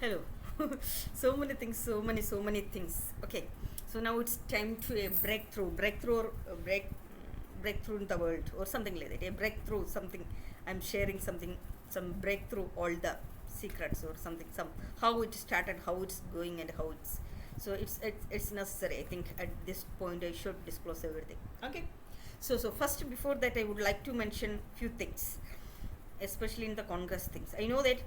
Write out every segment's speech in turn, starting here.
Hello. So many things. Okay. So now it's time to a breakthrough or breakthrough in the world or something like that. A breakthrough, something. I'm sharing something, some breakthrough, all the secrets or something, some how it started, how it's going, and how it's. So it's necessary. I think at this point I should disclose everything. Okay. So first before that I would like to mention few things, especially in the Congress things. I know that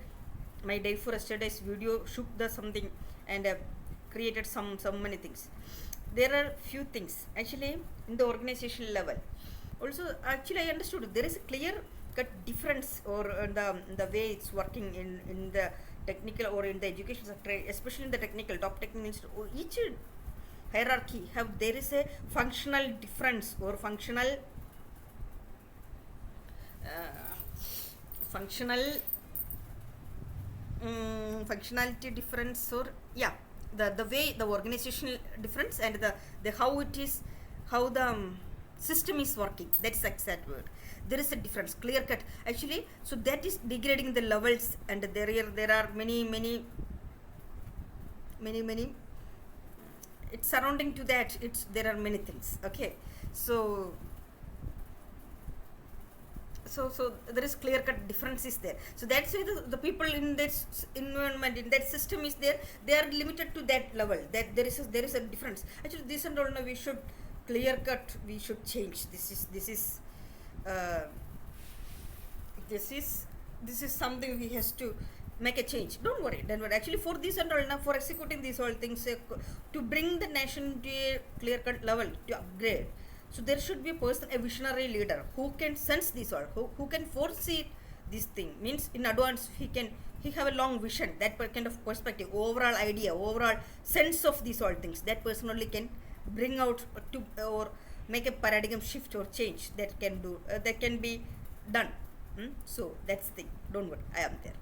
my day for yesterday's video shook the something and created so many things. There are few things actually in the organizational level. Also, actually, I understood there is a clear cut difference or the way it's working in the technical or in the education sector, especially in the technical top technical institute. Each hierarchy have there is a functional difference or functional functionality difference, or yeah, the way the organizational difference and the how it is, how the system is working, that's the exact word. There is a difference, clear cut actually. So that is degrading the levels, and there are many it's surrounding to that. It's there are many things. Okay, so there is clear cut difference is there. So that's why the people in this environment, in that system is there, they are limited to that level, that there is a difference actually. This and all now we should clear cut, we should change. This is something we has to make a change. Don't worry. Actually, for this and all now, for executing these all things, to bring the nation to a clear cut level, to upgrade. So there should be a person, a visionary leader who can sense this all, who can foresee this thing. Means in advance he have a long vision, that kind of perspective, overall idea, overall sense of these all things. That person only can bring out to or make a paradigm shift or change that can do that can be done. So that's the thing. Don't worry, I am there.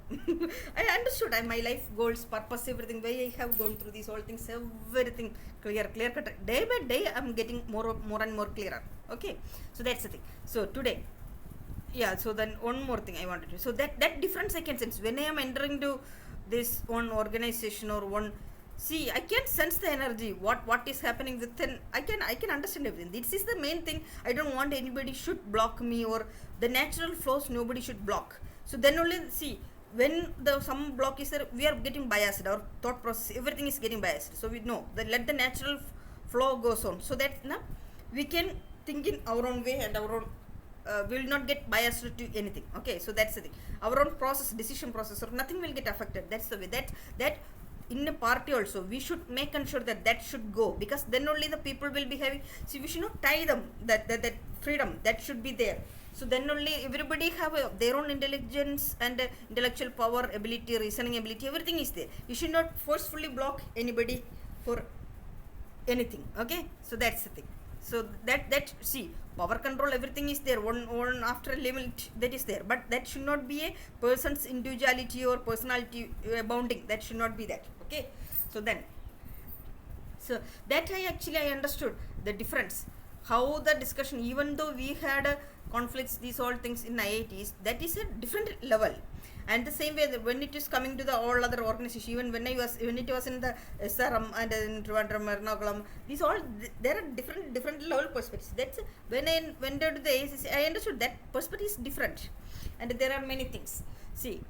I understood my life goals, purpose, everything. Why I have gone through these all things, everything clear cut. Day by day, I'm getting more and more clearer. Okay, so that's the thing. So today, yeah. So then one more thing I wanted to. So that difference I can sense when I am entering to this one organization or one. See, I can sense the energy. What is happening within? I can understand everything. This is the main thing. I don't want anybody should block me, or the natural flows nobody should block. So then only see, when the some block is there, we are getting biased. Our thought process, everything is getting biased. So we know that let the natural flow goes on. So that now we can think in our own way and our own. We will not get biased to anything. Okay, so that's the thing. Our own process, decision process, or nothing will get affected. That's the way. That in a party also we should make sure that should go, because then only the people will be having. See, we should not tie them that freedom that should be there. So then only everybody have their own intelligence and intellectual power, ability, reasoning ability, everything is there. You should not forcefully block anybody for anything. Okay, so that's the thing. So that see, power control, everything is there, one after a limit, that is there, but that should not be a person's individuality or personality bounding. That should not be that. Okay, so that I understood the difference, how the discussion, even though we had conflicts, these all things in IITs, that is a different level. And the same way that when it is coming to the all other organizations, even when it was in the SRM and in Trivandrum, Ernakulam, these all there are different level perspectives. That's when I went to the ACC, I understood that perspective is different, and there are many things. See,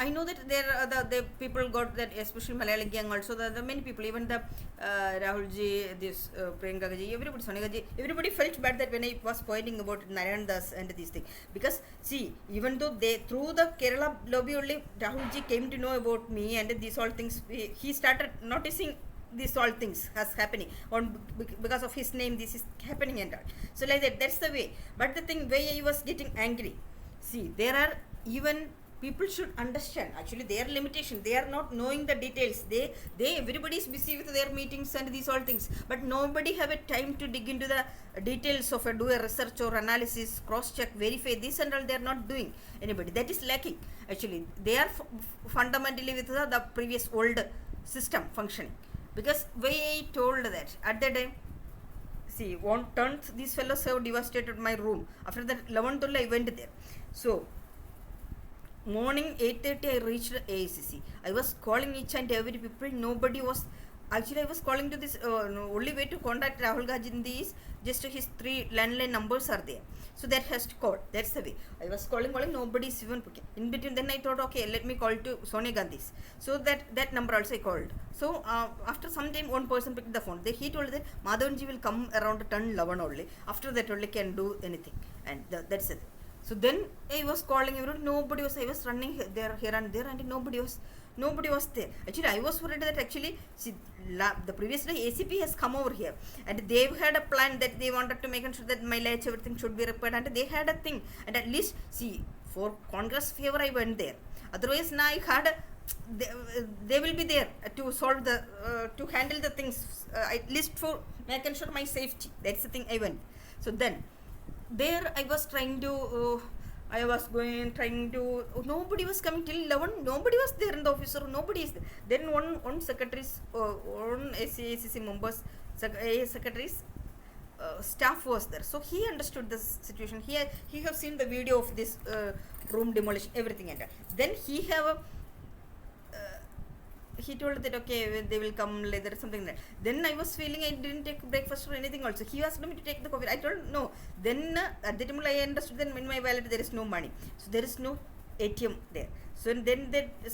I know that there are the people got that, especially Malayali gang also, the many people, even the Rahul ji, this Priyanka ji, everybody, Sonika ji, everybody felt bad that when I was pointing about Narayan Das and these things. Because see, even though they, through the Kerala lobby only, Rahul ji came to know about me and these all things, he started noticing these all things has happening on because of his name, this is happening and all. So like that, that's the way. But the thing where I was getting angry, see, there are even people should understand actually their limitation. They are not knowing the details. They everybody is busy with their meetings and these all things, but nobody have a time to dig into the details of do a research or analysis, cross check, verify this and all. They are not doing. Anybody, that is lacking actually. They are fundamentally with the previous old system functioning, because I told that at that time. See, one turn, these fellows have devastated my room. After that 11th I went there. So morning 8:30 I reached AICC. I was calling each and every people. Nobody was. Actually, I was calling to this. No, only way to contact Rahul Gandhi is just his 3 landline numbers are there. So that has to call. That's the way. I was calling. Nobody is even picking. In between, then I thought, okay, let me call to Sonia Gandhi's. So that number also I called. So after some time, one person picked the phone. He told that Madhavanji will come around 10:11 only. After that only can do anything. And that's it. So then I was calling everyone. Nobody was. I was running there, here and there, and nobody was there. Actually, I was worried that actually, see, the previous day ACP has come over here, and they had a plan that they wanted to make sure that my latch everything should be repaired, and they had a thing. And at least, see, for Congress favor, I went there. Otherwise, now I had they will be there to solve the to handle the things, at least for making sure my safety. That's the thing I went. So then there I was trying to nobody was coming till 11. Nobody was there in the office, or nobody is there. Then one secretary's one ACC members secretary's staff was there, so he understood the situation. He have seen the video of this room demolition, everything, and then he told that okay, they will come later, something like that. Then I was feeling I didn't take breakfast or anything also. He asked me to take the coffee. I told no. Then at the time I understood that in my wallet there is no money, so there is no ATM there. So then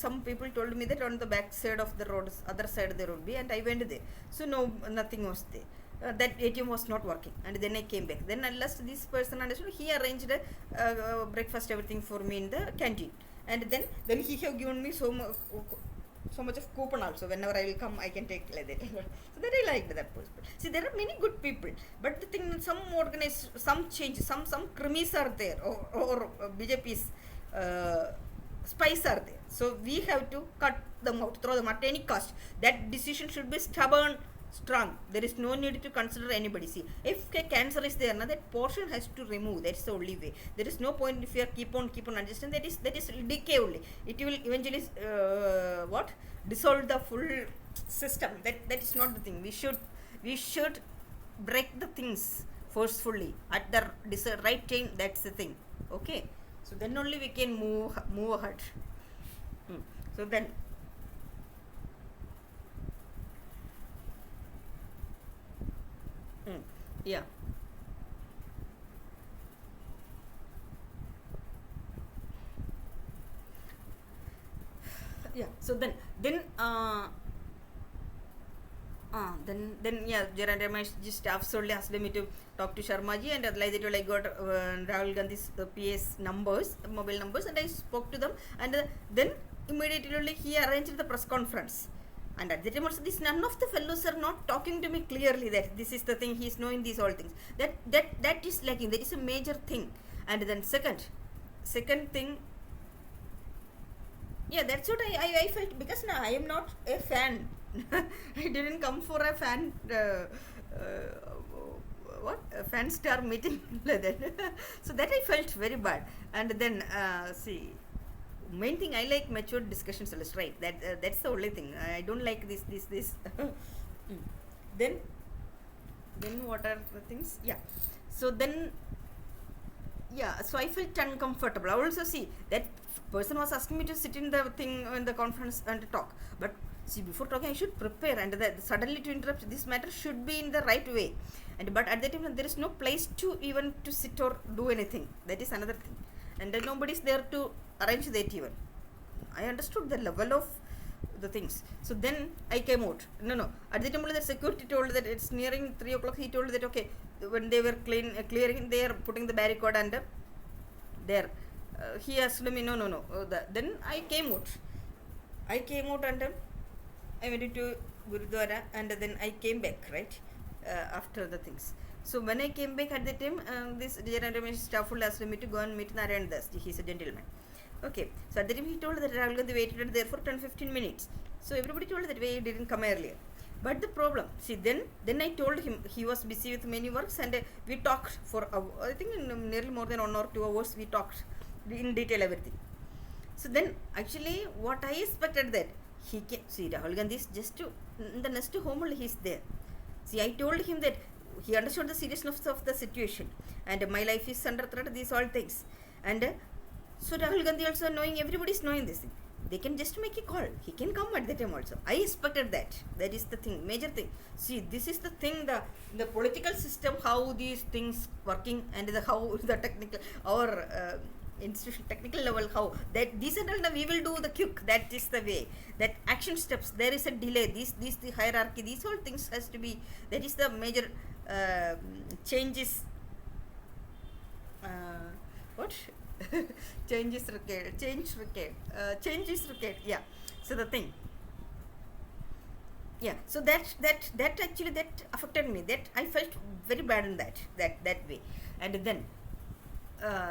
some people told me that on the back side of the road, other side there would be, and I went there. So no, nothing was there. That ATM was not working, and then I came back. Then at last this person understood. He arranged breakfast, everything for me in the canteen, and then he have given me so much of coupon also. Whenever I will come, I can take like that. So that I liked that person. See, there are many good people, but the thing, some organized, some change, some crimis are there, or BJP's spies are there. So we have to cut them out, throw them at any cost. That decision should be stubborn, strong. There is no need to consider anybody. See, if a cancer is there, now that portion has to remove. That's the only way. There is no point if you are keep on adjusting. That is decay only. It will eventually dissolve the full system. That is not the thing. We should break the things forcefully at the right time. That's the thing. Okay. So then only we can move ahead. So then. Yeah. Yeah. So then yeah, my staff solely asked me to talk to Sharmaji, and like that I got Rahul Gandhi's PA's numbers, mobile numbers, and I spoke to them, and then immediately he arranged the press conference. And at the time also, none of the fellows are not talking to me clearly that this is the thing, he is knowing these all things. That is lacking. That is a major thing. And then second thing, yeah, that's what I felt, because now I am not a fan. I didn't come for a fan a fan star meeting like that. So that I felt very bad. And then see, main thing, I like mature discussions, right? That's the only thing. I don't like this. Then what are the things? Yeah. So then, yeah. So I felt uncomfortable. I also see that person was asking me to sit in the thing in the conference and talk. But see, before talking, I should prepare, and suddenly to interrupt this matter should be in the right way. But at that time, there is no place to even to sit or do anything. That is another thing. And then nobody is there to arrange that even. I understood the level of the things. So then I came out. No. At the time, the security told that it's nearing 3 o'clock. He told that okay, when they were clearing, they are putting the barricade and there. He asked me no. Then I came out. And I went to Gurudwara, and then I came back, right, after the things. So when I came back at the time, this staff asked me to go and meet Narayan Das. He's a gentleman. Okay. So at the time he told that Rahul Gandhi waited there for 10-15 minutes. So everybody told that way he didn't come earlier. But the problem, see, then I told him he was busy with many works, and we talked for I think in nearly more than 1 or 2 hours we talked in detail everything. So then actually what I expected that he came, see, Rahul Gandhi is just in the next home only he is there. See, I told him that he understood the seriousness of the situation, and my life is under threat, these all things. And So Rahul Gandhi also knowing, everybody is knowing this thing. They can just make a call. He can come at that time also. I expected that. That is the thing, major thing. See, this is the thing, the political system, how these things working, and how the technical, our institution technical level, how that these and all, we will do the quick. That is the way. That action steps, there is a delay. This the hierarchy. These all things has to be. That is the major changes. What? Change is required. Change is required. Yeah. So the thing. Yeah. So that actually that affected me. That I felt very bad in that way. And then,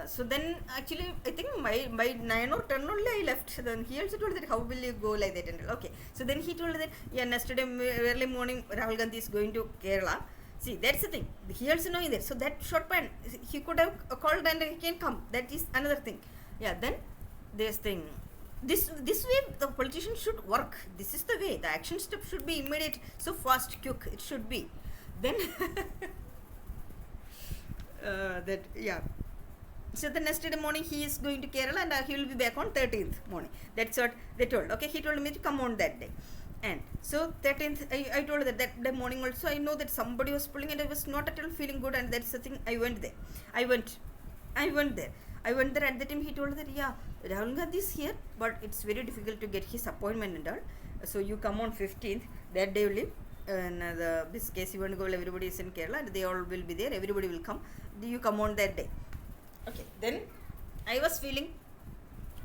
so then actually I think by 9 or 10 only I left. Then he also told that how will you go like that, and okay. So then he told that yesterday early morning Rahul Gandhi is going to Kerala. See, that's the thing. He also knowing that. So that short pan, he could have called and he can come. That is another thing. Yeah. Then this thing. This way the politician should work. This is the way. The action step should be immediate, so fast, quick. It should be. Then that yeah. So the next day morning he is going to Kerala and he will be back on 13th morning. That's what they told. Okay, he told me to come on that day. And so 13th, I told that morning also I know that somebody was pulling and I was not at all feeling good, and that's the thing. I went there. I went there. At the time he told that Rahul Gandhi is here, but it's very difficult to get his appointment and all. So you come on 15th, that day only. And this case you want to go, everybody is in Kerala and they all will be there. Everybody will come. You come on that day. Okay. Then I was feeling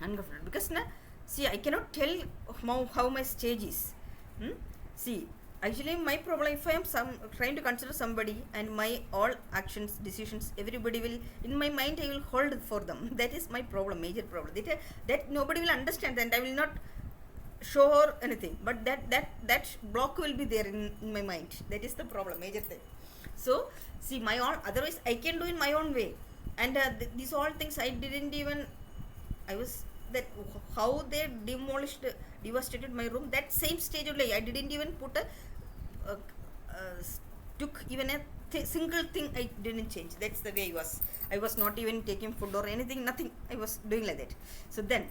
uncomfortable because see, I cannot tell how my stage is. See, actually my problem, if I am trying to consider somebody and my all actions, decisions, everybody will, in my mind I will hold for them. That is my problem, major problem. That nobody will understand and I will not show or anything. But that block will be there in my mind. That is the problem, major thing. So, see, my own, otherwise I can do in my own way. And these all things I didn't even, I was, that how they devastated my room, that same stage only I didn't even put took even a single thing I didn't change. That's the way I was not even taking food or anything, nothing. I was doing like that. So then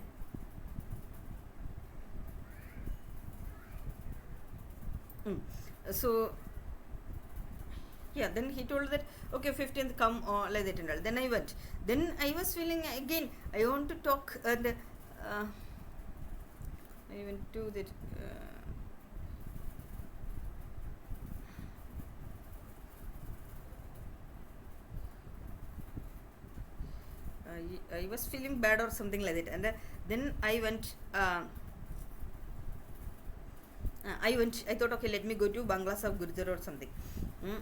so yeah, then he told that okay, 15th come like that and all. Then I went. Then I was feeling again I want to talk, and I went to that I was feeling bad or something like that, and then I went. I thought, okay, let me go to Banglas of Gurudwara or something.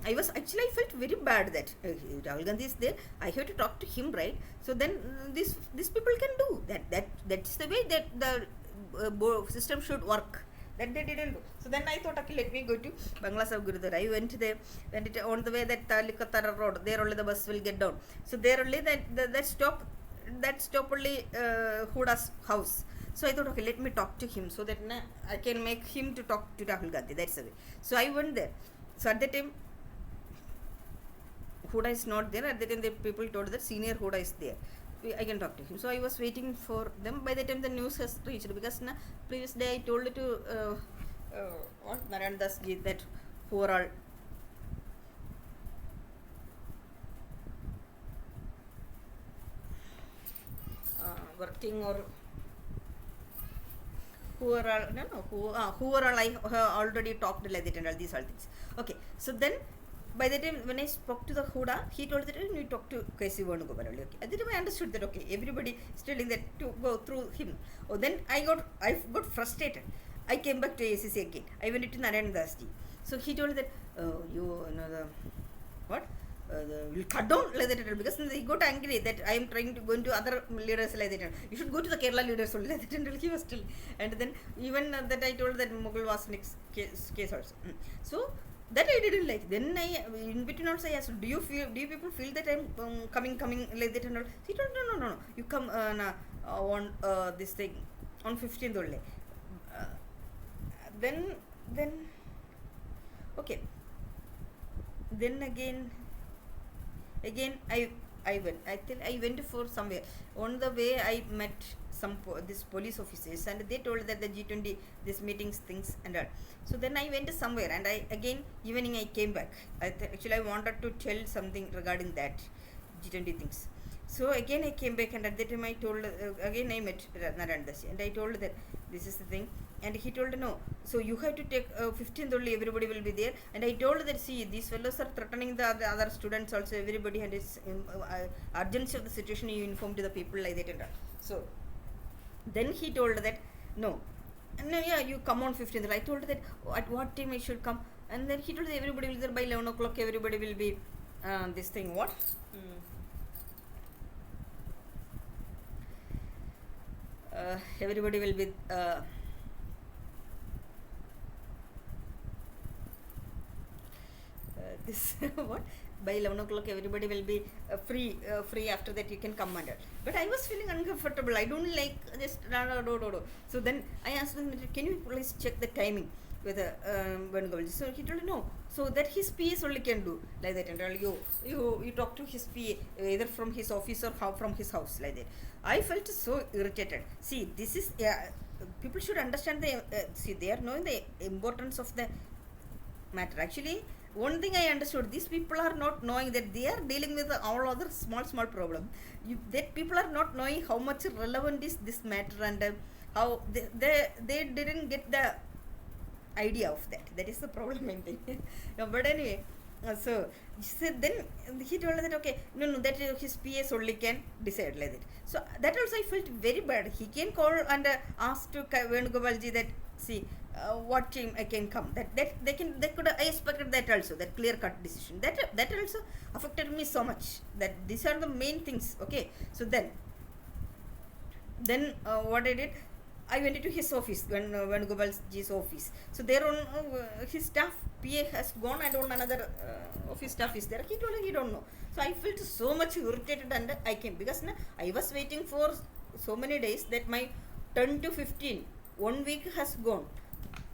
I felt very bad that Rahul Gandhi is there. I have to talk to him, right? So then these people can do that. That's the way that the system should work. That they didn't do. So then I thought, okay, let me go to Banglas of Gurudwara. I went there, and on the way that Likatara road, there only the bus will get down. So there only that stop only Huda's house. So I thought, okay, let me talk to him so that I can make him to talk to Rahul Gandhi. That's the way. So I went there. So at that time, Huda is not there. At that time, the people told that senior Huda is there. I can talk to him. So I was waiting for them. By the time the news has reached, because previous day I told to Narayan Das ji that who are all working or who are all I already talked like that and all these all things. Okay, so then by the time when I spoke to the Huda, he told that you talk to K.C. Venugopal. Okay, at the time I understood that okay, everybody is telling that to go through him. Oh, then I got frustrated. I came back to ACC again. I went to Narayan Das ji. So he told that you know the what? Will cut down like that, because he got angry that I am trying to go into other leaders like that. You should go to the Kerala leaders only like that. And he was still, and then even that I told that Mughal was next case also. So that I didn't like. Then I in between also I asked, do you people feel that I'm coming like that and all? He told no. You come on this thing on 15th only. Then okay. Then again I went. I went for somewhere. On the way, I met this police officers, and they told that the G20 this meetings things and all. So then I went somewhere, and I again evening I came back. Actually I wanted to tell something regarding that G20 things. So again I came back, and at that time I told again I met Narendra, and I told that this is the thing, and he told no. So you have to take 15th only. Everybody will be there, and I told that see these fellows are threatening the other students also. Everybody, and it's urgency of the situation. You inform to the people like that and all. So then he told that no. And yeah, you come on 15th. I told that at what time I should come, and then he told that everybody will be there by 11 o'clock. Everybody will be this thing what. Everybody will be this what by 11 o'clock everybody will be free. After that you can come under. But I was feeling uncomfortable. I don't like just no. So then I asked him, can you please check the timing with Venugobalji? So he told no. So that his PA only can do like that, and you talk to his PA either from his office or from his house like that. I felt so irritated. See, this is people should understand the see, they are knowing the importance of the matter. Actually, one thing I understood, these people are not knowing that they are dealing with all other small problem. That people are not knowing how much relevant is this matter, and how they didn't get the idea of that. That is the problem, I think. But anyway, so then he told that okay, no, that his PS only can decide like that. So that also I felt very bad. He can call and ask to Venugobalji that see what team I can come. That they could I expected that also, that clear cut decision. That also affected me so much. That these are the main things. Okay, so then what I did, I went to his office, Venugobalji's office. So there on his staff PA has gone, and on another office staff is there. He told he don't know. So I felt so much irritated, and I came because I was waiting for so many days that my 10 to 15 1 week has gone.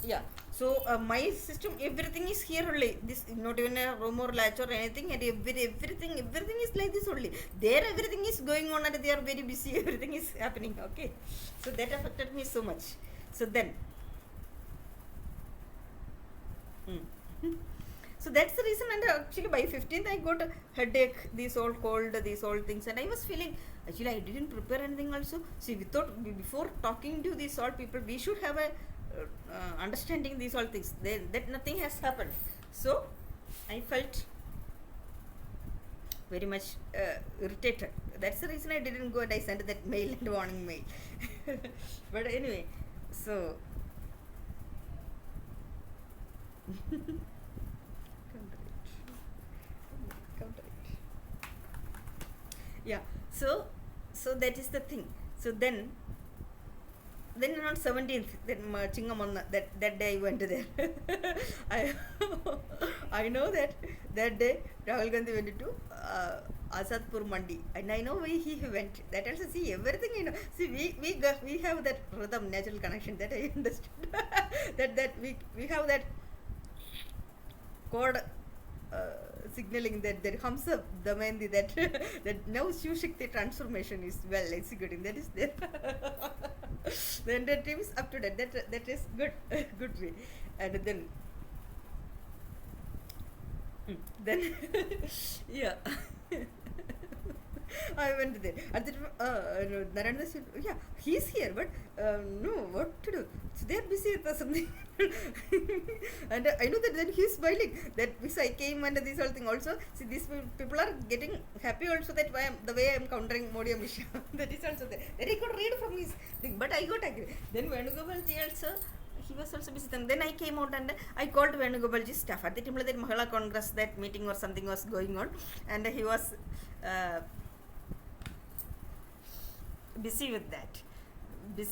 Yeah. So my system, everything is here only. This not even a room or latch or anything, and everything is like this only. There everything is going on, and they are very busy. Everything is happening. Okay. So that affected me so much. So then. So that's the reason, and actually by 15th I got a headache, these all cold, these all things, and I was feeling, actually I didn't prepare anything also. See, before talking to these all people, we should have a understanding these all things. That nothing has happened. So I felt very much irritated. That's the reason I didn't go, and I sent that mail and warning mail. But anyway, so counter it. Yeah, so that is the thing. So then on 17th, then Chingamonna, that day I went there. I know that day Rahul Gandhi went to Azadpur Mandi, and I know why he went. That also, see, everything I know. See, we have that rhythm, natural connection, that I understood. that we have that code signaling that Hamsa Damayanti, that now Shiv Shakti transformation is well executing. That is there. The entire team is up to that. That is good way. And then yeah. I went there. At the Narendra said, yeah, he's here, but no, what to do? So they are busy with something. And I know that then he's smiling. That because I came under this whole thing also. See, these people are getting happy also that the way I am countering Modi and Misha. That is also there. Then I could read from his thing, but I got agree. Then Venugobalji also, he was also busy. Then I came out and I called Venugobalji's staff. At the time that Mahila Congress, that meeting or something was going on, and he was busy with that. Then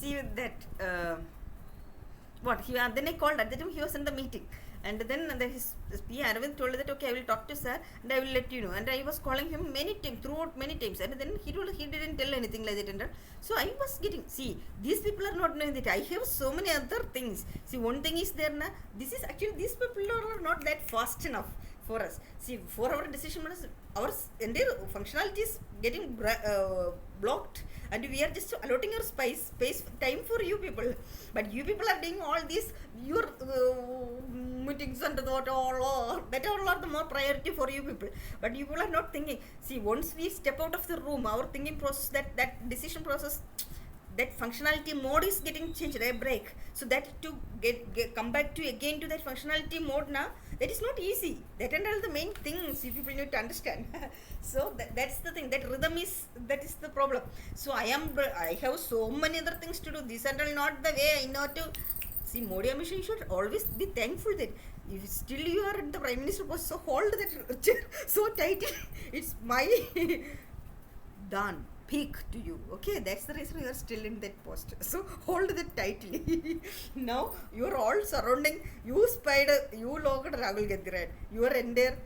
I called. At the time he was in the meeting, and then his PA Arvind told that okay, I will talk to sir and I will let you know. And I was calling him many times, and then he told he didn't tell anything like that. And so I was getting, see, these people are not knowing that I have so many other things. See, one thing is there this is actually, these people are not that fast enough for us. See, for our decision makers, our entire functionality is getting blocked, and we are just allotting our space time for you people, but you people are doing all these your meetings and that all are the more priority for you people, but you people are not thinking. See, once we step out of the room, our thinking process, that decision process, that functionality mode is getting changed, a break, so that to get come back to again to that functionality mode now, that is not easy. That and all the main things you people need to understand. So that's the thing, that rhythm is, that is the problem. So I have so many other things to do, this and all not the way I know to see. Modi Amisha, you should always be thankful that if still you are in the prime minister post, so hold that chair so tightly. It's my done peak to you, okay? That's the reason you are still in that post, so hold that tightly. Now you are all surrounding, you spider, you logged Rahul Gandhi, you are in there.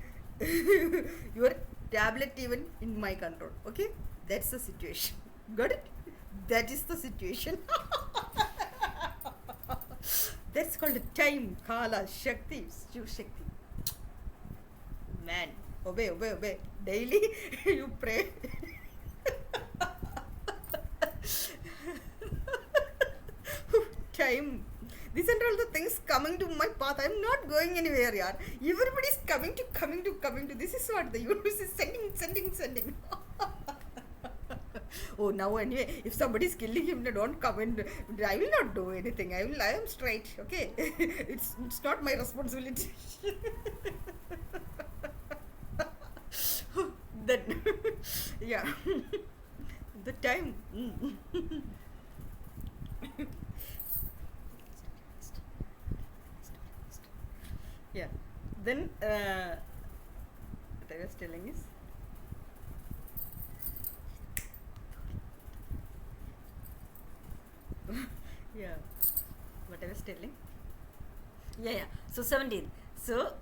Your tablet even in my control, okay? That's the situation. Got it? That is the situation. That's called time, Kala, Shakti, Shiv Shakti. Man, obey. Daily you pray. Time. These are all the things coming to my path. I'm not going anywhere, yaar. Everybody's coming to. This is what the universe is sending. Oh, now anyway, if somebody's killing him, don't come in. I will not do anything. I am straight. Okay, it's not my responsibility. Then, yeah, the time. Yeah. Then what I was telling is, yeah, what I was telling. Yeah. So 17. So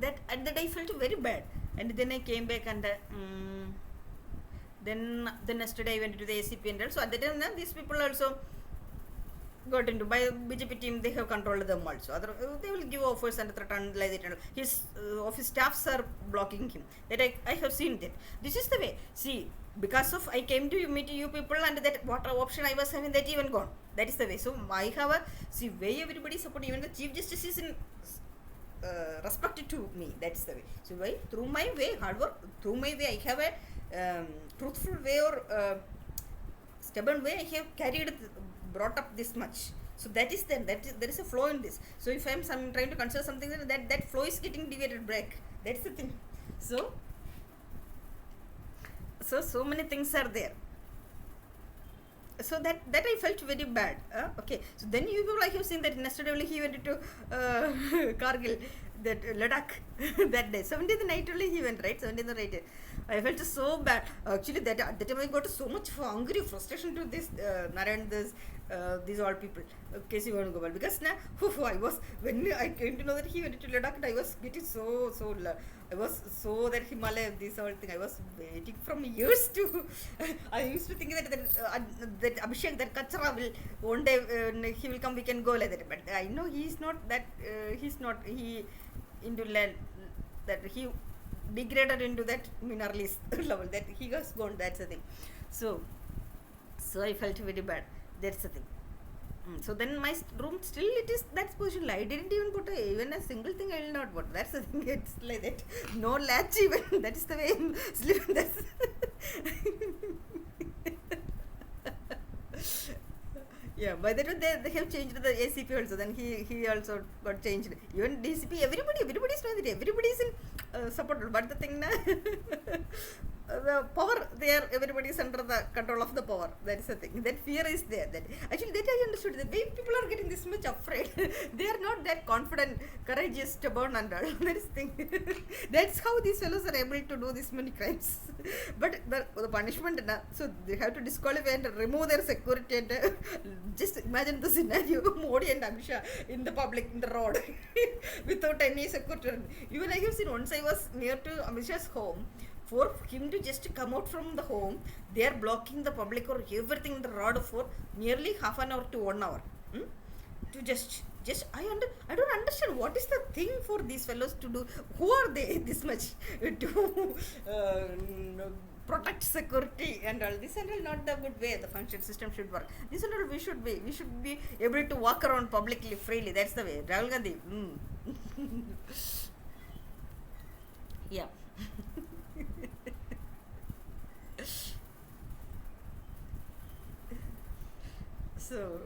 that at that I felt very bad, and then I came back, and then yesterday I went to the ACP and all. So at that time, these people also got into by BJP team. They have controlled them also. They will give offers and threaten like that. His office staffs are blocking him. That I have seen that. This is the way. See, because of I came to meet you people, and that what option I was having, that even gone. That is the way. So I have a way everybody support. Even the Chief Justice is in respected to me. That's the way. So why through my way, hard work, through my way, I have a truthful way or stubborn way. I have brought up this much. So that is there is a flow in this. So if I'm trying to consider something, that flow is getting deviated, break. That's the thing. So many things are there. So that I felt very bad. Okay. So then you people, like you've seen that yesterday only he went to Kargil, that Ladakh, that day. 17th night only he went, right? 17th night. I felt so bad. Actually, that at that time I got so much angry, frustration to this Narayan, these all people. Case you want to go well, because now I was, when I came to know that he went to Ladakh, I was getting so I was so that Himalaya, this whole thing, I was waiting from years to. I used to think that Abhishek, that Kachra will one day he will come, we can go like that. But I know he's not that. He into that he degraded into that mineralist level, that he has gone. That's the thing. So I felt very bad. That's the thing. So then my room still it is that position. I didn't even put even a single thing. I will not put. That's the thing. It's like that. No latch even. That is the way I'm sleeping. That's yeah. By the way, they have changed the ACP also. Then he also got changed. Even DCP. Everybody's know that everybody's in support. But the thing now. The power there, everybody is under the control of the power. That is the thing. That fear is there. That actually, that I understood. The way people are getting this much afraid, they are not that confident, courageous, stubborn, and all. That is the thing. That's how these fellows are able to do this many crimes. But the punishment, so they have to disqualify and remove their security. And just imagine the scenario: Modi and Amisha in the public, in the road, without any security. Even I have seen once I was near to Amisha's home. For him to just come out from the home, they are blocking the public or everything in the road for nearly half an hour to 1 hour. To just Just I don't understand what is the thing for these fellows to do. Who are they this much to protect security and all? This and all not the good way the function system should work. This and all we should be able to walk around publicly freely. That's the way. Rahul Gandhi. Yeah. So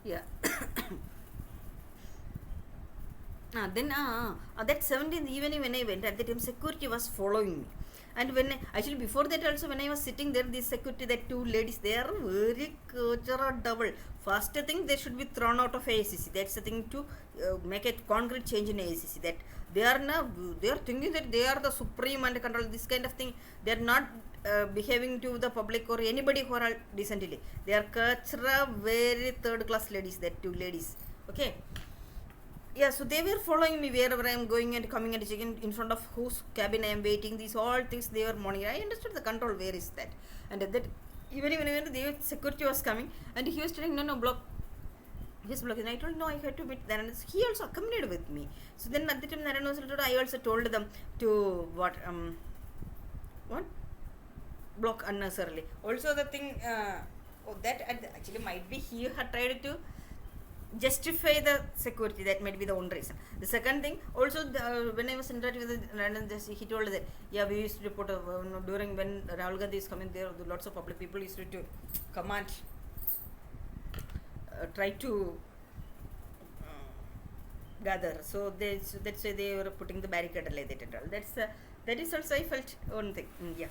yeah. Then that 17th evening when I went, at the time security was following me. And when actually before that also when I was sitting there, this security, that two ladies, they are very cultural double. First thing, they should be thrown out of AICC. That's the thing to make a concrete change in AICC. That they are now, they are thinking that they are the supreme and control this kind of thing. They are not behaving to the public or anybody who are decently. They are cultural, very third class ladies. That two ladies. Okay. Yeah, so they were following me wherever I am going and coming and checking in front of whose cabin I am waiting. These all things they were monitoring. I understood the control. Where is that? And that even when the security was coming and he was telling no block. His block. And I told no, I had to meet Naren. He also accompanied with me. So then at the time Naren was told, I also told them to what block unnecessarily. Also the thing that actually might be he had tried to justify the security. That might be the only reason. The second thing also when I was interacting with Random, he told that yeah, we used to put during when Rahul Gandhi is coming there, lots of public people used to come and try to gather. So that's why they were putting the barricade like that and all. That is also I felt one thing. Yeah.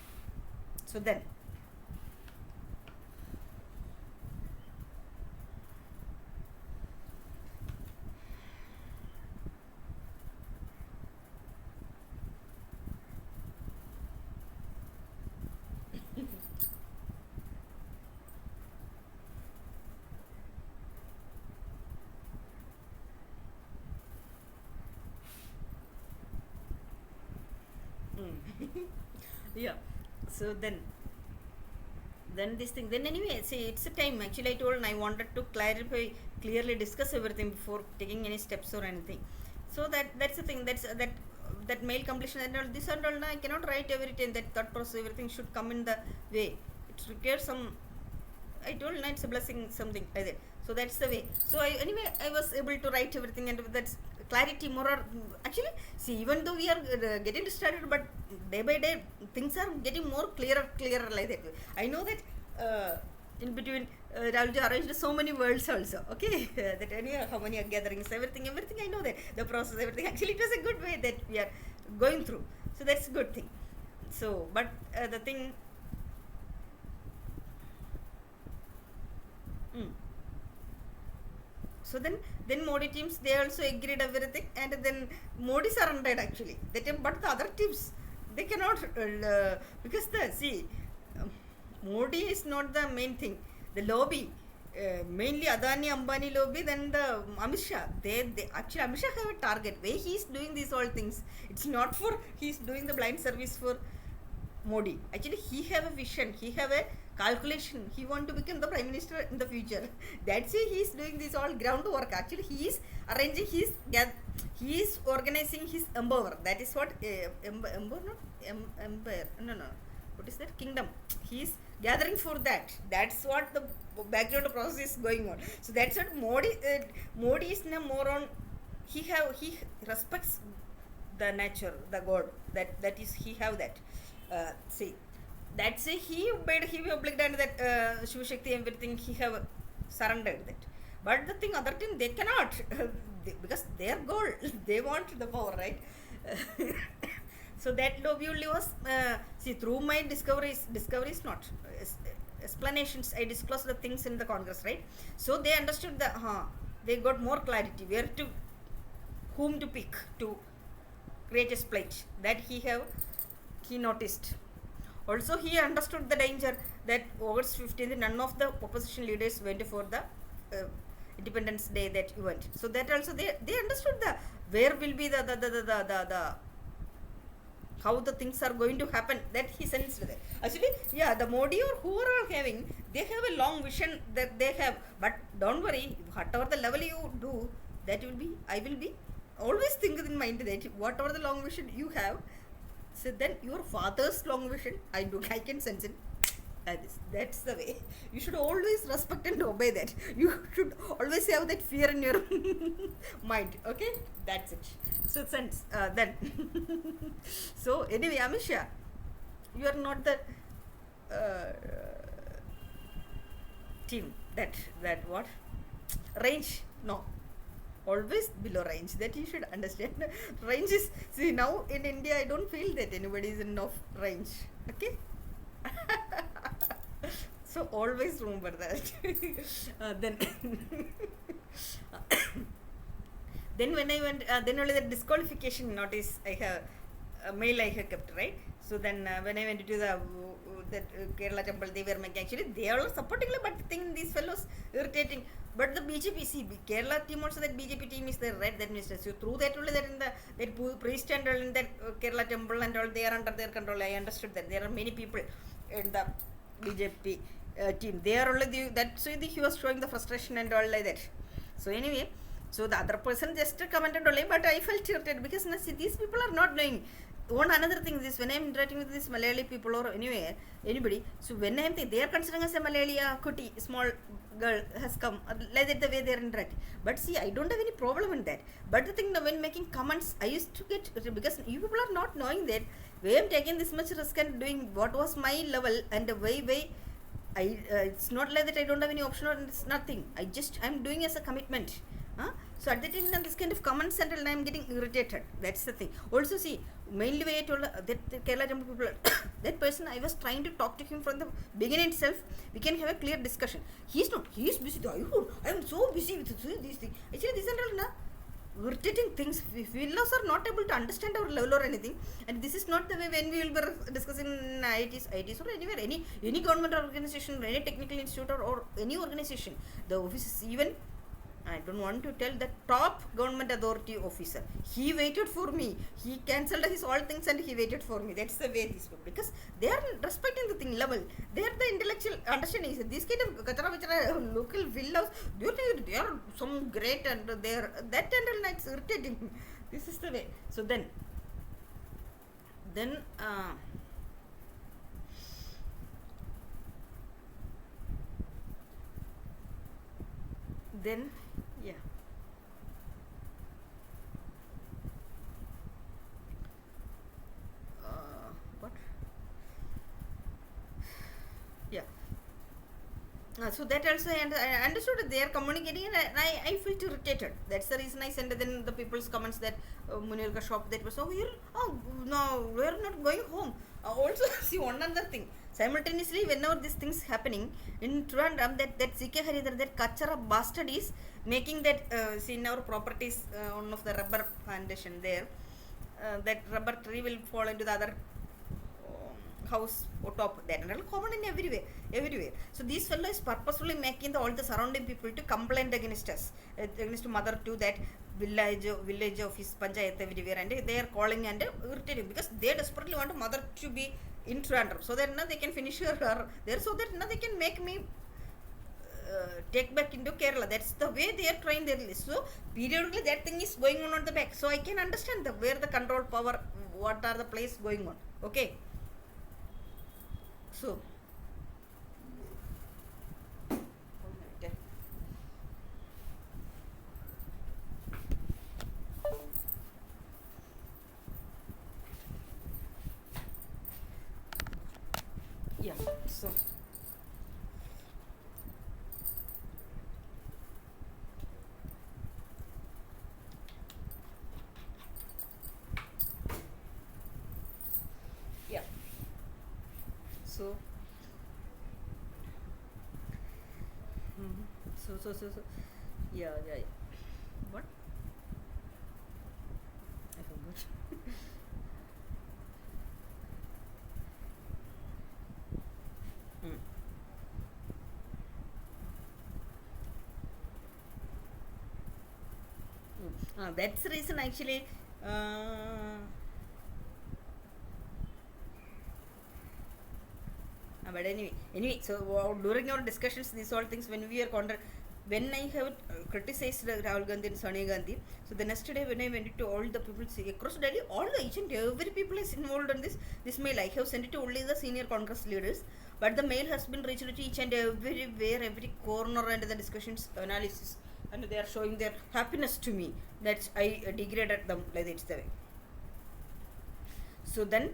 So then. Yeah. So then this thing. Then anyway, see, it's a time. Actually, I told I wanted to clearly discuss everything before taking any steps or anything. So that's the thing. That mail completion and all this and all. I cannot write every time. That thought process, everything should come in the way. It requires some. I told it's a blessing, something like that. So that's the way. So I was able to write everything, and that's clarity more or actually see, even though we are getting started, but day by day things are getting more clearer like that. I know that in between Rahulji arranged so many worlds also, okay. That anyway, how many gatherings, everything I know that the process, everything, actually it was a good way that we are going through. So that's a good thing. So but the thing so then Modi teams, they also agreed everything, and then Modi surrendered actually that time, but the other teams they cannot because Modi is not the main thing. The lobby, mainly Adani Ambani lobby, then the Amit Shah, they actually Amit Shah have a target way he is doing these all things. It's not for he is doing the blind service for Modi. Actually he have a vision, he have a calculation, he want to become the prime minister in the future. That's why he is doing this all groundwork. Actually he is arranging he is organizing his empire. That is what empire, not empire, no, what is that, kingdom. He is gathering for that. That's what the background process is going on. So that's what Modi is now more on. He respects the nature, the God. That is he have that. See, that's a he obeyed. He obliged and that Shiva Shakti everything he have surrendered that. But the thing other thing they cannot because their goal they want the power, right? So that lobby was see through my discoveries not explanations. I disclosed the things in the Congress, right? So they understood the they got more clarity where to whom to pick to create a split. That he noticed. Also he understood the danger that August 15th none of the opposition leaders went for the Independence Day that event. So that also they understood the where will be the how the things are going to happen, that he sensed that. Actually, yeah, the Modi or who are having, they have a long vision that they have. But don't worry, whatever the level you do, that will be, I will be, always think in mind that whatever the long vision you have, so then your father's long vision, I can sense it. That's the way. You should always respect and obey that. You should always have that fear in your mind. Okay, that's it. So sense then. So anyway, Amisha, you are not the team that what range. No, always below range. That you should understand. Range is, see, now in India I don't feel that anybody is in off range. Okay. So always remember that. Then then when I went, then only the disqualification notice I have mail I have kept, right? So then when I went to the Kerala temple, they were making, actually they are all supporting, but the thing these fellows irritating. But the BJP, see, Kerala team also, that BJP team is there, right? That means so through that only that in the that priest and all in that Kerala temple and all, they are under their control. I understood that there are many people in the BJP team. They are only that, so he was showing the frustration and all like that. So anyway, so the other person just commented only, but I felt irritated because see, these people are not knowing. One another thing is when I am interacting with these Malayali people or anybody, so when I am thinking they are considering as a Malayali kuti small girl has come, like that the way they are interacting. But see, I don't have any problem in that. But the thing when making comments, I used to get, because you people are not knowing that way I'm taking this much risk and doing what was my level and the way I it's not like that I don't have any option or it's nothing. I'm doing as a commitment. So at the time this kind of comments and I am getting irritated. That's the thing. Also see, mainly way I told that the Kerala temple people, that person I was trying to talk to him from the beginning itself. We can have a clear discussion. He is busy. I am so busy with these things. Actually these are all irritating things. Fellows are not able to understand our level or anything, and this is not the way when we will be discussing in IITs or anywhere, any government organization, any technical institute or any organization. The offices, even I don't want to tell, the top government authority officer, he waited for me. He cancelled his all things and he waited for me. That's the way these people, because they are respecting the thing level. They are the intellectual understanding. These kind of kachara local villas, they are some great and they are that and all, it's irritating. This is the way. So then yeah. What? Yeah. So that also I understood that they are communicating and I felt irritated. That's the reason I sent then the people's comments that Munirka shop that was so here. Oh no, we are not going home. Also see one other thing. Simultaneously, whenever these things happening in Trivandrum, that CK Haridhar, that Kachara bastard is making that see in our properties, one of the rubber plantation there, that rubber tree will fall into the other house or top. That and all common in everywhere. So these fellows purposefully making all the surrounding people to complain against us, against mother to that village office panchayat everywhere, and they are calling and irritating because they desperately want mother to be in Trivandrum, so that now they can finish her there, so that now they can make me take back into Kerala. That's the way they are trying their list. So periodically that thing is going on the back, so I can understand where the control power, what are the place going on. Okay, so So yeah, so so yeah, what I forgot. Mm. That's the reason actually. But anyway, so during our discussions, these all things when we are when I have criticized Rahul Gandhi and Sonia Gandhi, so the next day when I went to all the people across Delhi, all the each and every people is involved in this mail. I have sent it to only the senior Congress leaders, but the mail has been reached to each and everywhere, every corner, and the discussions analysis, and they are showing their happiness to me that I degraded them like it's the way. So then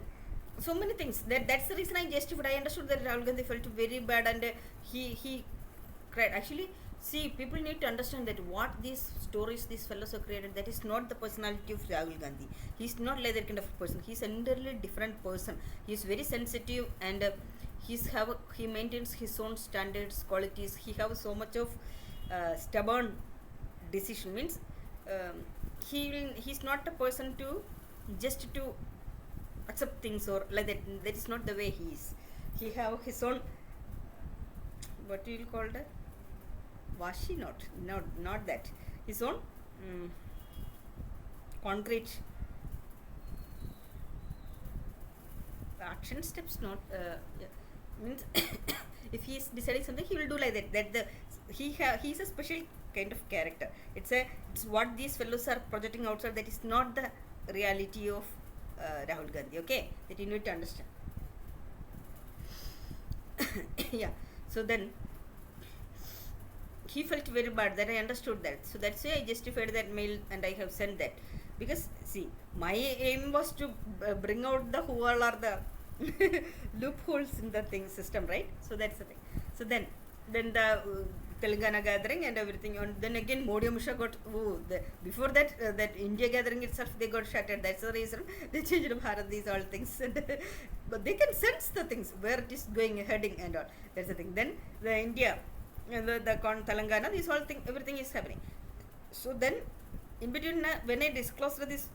so many things that's the reason I justified. I understood that Rahul Gandhi felt very bad, and he cried. Actually, see, people need to understand that what these stories these fellows have created, that is not the personality of Rahul Gandhi. He's not like that kind of person. He's an entirely different person. He's very sensitive, and he maintains his own standards, qualities. He have so much of stubborn decision. Means he's not a person to just to accept things or like that. That is not the way he is. He have his own, what you will call that, washi, not that, his own concrete action steps, not yeah. Means if he is deciding something, he will do like that he's a special kind of character. It's what these fellows are projecting outside, that is not the reality of Rahul Gandhi. Okay, that you need to understand. Yeah, so then he felt very bad, that I understood that. So that's why I justified that mail and I have sent that. Because see, my aim was to bring out the who all are the loopholes in the system, right? So that's the thing. So then the Telangana gathering and everything, and then again Modi Amusha got before that that India gathering itself, they got shattered. That's the reason they changed Bharath, these all things. But they can sense the things where it is going, heading and all. That's the thing. Then the India and the Telangana, these all thing, everything is happening. So then in between when I disclosed this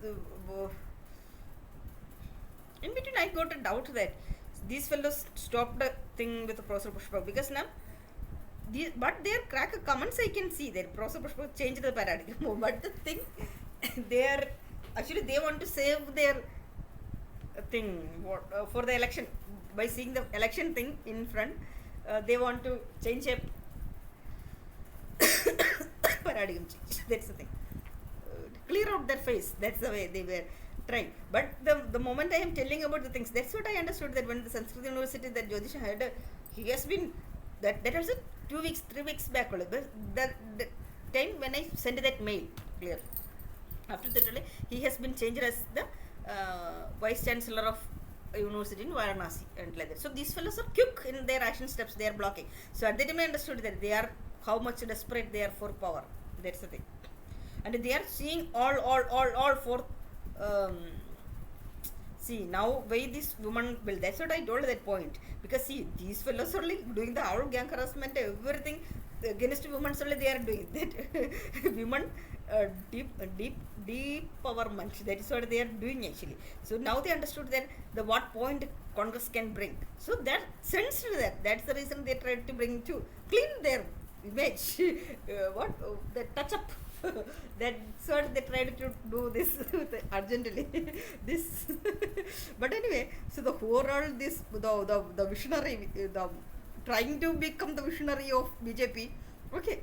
in between I got a doubt that these fellows stopped the thing with the Professor Pushpa, because now but their crack comments I can see that Professor Pushpa changed the paradigm. But the thing, they are actually, they want to save their thing for the election by seeing the election thing in front. They want to change a paradigm change. That's the thing. Clear out their face. That's the way they were trying. But the moment I am telling about the things, that's what I understood, that when the Sanskrit University that Jyotisha had, he has been that also 3 weeks back. The time when I sent that mail, clear. After that, he has been changed as the Vice Chancellor of University in Varanasi and like that. So these fellows are quick in their action steps. They are blocking. So at that time I understood that they are how much desperate they are for power. That's the thing. And they are seeing all for see now why this woman will. That's what I told that point. Because see, these fellows are like doing the whole gang harassment, everything against women. Only they are doing that. Women deep empowerment. That is what they are doing actually. So now they understood that the what point Congress can bring. So that sensed that. That's the reason they tried to bring to clean their image. The touch up. That's what they tried to do this urgently. This, but anyway, so the overall this the visionary, the trying to become the visionary of BJP. Okay,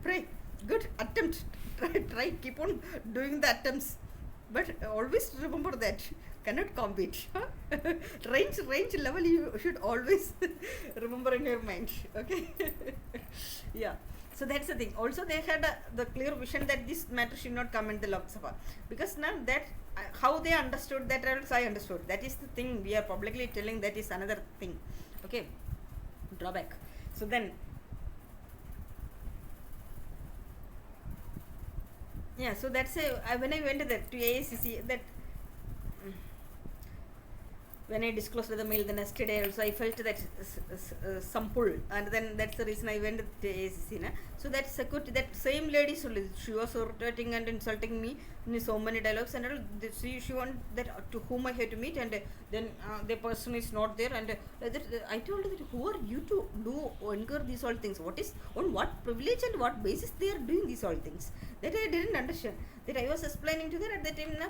pray, good attempt. Try, keep on doing the attempts, but always remember that cannot compete. range level you should always remember in your mind. Okay. Yeah. So that's the thing. Also, they had the clear vision that this matter should not come in the Lok Sabha, because now that how they understood that, else I understood. That is the thing we are publicly telling. That is another thing. Okay. drawback. So then, yeah, so that's when I went to AICC, that when I disclosed the mail the next day also I felt that some pull, and then that's the reason I went to AICC. Na? So that security, that same lady, she was irritating and insulting me in so many dialogues, and all. She wanted that to whom I had to meet, and then the person is not there, and I told her that who are you to incur these all things? What is, on what privilege and what basis they are doing these all things? That I didn't understand. That I was explaining to her at that time. Na,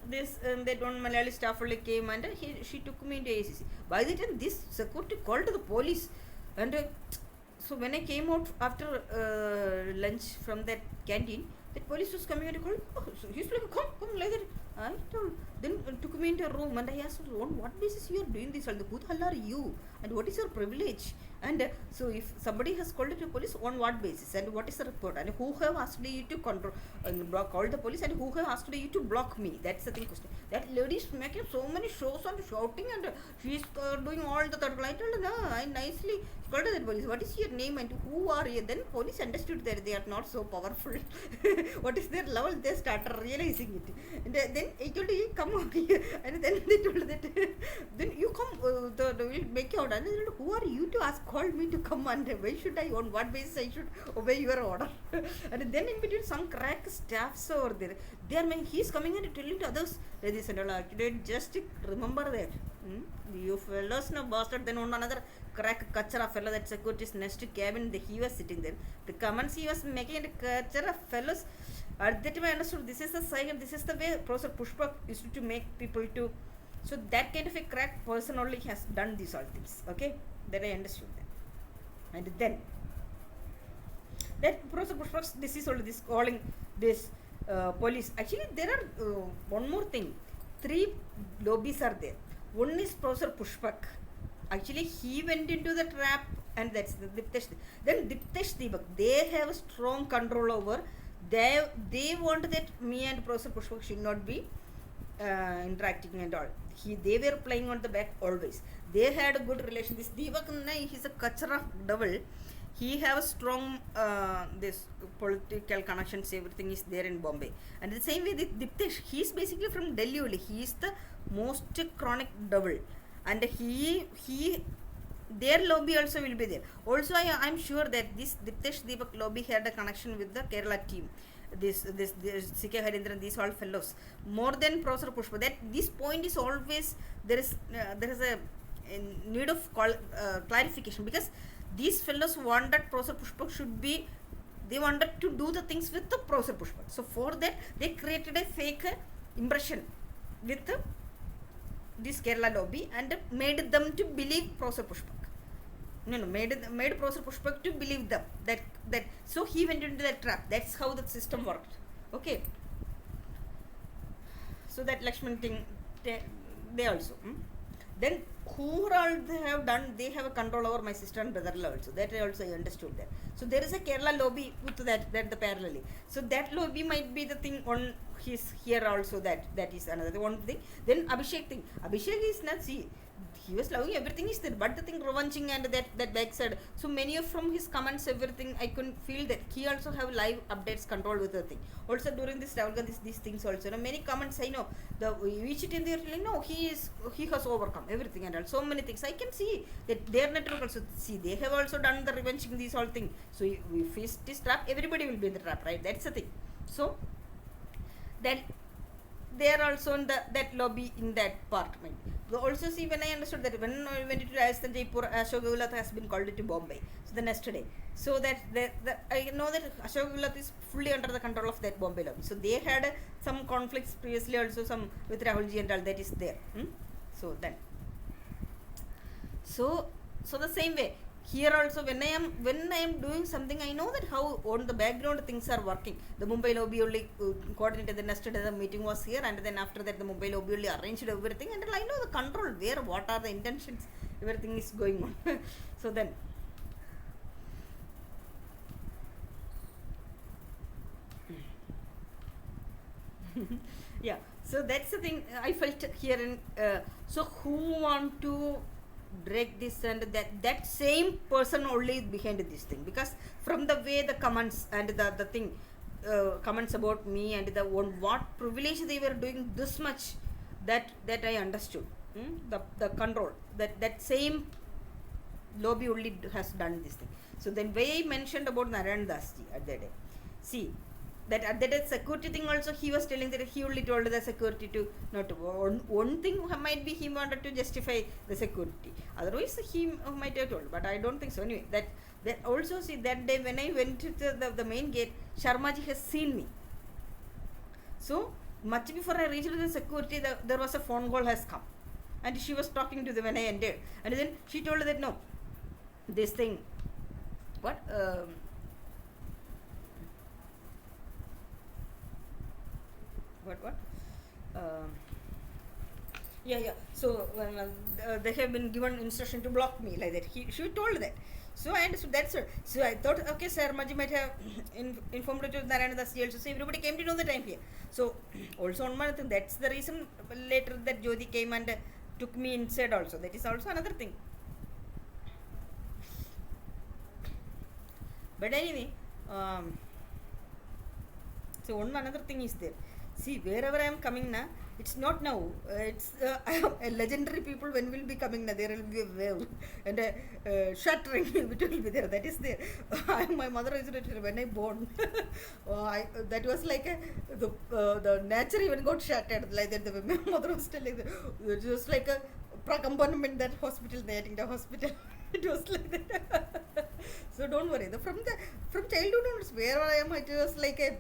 this that one Malayali staff only came, and she took me into ACC. By the time this security called to the police, and so when I came out after lunch from that canteen, the police was coming and called. Oh, so he's like, come like that. I told. Then took me into a room, and I asked, on what basis you are doing this? Who the hell are you? And what is your privilege? And so if somebody has called to police, on what basis? And what is the report? And who have asked you to control call the police? And who have asked you to block me? That's the thing question. That lady is making so many shows and shouting, and she's doing all the third. I told her, no, I nicely called the police. What is your name and who are you? Then police understood that they are not so powerful. What is their level? They started realizing it. And then I told you, come over here. And then they told that, then you come, we'll make you out. And I told, who are you to ask, call me to come, and why should I, on what basis I should obey your order? And then in between some crack staffs over there, he's coming and telling to others, this and all, just remember that. You fellows no bastard. Then on another crack kachara fellow, that security's next cabin, he was sitting there. The comments he was making, and kachara fellows, at that time I understood this is the cycle, this is the way Professor Pushpa used to make people to. So that kind of a crack person only has done these all things. Okay, that I understood that. And then that Professor Pushpa, this is only this calling this police. Actually, there are one more thing. 3 lobbies are there. One is Professor Pushpak. Actually, he went into the trap, and that's the Diptesh. Then Diptesh Deepak, they have a strong control over. They want that me and Professor Pushpak should not be interacting and all. They were playing on the back always. They had a good relation. This Deepak, he's a kachara devil. He have a strong this political connections. Everything is there in Bombay. And the same way with Diptesh, he's basically from Delhi only. He is the most chronic devil, and their lobby also will be there. Also, I'm sure that this Diptesh Deepak lobby had a connection with the Kerala team. This C.K. Harindran, these all fellows, more than Professor Pushpa. That this point is always there is a need of clarification, because these fellows wanted Professor Pushpa they wanted to do the things with the Professor Pushpa. So for that they created a fake impression with this Kerala lobby and made them to believe Professor Pushpa. Made Professor Pushpak to believe them that so he went into that trap. That's how the system worked. Okay. So that Lakshman thing, they also. Then who all they have done? They have a control over my sister and brother also. That I also understood that. So there is a Kerala lobby with that the parallelly. So that lobby might be the thing on his here also. That is another one thing. Then Abhishek thing. Abhishek is not he was loving everything is there, but the thing revenging and that backside. So many of from his comments, everything I couldn't feel that he also have live updates control with the thing. Also during this Rahul Gandhi, these things also. Many comments I know the which it in there telling no he has overcome everything and all. So many things I can see that their network also see they have also done the revenging these all things. So if we this trap, everybody will be in the trap, right? That's the thing. So then they are also in that lobby in that part. We also see when I understood that when I went to Rajasthan, Jaipur, ArshaBharath has been called to Bombay. So the next day. So that I know that ArshaBharath is fully under the control of that Bombay lobby. So they had some conflicts previously also some with Rahulji and all that is there. So then. So the same way. Here also when I am doing something, I know that how on the background things are working. The Mumbai lobby only coordinated the next day the meeting was here, and then after that the Mumbai lobby only arranged everything, and I know the control where what are the intentions, everything is going on. So then yeah, so that's the thing I felt here in so who want to break this, and that same person only is behind this thing, because from the way the comments and the thing comments about me and the on what privilege they were doing this much, that I understood. The control, that same lobby only has done this thing. So then way I mentioned about Narayan Das ji at that day. See, that at that security thing also he was telling that he only told the security to not to one thing might be he wanted to justify the security, otherwise he might have told, but I don't think so. Anyway, that also, see, that day when I went to the main gate, Sharma ji has seen me. So much before I reached the security, there was a phone call has come, and she was talking to them when I entered, and then she told that no, this thing, what so they have been given instruction to block me, like that she told that. So I understood, that's it. So I thought, okay, sir, Maji might have informed to Narayana Das ji also, so everybody came to know the time here. So also on one thing, that's the reason later that Jyoti came and took me inside also, that is also another thing. But anyway, so one another thing is there. See, wherever I am coming now, it's not now. It's legendary people when will be coming now. There will be a wave and a shattering which will be there. That is there. My mother is when I born. That was like the nature even got shattered. Like that, the mother was telling it was like a prakampanam in that hospital. There in the hospital, it was like that. So don't worry. From childhood onwards, wherever I am, it was like a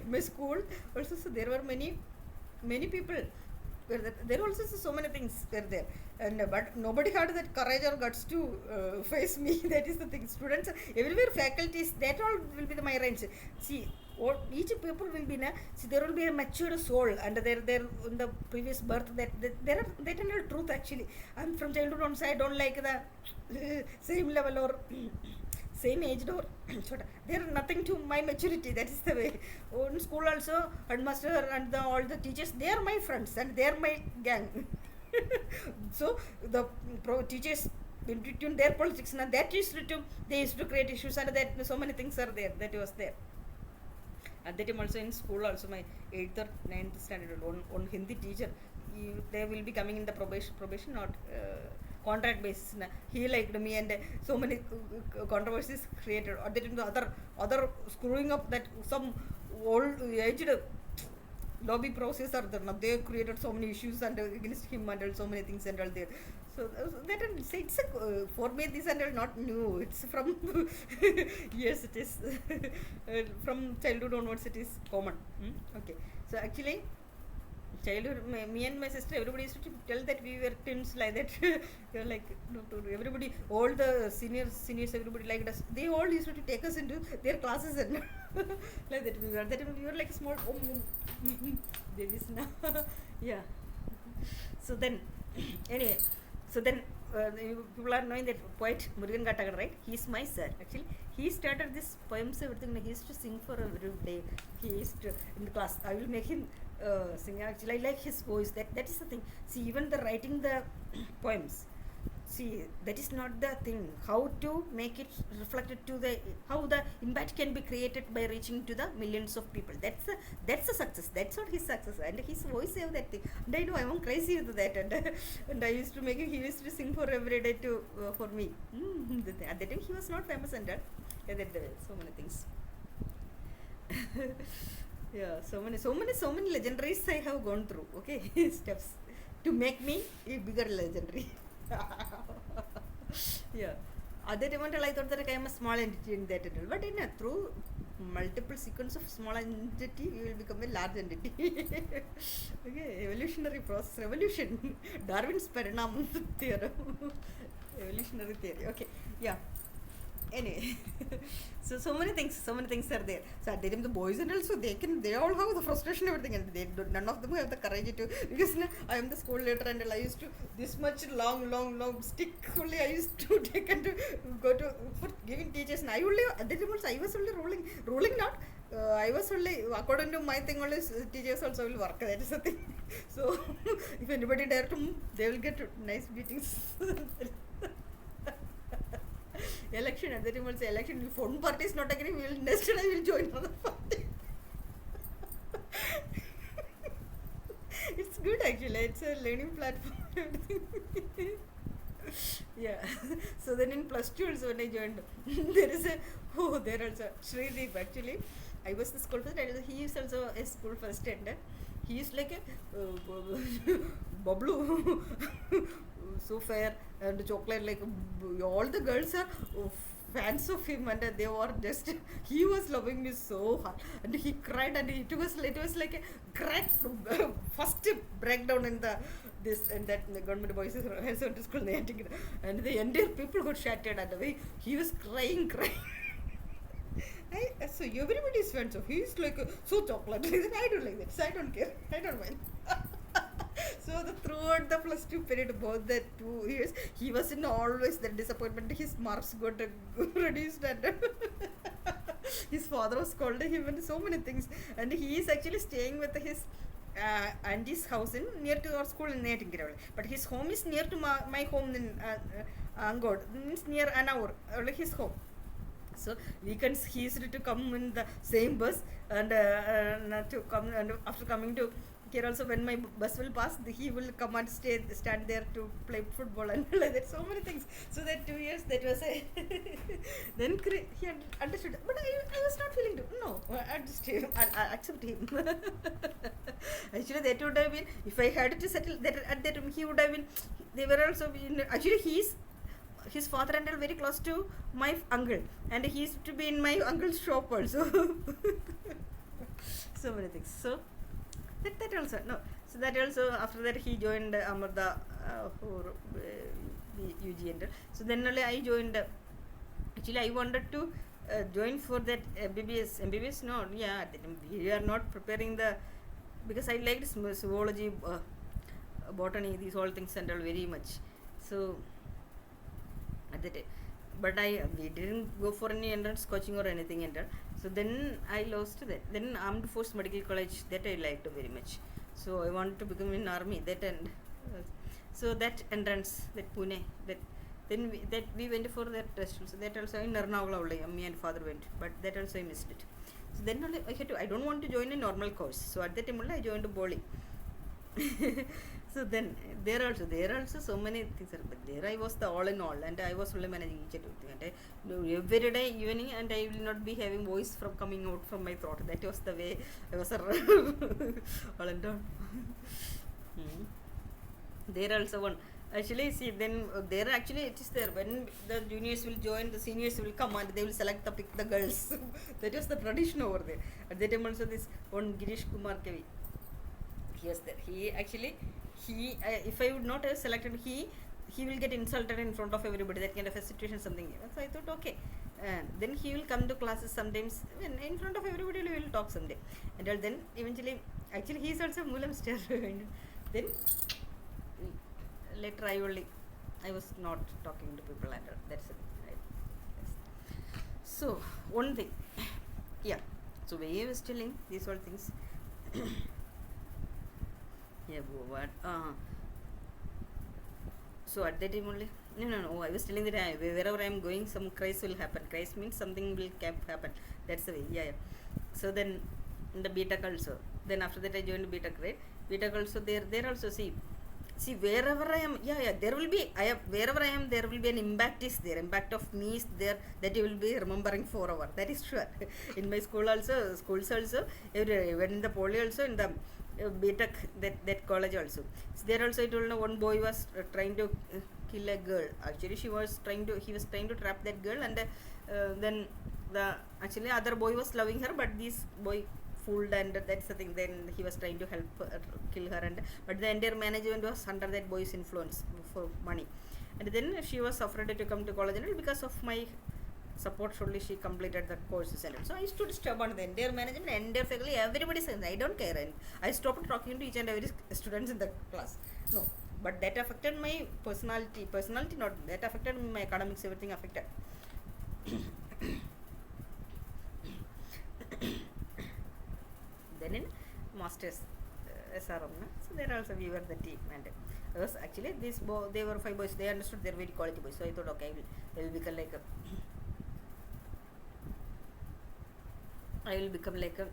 my school also. So there were many people were there also, so many things were there, and but nobody had that courage or guts to face me. That is the thing. Students everywhere, faculties, that all will be my range. See, each people will be see, there will be a matured soul, and there in the previous birth, that there are that and all truth. Actually, I'm from childhood on, so I don't like the same level or same age or there are nothing to my maturity. That is the way. In school also, headmaster and all the teachers, they are my friends and they are my gang. So the teachers between their politics, and that used to, they used to create issues, and that so many things are there. That was there. At that time also in school also, my 8th or 9th standard, on Hindi teacher, they will be coming in the probation not contract basis. He liked me, and so many controversies created. Or the other screwing up, that some old aged lobby process are there. They created so many issues and against him and so many things and all there. So that it's for me this and all not new. It's from yes, it is from childhood onwards. It is common. Okay, so actually, childhood, me and my sister, everybody used to tell that we were twins, like that. They were like, everybody, all the seniors, everybody liked us. They all used to take us into their classes and like that. We were like small babies now. Yeah. So then, anyway, so then people are knowing that poet Murugan Gattagar, right? He is my sir. Actually, he started this poems, everything. He used to sing for every day. He used to, in the class, I will make him sing. Actually, I like his voice. That is the thing. See, even the writing the poems, see, that is not the thing. How to make it reflected to the, how the impact can be created by reaching to the millions of people. That's a success. That's what his success. And his voice have that thing. And I know I'm crazy with that. And I used to make him. He used to sing for every day to for me. At that time he was not famous and that. So many things. Yeah, so many legendaries I have gone through. Okay, steps to make me a bigger legendary. Yeah, at that moment I thought that I am a small entity in that, but through multiple sequence of small entity, you will become a large entity. Okay, evolutionary process, revolution, Darwin's Parinam theorem, evolutionary theory. Okay, yeah. Anyway, so many things are there. So at the time the boys and also they all have the frustration, everything, and none of them have the courage to, because I am the school leader and I used to this much long stick only I used to take and to go to for giving teachers, and I only at the time also I was only ruling not I was only, according to my thing, only teachers also will work. That is the thing. So, if anybody dare to move, they will get nice beatings. Election, at the time also election, if one party is not agreeing, next time I will join another party. It's good actually, it's a learning platform. Yeah. So then in plus 2 also when I joined, there is there also Sreelekha actually. I was the school first, and he is also a school first, and he is like a Bablu, so fair and chocolate, like all the girls are fans of him, and they were just, he was loving me so hard, and he cried, and it was like a great first breakdown in the this and that in the government boys higher secondary school, and the entire people got shattered, and the way he was crying. So everybody is fans of. He is like so chocolate. I don't like that. So I don't care. I don't mind. So throughout the plus 2 period, both the 2 years, he was in always the disappointment. His marks got reduced, and his father was called him, and so many things. And he is actually staying with his auntie's house in near to our school in Nightingale. But his home is near to my home in Angod. Means near an hour, his home. So weekends he used to come in the same bus, and to come, and after coming to here also, when my bus will pass, he will come and stand there to play football and like that, so many things. So that 2 years, that was a then he understood, but I was not feeling to, no, I accept him. Actually that would have been, if I had to settle that at that time, he would have been, they were also actually his father and I are very close to my uncle, and he used to be in my uncle's shop also. So many things. So that also, no. So that also, after that he joined Amarda for UG and so then only I joined. Actually I wanted to join for that MBBS. No, yeah, we are not preparing the, because I liked zoology, botany, these all things and all very much. So at that time, but we didn't go for any entrance coaching or anything enter. So then I lost that. Then Armed Force Medical College, that I liked very much. So I wanted to become in army, that, and so that entrance, that Pune, that then we went for that test. So that also in Ernakulam only, me and father went, but that also I missed it. So then only I don't want to join a normal course. So at that time only I joined Boli. So then there also so many things, but there I was the all in all, and I was only managing each and everything, and every day evening, and I will not be having voice from coming out from my throat. That was the way I was all in all. There also one, actually see, then there actually it is there, when the juniors will join, the seniors will come and they will pick the girls. That was the tradition over there. At that time also this one Girish Kumar Kavi, he was there. He actually, if I would not have selected, he will get insulted in front of everybody, that kind of a situation, something. So I thought, okay, and then he will come to classes sometimes, and in front of everybody we will talk someday, and then eventually, actually he is also Moolam star. Then later I was not talking to people, and that's it, right? Yes. So one thing, yeah, so when I was telling these all things. Yeah, what? So at that time only, no, I was telling that wherever I am going, some crisis will happen. Crisis means something will happen. That's the way, yeah. So then in the BTech also, then after that I joined BTech, right? BTech also, there also, see wherever I am, there will be, wherever I am, there will be an impact is there, impact of me is there, that you will be remembering forever, that is sure. In my schools also, even in the poly also, in the BTech, that college also. So there also I told, one boy was trying to kill a girl. Actually he was trying to trap that girl, and then the actually other boy was loving her, but this boy fooled, and that's the thing. Then he was trying to help kill her, and but the entire management was under that boy's influence for money, and then she was afraid to come to college, and because of my support only she completed the courses and all. So I stood stubborn. The entire management, entire faculty, everybody said I don't care, and I stopped talking to each and every students in the class. No, but that affected my personality not that affected my academics, everything affected. sisters, SRM. So there also we were the team, and because actually they were 5 boys. They understood they're very quality boys. So I thought, okay, I will become like a I will become like a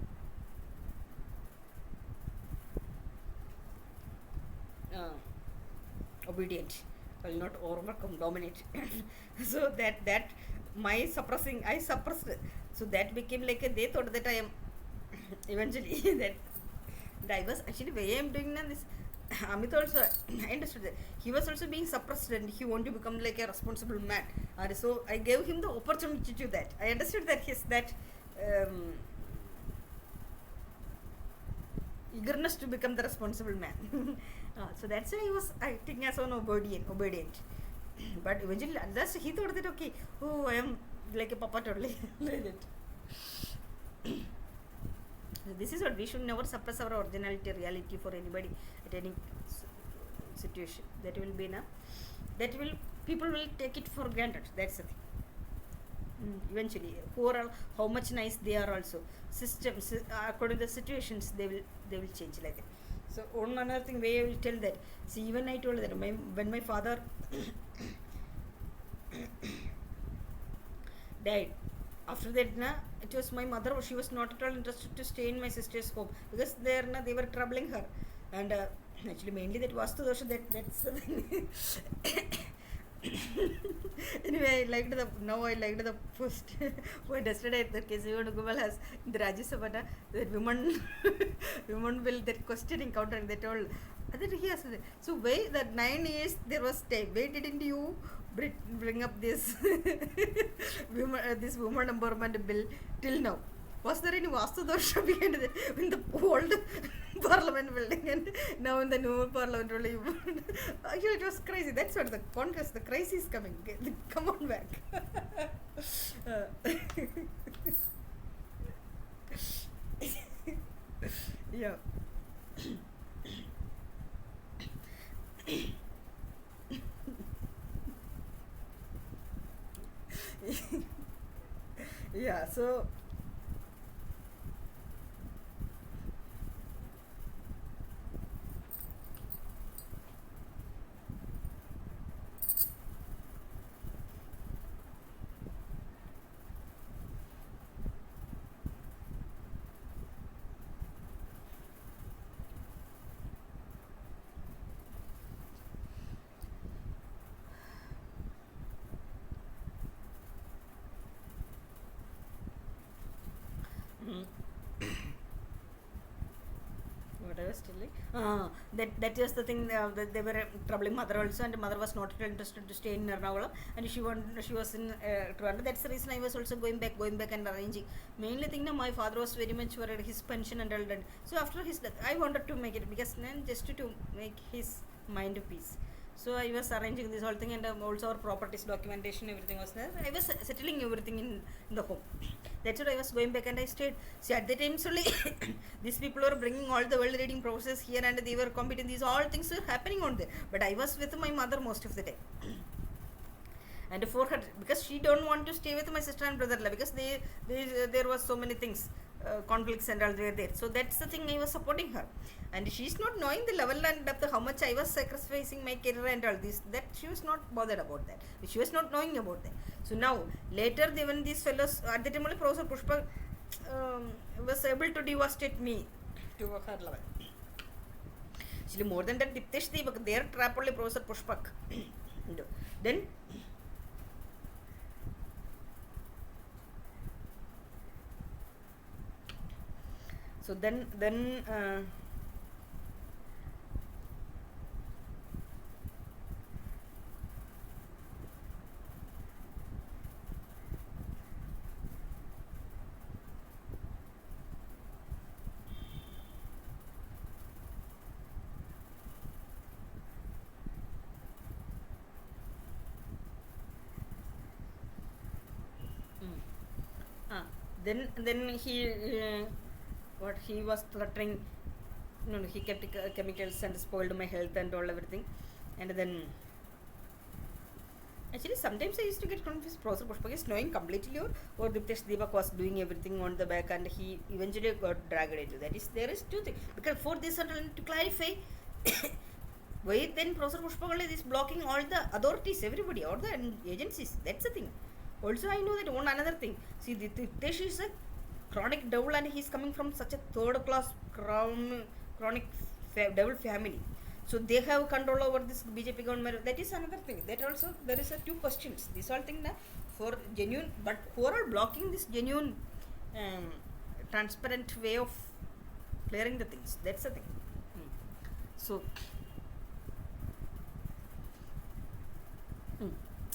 obedient. I will not overcome, dominate. So that my suppressing, I suppressed. So that became like a, they thought that I am eventually that I was actually why I am doing this. Amit also I understood that he was also being suppressed and he wanted to become like a responsible man. And so I gave him the opportunity to do that. I understood that his that eagerness to become the responsible man. So that's why he was acting as an obedient. But eventually, just he thought that okay, oh, I am like a puppet only. Like that. This is what we should never suppress our originality, reality for anybody at any situation. That will be people will take it for granted. That's the thing. Eventually, how much nice they are also. Systems according to the situations they will change like that. So one another thing way I will tell that. See, even I told that when my father died, after that it was my mother, she was not at all interested to stay in my sister's home because they were troubling her, and actually mainly that Vastu Dosha, that's the thing. Anyway, I liked the post. Why yesterday the Kesavan Gopal has the Rajya Sabha that women will that question encountering that all. That he has so why that 9 years there was stay. Why didn't you bring up this this woman empowerment bill till now? Was there any Vastu Dosha behind it in the old parliament building and now in the new parliament building? Actually, it was crazy. That's what the contest, the crisis is coming. Come on back. Yeah. Yeah, so what I was telling, that was the thing, that they were troubling mother also, and mother was not interested to stay in Ernakulam, and she was in Trivandrum. That's the reason I was also going back and arranging. Mainly thing, my father was very much worried his pension and all that. So after his death, I wanted to make it because just to make his mind peace. So I was arranging this whole thing, and also our properties documentation, everything was there. I was settling everything in the home. That's what I was going back and I stayed. See, at the time, solely these people were bringing all the world reading process here, and they were competing. These all things were happening on there. But I was with my mother most of the time. And for her, because she don't want to stay with my sister and brother, because there was so many things, conflicts and all were there. So that's the thing, I was supporting her, and she's not knowing the level and depth how much I was sacrificing my career and all this. That she was not bothered about that. She was not knowing about that. So now later, when these fellows at the time only Professor Pushpa was able to devastate me to her level. Actually, more than that, Diptesh Deepak, their trap only Professor Pushpak. Then so then then he what he was cluttering. No, he kept chemicals and spoiled my health and all everything, and then Actually, sometimes I used to get confused. Professor Pushpak is knowing completely, or Diptesh Deepak was doing everything on the back, and he eventually got dragged into that. There is two things. Because for this, to clarify, why then Professor Pushpak is blocking all the authorities, everybody, all the agencies. That's the thing. Also, I know that one another thing. See, Diptesh is a chronic devil, and he's coming from such a third class chronic devil family. So they have control over this BJP government. That is another thing. That also there is a two questions. This all thing for genuine, but who are blocking this genuine, transparent way of clearing the things. That's the thing. So,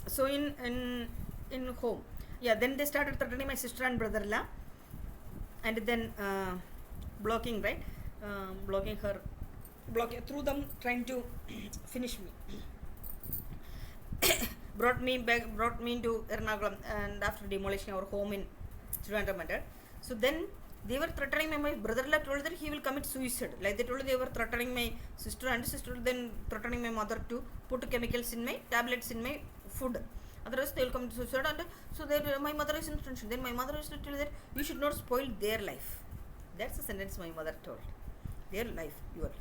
so in home, yeah. Then they started threatening my sister and brother-in-law, and then blocking, right? Blocking her. Through them trying to finish me. brought me into Ernakulam, and after demolishing our home in Sreelekha. So then they were threatening my brother-in-law told that he will commit suicide. Like they told, they were threatening my sister, then threatening my mother to put chemicals in my tablets in my food. Otherwise they will commit suicide. And so my mother is in tension. Then my mother used to tell that you should not spoil their life. That's the sentence my mother told. Their life, your.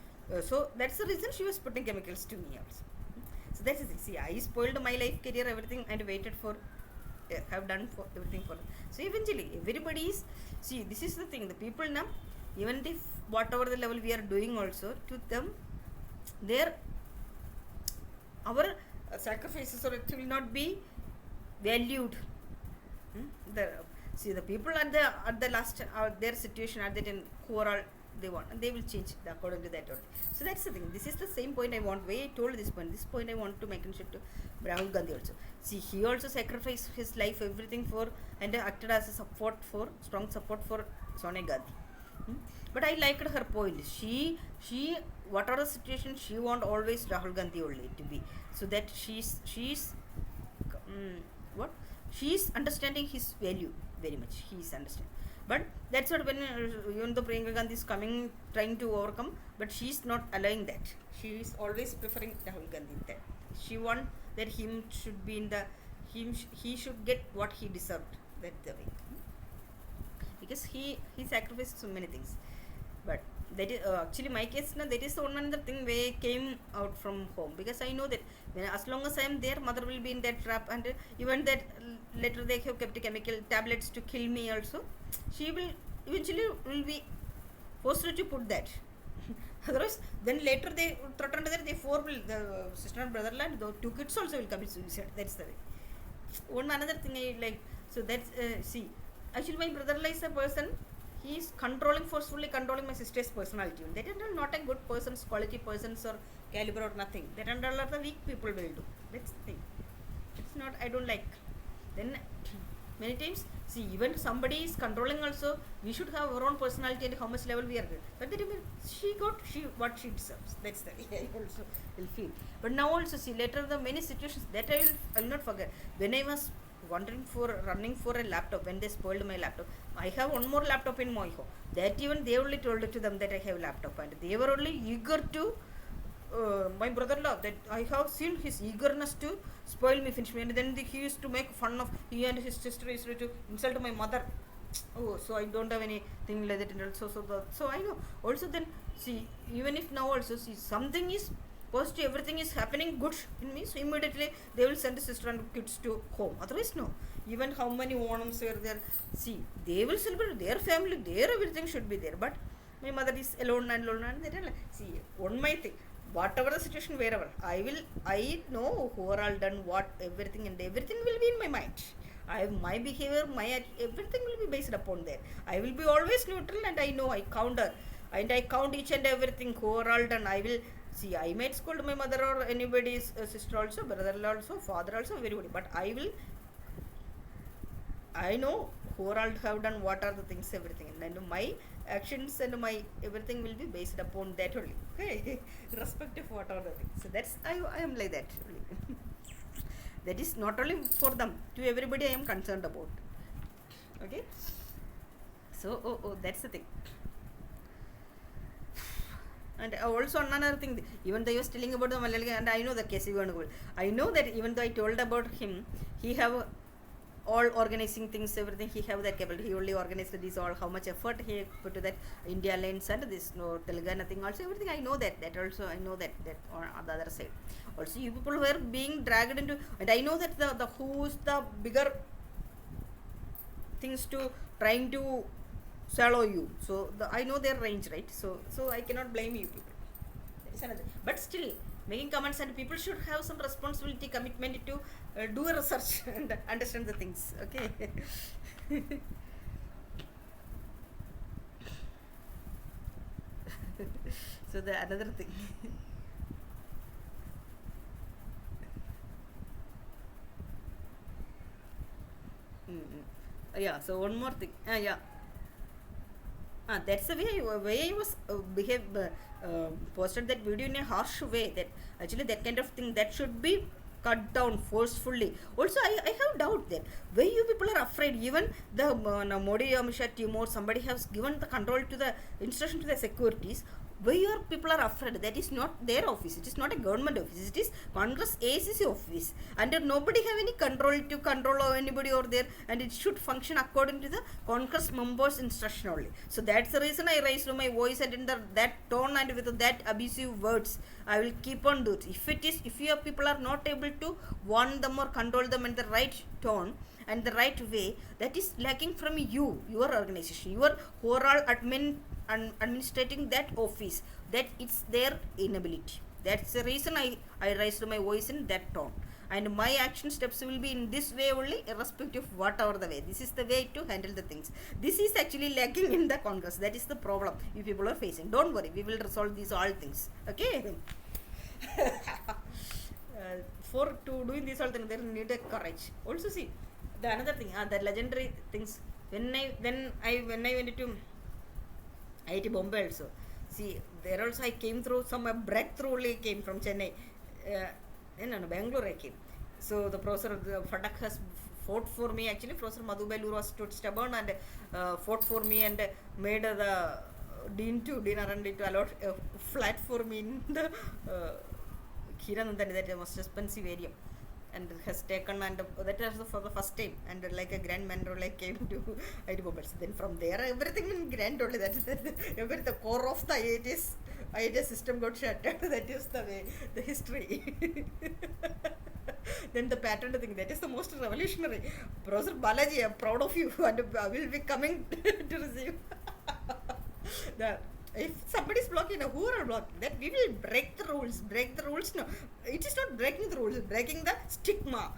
So that's the reason she was putting chemicals to me also. So that's the thing. See, I spoiled my life, career, everything, and waited for, have done for everything for them. So eventually, everybody is, see, this is the thing. The people now, even if whatever the level we are doing also, to them, our sacrifices, or it will not be valued. The people at the last, their situation at that time, who are all they want, and they will change according to that order. So that's the thing. This is the same point I want. Why I told this point I want to make mention to Rahul Gandhi also. See, he also sacrificed his life, everything for, and acted as a strong support for Sonia Gandhi. But I liked her point. She whatever the situation, she want always Rahul Gandhi only to be, so that she's understanding his value very much. He is understanding. But that's what when even though Priyanka Gandhi is coming, trying to overcome, but she is not allowing that. She is always preferring Rahul Gandhi. That she want that him should be in the he should get what he deserved. That the way, because he sacrificed so many things. But that is actually my case. Now that is the one another thing where I came out from home, because I know that as long as I am there, mother will be in that trap, and even that later they have kept chemical tablets to kill me also. She will eventually be forced to put that. Otherwise, then later they threatened that the sister and brother-in-law, the two kids also will commit suicide. That's the way. One another thing I like. So that's see. Actually, my brother-in-law is a person. He is forcefully controlling my sister's personality. That is not a good person's quality, persons or caliber or nothing. That and all the weak people will do. That's the thing. It's not. I don't like. Then many times, see, even somebody is controlling also, we should have our own personality and how much level we are good. But then she got what she deserves. That's the way I also will feel. But now also, see, later the many situations that I will not forget. When I was running for a laptop, when they spoiled my laptop, I have one more laptop in my home. That even they only told it to them that I have a laptop, and they were only eager to my brother-in-law, that I have seen his eagerness to spoil me, finish me, and then he used to make fun of, he and his sister used to insult my mother. Oh, so I don't have anything like that, and also so I know. Also then, see, even if now also, see, something is positive, everything is happening good in me, so immediately they will send the sister and kids to home. Otherwise, no. Even how many Onams are there, see, they will celebrate their family, their everything should be there. But my mother is alone, and they don't like. See, one my thing. Whatever the situation, wherever I know who are all done what, everything, and everything will be in my mind. My behavior, everything will be based upon that. I will be always neutral, and I know I count each and everything who are all done. I will see. I might scold my mother or anybody's sister also, brother-in-law also, father also, everybody. But I know who all have done what are the things, everything, and my actions and my everything will be based upon that only. Okay, irrespective of what are the things. So that's I am like that. That is not only for them, to everybody I am concerned about. Okay. So that's the thing. And also another thing, even though he was telling about the Malayali, and I know the case, I know that even though I told about him, he have all organizing things, everything, he have that capability. He only organized this all, how much effort he put to that India Allaince and this no Telangana thing also, everything. I know that also I know that on the other side also you people were being dragged into, and I know that the who's the bigger things to trying to swallow you. So I know their range, right? So I cannot blame you people. That is another. But still, making comments, and people should have some responsibility, commitment to do a research and understand the things. Okay. So the another thing. Yeah. So one more thing. Yeah. That's the way he was posted that video in a harsh way. That actually that kind of thing that should be cut down forcefully. Also, I have doubt that why you people are afraid. Even the Modi Amisha team or somebody has given the control to the instruction to the securities. Why your people are afraid? That is not their office. It is not a government office. It is Congress ACC office, and nobody have any control to control anybody over there, and it should function according to the Congress members' instruction only. So that's the reason I raised my voice, and in that tone and with that abusive words, I will keep on doing it. If your people are not able to warn them or control them in the right tone and the right way, that is lacking from you, your organization, your overall administrating that office, that it's their inability. That's the reason I raised my voice in that tone, and my action steps will be in this way only, irrespective of whatever the way. This is the way to handle the things. This is actually lacking in the Congress. That is the problem you people are facing. Don't worry, we will resolve these all things. Okay. For to doing these all things, there need a courage. Also, see the another thing, the legendary things. When I went to IIT Bombay also. See, there also I came through some breakthrough only came from Chennai. No, Bangalore I came. So the professor Fadak has fought for me. Actually, Professor Madhubailur was stood stubborn and fought for me and made the Dean R&D to allot a flat for me in the Hiranandani, that most expensive area. And has taken, and that was for the first time, and like a grand man role I came to IT Bombay. Then from there everything in grand only. That is the core of the IIT system got shattered. That is the way, the history. Then the pattern thing, that is the most revolutionary. Professor Balaji, I am proud of you, and I will be coming to receive. If somebody is blocking, who are blocking? That we will break the rules. No, it is not breaking the rules. Breaking the stigma.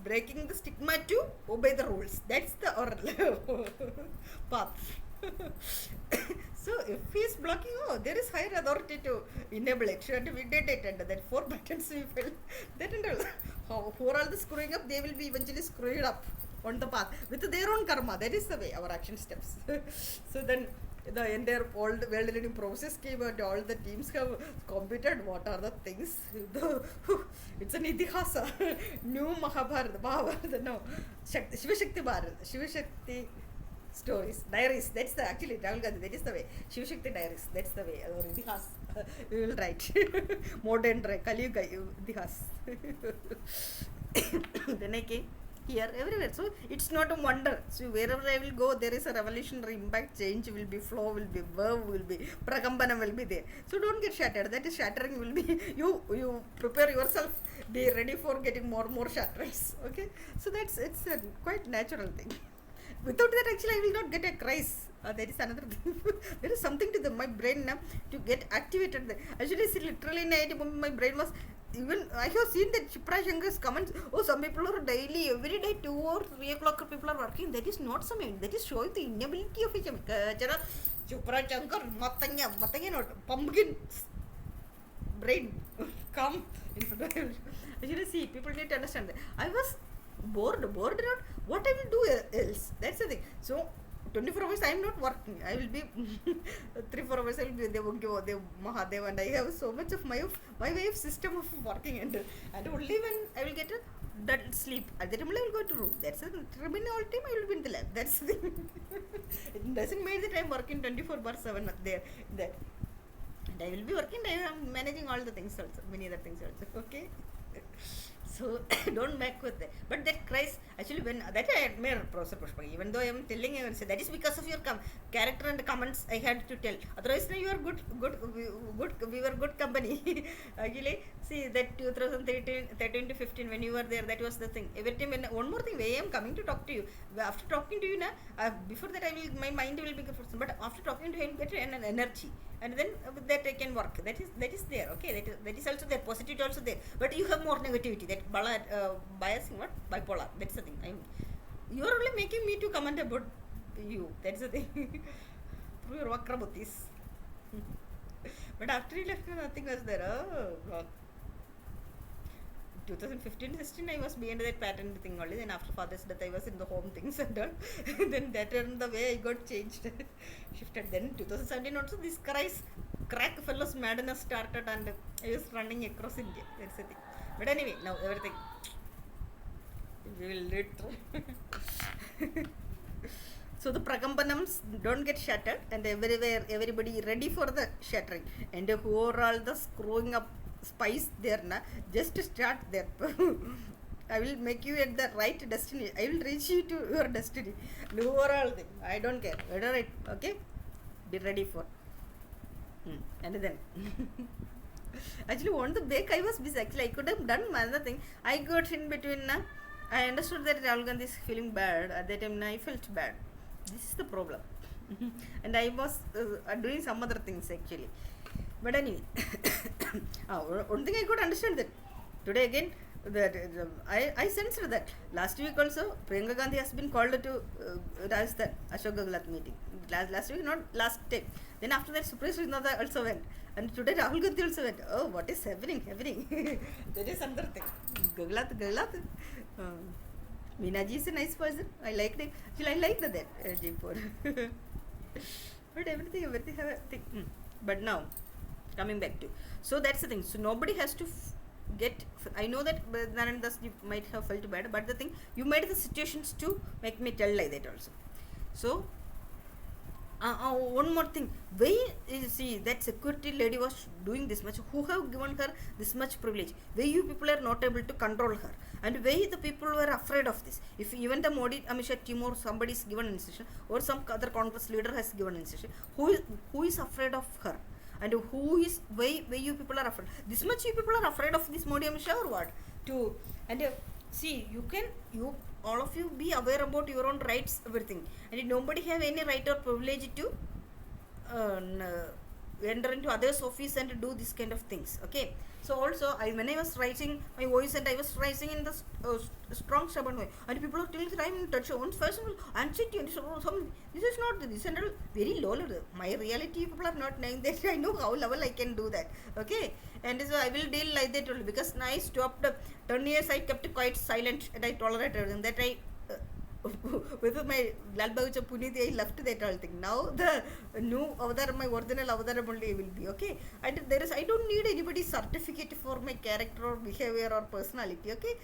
Breaking the stigma to obey the rules. That's the path. So if he is blocking, there is higher authority to enable it, and we did it, and that 4 buttons we felt that and all. Who are all the screwing up, they will be eventually screwed up on the path with their own karma. That is the way, our action steps. So then the entire world leading process came, and all the teams have competed. What are the things? It's an Itihasa. New Mahabharata, no. Shivashakti stories, diaries. That's the actually Rahul Gandhi. That is the way. Shivashakti diaries. That's the way. Or Itihas. We will write. Modern Kali Yuga Itihas. Then I came here, everywhere. So it's not a wonder. So wherever I will go, there is a revolutionary impact. Change will be, flow will be, verb will be, prakambana will be there. So don't get shattered. That is shattering will be. You prepare yourself. Be ready for getting more shatterings. Okay. So it's a quite natural thing. Without that, actually, I will not get a crise. That is another thing. There is something to my brain to get activated. Actually, see, literally in IIT, my brain was. Even I have seen that Chipra Shankar's comments. Some people are daily, every day, 2 or 3 o'clock people are working. That is not something. That is showing the inability of each other. Chipra Shankar, matanga not pumpkin brain come in front of him. Actually, see, people need to understand that. I was bored not. What I will do else? That's the thing. So 24 hours I am not working. I will be 3-4 hours I will be they Mahadev, and I have so much of my way of system of working, and only when I will get that sleep, at the time I will go to room. That's the remaining all time I will be in the lab. That's the thing. doesn't mean that I'm working 24/7 there. That. And I will be working, I am managing all the things also, many other things also, okay? So don't back with that. But that cries, actually, when that I admire Professor Pushpa, even though I am telling you, that is because of your character and comments I had to tell. Otherwise, no, you are good, we were good company. Actually, see that 2013 to 15 when you were there, that was the thing. Every time, one more thing, I am coming to talk to you. After talking to you, before that, my mind will be good, but after talking to you, I will get an energy. And then with that I can work. That is there, okay. That is also there. Positivity also there. But you have more negativity. That biasing, what bipolar. That's the thing. You are only making me to comment about you. That's the thing. Through your vakrabuddhis. But after you left, nothing was there. Oh God. 2015-16 I was behind that pattern thing only. Then after father's death I was in the home things and all. Then that and the way I got changed, shifted. Then 2017 also this crack fellows madness started and I was running across India. That's the thing. But anyway, now everything we will read through. So the prakampanams don't get shattered, and everywhere everybody ready for the shattering. And who are all the screwing up spice there na, just start there. I will make you at the right destiny. I will reach you to your destiny. No overall thing. I don't care. Whether it, okay? Be ready for. And then actually on the break I was busy. Actually I could have done another thing. I got in between na. I understood that Rahul Gandhi is feeling bad. At that time I felt bad. This is the problem. And I was doing some other things actually. But anyway, one thing I could understand that today again, that I sensed that last week also Priyanka Gandhi has been called to Rajasthan ArshaBharath meeting. Last week, not last time. Then after that Supriya also went, and today Rahul Gandhi also went. Oh, what is happening? There is another thing. Gaglat. Meenaji is a nice person. I liked it. Actually, I liked that Jaipur. But everything have a thing. But now, coming back to, so that's the thing. So nobody has to I know that Narandas you might have felt bad, but the thing, you made the situations to make me tell like that also. So one more thing, why you see that security lady was doing this much? Who have given her this much privilege? Why you people are not able to control her? And why the people were afraid of this? If even the Modi Amit Shah team or somebody is given instruction, or some other Congress leader has given instruction, who is afraid of her? And why you people are afraid? This much you people are afraid of this Modi Amit Shah or what? See, you all of you be aware about your own rights, everything, and nobody have any right or privilege to enter into others' office and do this kind of things. Okay. So also, when I was raising my voice and I was raising in the strong stubborn way, and people are telling that I am in touch. First of all, anxiety and this is not this and very low level. My reality, people are not knowing that. I know how level I can do that. Okay, and so I will deal like that only, because I stopped 10 years. I kept quite silent and I tolerated everything. That I with my Lal Bahucha Puniti, I left that all thing. Now the new avatar, my original avatar only will be okay. And I don't need anybody's certificate for my character or behavior or personality. Okay,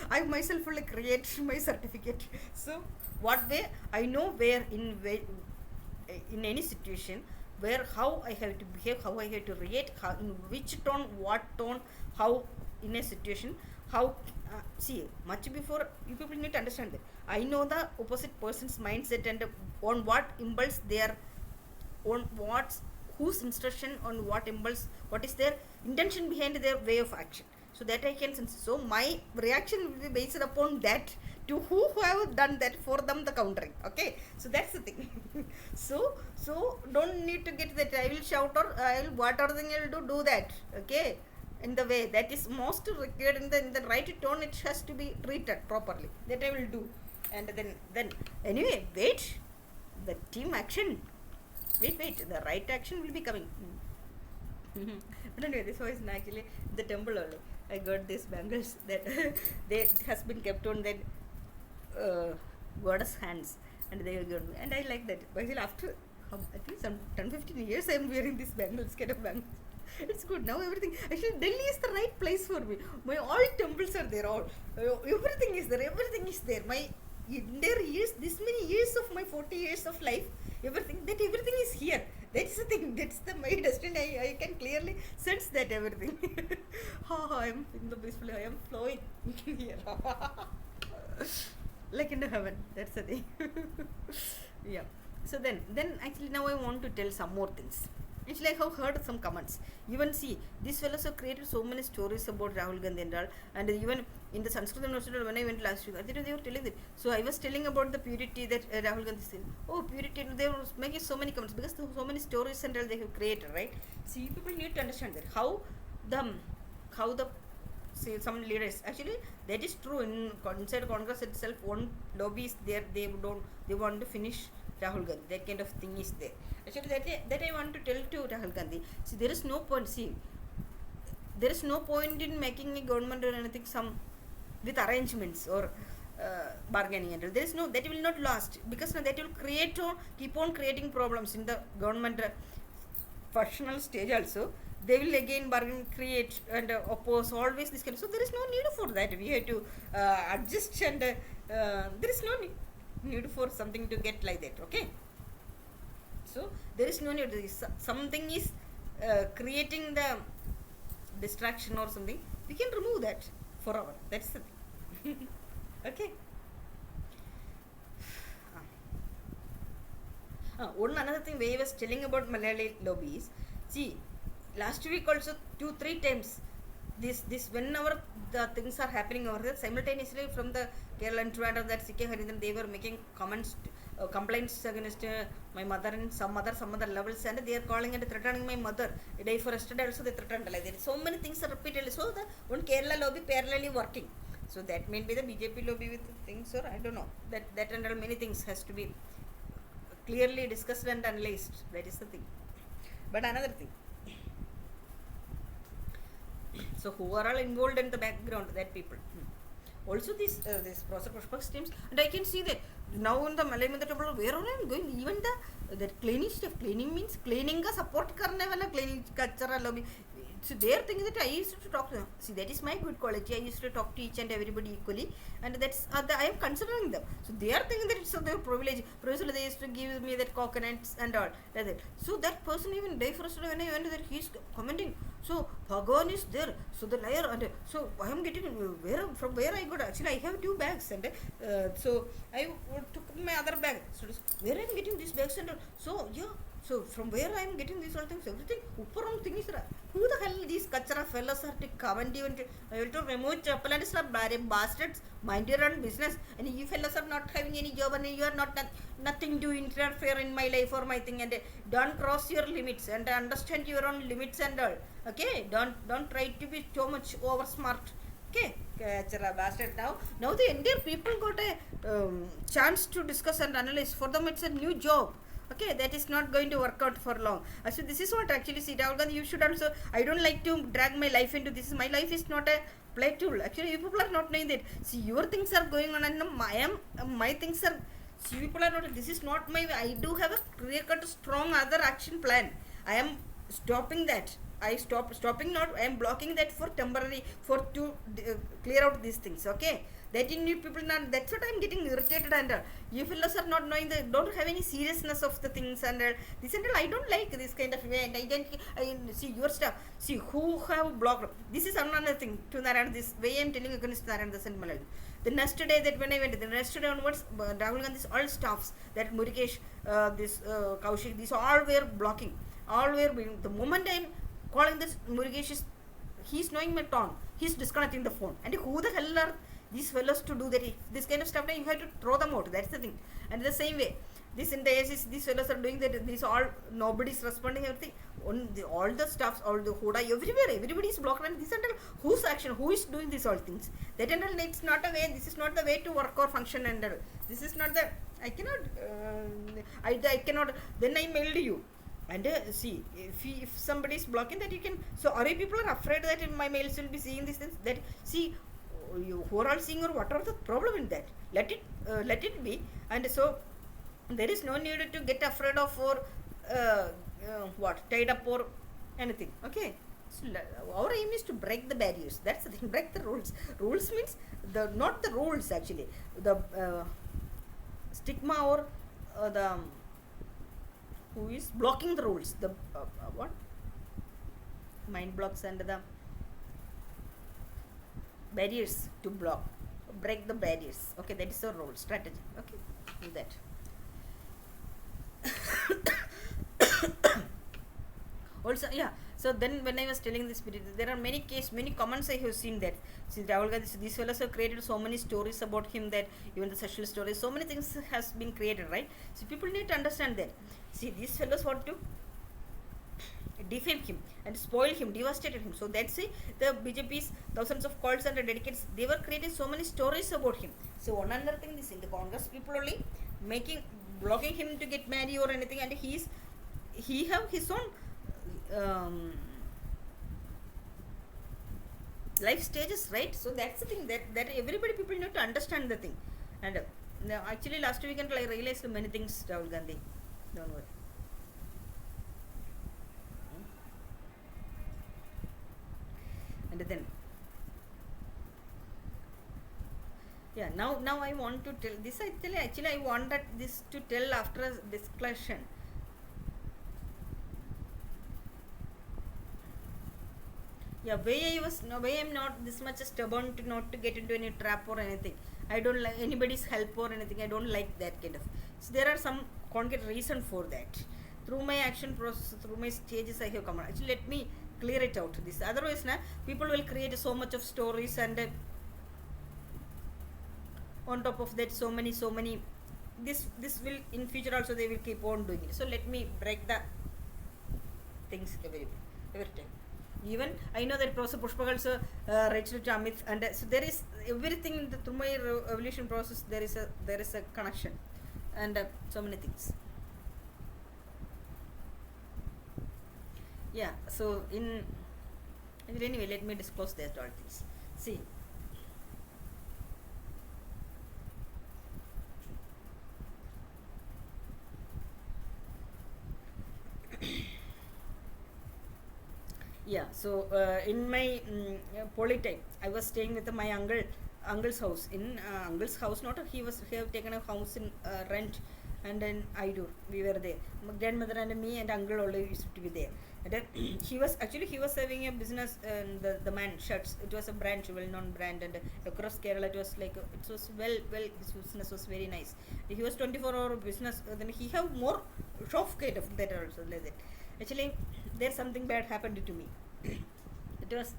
I myself will create my certificate. So what way I know where in any situation where how I have to behave, how I have to react, how in which tone, what tone, how in a situation, how. See, much before you people need to understand that I know the opposite person's mindset and on what impulse they are, on whose instruction, on what impulse, what is their intention behind their way of action. So that I can sense. So my reaction will be based upon that, to who have done that, for them the countering. Okay, so that's the thing. so don't need to get that I will shout or I will whatever thing I will do that. Okay, in the way that is most required, in the right tone, it has to be treated properly. That I will do. And then anyway, wait, the team action, wait, the right action will be coming. But anyway, this was actually the temple only. I got these bangles that they has been kept on that goddess hands, and they got me, and I like that. But after I think some 10-15 years I am wearing these bangles, kind of bangles. It's good now. Everything, actually Delhi is the right place for me. My all temples are there. All everything is there. My entire years, this many years of my 40 years of life, everything is here. That's the thing. That's my destiny. I can clearly sense that everything. I am in the blissful. I am flowing here, like in the heaven. That's the thing. Yeah. So then actually now I want to tell some more things. Actually, I have heard some comments. Even see, these fellows have created so many stories about Rahul Gandhi and all. And even in the Sanskrit University, when I went last week, they were telling that. So I was telling about the purity that Rahul Gandhi said. Oh, purity! They were making so many comments because so many stories and all they have created, right? See, people need to understand that how the see some leaders actually that is true inside Congress itself. One lobby is there. They want to finish Rahul Gandhi. That kind of thing is there. Actually, that I want to tell to Rahul Gandhi. See, there is no point. See, there is no point in making a government or anything with arrangements or bargaining and all. There is no, that will not last because that will keep on creating problems in the government functional stage also. They will again bargain, create and oppose always this kind. So there is no need for that. We have to adjust and there is no need for something to get like that. Okay. So there is no need. Something is creating the distraction or something. We can remove that forever. That's the thing. Okay. One another thing I was telling about Malayali lobbies. See, last week also 2-3 times this whenever the things are happening over there, simultaneously from the Kerala and Trivandrum, that CK Harindan, they were making complaints against my mother and some other levels, and they are calling and threatening my mother. A day for yesterday also they threatened like that. So many things are repeated. So the one Kerala lobby parallelly working. So that may be the BJP lobby with things, or I don't know. That and all many things has to be clearly discussed and analyzed. That is the thing. But another thing. So who are all involved in the background? That people. Also this Pushpak teams, and I can see that now in the Malay Mother Temple, where I am going, even the cleaning stuff. Cleaning means cleaning ka support karne wala cleaning cultural lobby. So they are thinking that I used to talk to them. See, that is my good quality. I used to talk to each and everybody equally, and that's I am considering them. So they are thinking that it's their privilege. Previously they used to give me that coconuts and all like that. So that person even day first when I went there, he is commenting. So Bhagavan is there. So the liar, and so I am getting from where I got. Actually, I have 2 bags, and so I took my other bag. So where I am getting these bags and all. So yeah. So from where I am getting these all things, everything, upper thing is who the hell these kachara fellows are to comment even I will to remove chapel and slap bastards, mind your own business, and you fellows are not having any job and you are not nothing to interfere in my life or my thing, and don't cross your limits and understand your own limits and all. Okay, don't try to be too much over smart. Okay, bastard. Now the entire people got a chance to discuss and analyze. For them it's a new job. Okay, that is not going to work out for long. So this is what actually, see, Rahul Gandhi, you should also, I don't like to drag my life into this. My life is not a play tool. Actually, you people are not knowing that. See, your things are going on and my things are, see, people are not, this is not my way. I do have a clear-cut, strong other action plan. I am stopping that. Stopping not, I am blocking that for temporary, to clear out these things, okay? That in you people not, that's what I am getting irritated and you fellows are not knowing don't have any seriousness of the things and this and all. I don't like this kind of way, and I see your stuff. See who have blocked. This is another thing to Narayan, this way I am telling against Narayan the Saint Malay. The next day that when I went, the next day onwards, Rahul Gandhi's all staffs, that Murikesh, this Kaushik, these all were blocking. All were being, the moment I am calling this Murikesh, he's knowing my tone, he's disconnecting the phone. And who the hell are these fellows to do that? This kind of stuff, you have to throw them out. That's the thing. And the same way, this in the ASIS, these fellows are doing that. These all, nobody's responding, everything. All the stuffs, all the Hoda, everywhere, everybody is blocked. And this and all, whose action, who is doing these all things? That and all, it's not a way, this is not the way to work or function and all. This is not the, I cannot, I cannot, then I mailed you. And see, if somebody is blocking that, you can, so are you people are afraid that my mails will be seeing these things? That, see, you who are all seeing, or what are the problem in that? Let it be. And so there is no need to get afraid of or tied up or anything. Okay, so our aim is to break the barriers. That's the thing. Break the rules. Rules means not the rules actually. The stigma or the who is blocking the rules, the what mind blocks and the barriers to break the barriers. Okay, that is our role strategy. Okay, do that. Also, yeah, so then when I was telling this video, there are many comments I have seen that since Rahul Gandhi, these fellows have created so many stories about him, that even the sexual stories, so many things has been created, right? So people need to understand that. See, these fellows want to defame him and spoil him, devastated him. So that's why the BJP's thousands of calls and dedicates, they were creating so many stories about him. So one another thing is in the Congress people only blocking him to get married or anything, and he have his own life stages, right? So that's the thing that everybody people need to understand the thing. And now actually last weekend I realized many things, Rahul Gandhi. Don't worry. And then yeah, now I want to tell this. Actually I wanted this to tell after a discussion. Yeah, why I'm not this much stubborn to not to get into any trap or anything. I don't like anybody's help or anything. I don't like that kind of. So there are some concrete reason for that. Through my action process, through my stages, I have come. Actually, let me clear it out. This otherwise, people will create so much of stories, and on top of that, so many. This will in future also they will keep on doing it. So let me break the things every time. Even I know that Professor Pushpa also Rachel to Amit, and so there is everything through my evolution process. There is a connection, and so many things. Yeah. So anyway, let me disclose that all things. See. Yeah, so in my poly time, I was staying with my uncle's house. In uncle's house, not he have taken a house in rent, and then we were there. My grandmother and me and uncle always used to be there. And then he was having a business, and the man shirts. It was a well-known brand, and across Kerala it was like it was well his business was very nice. He was 24-hour business. Then he have more shop kind of that also like that. Actually, there's something bad happened to me. It was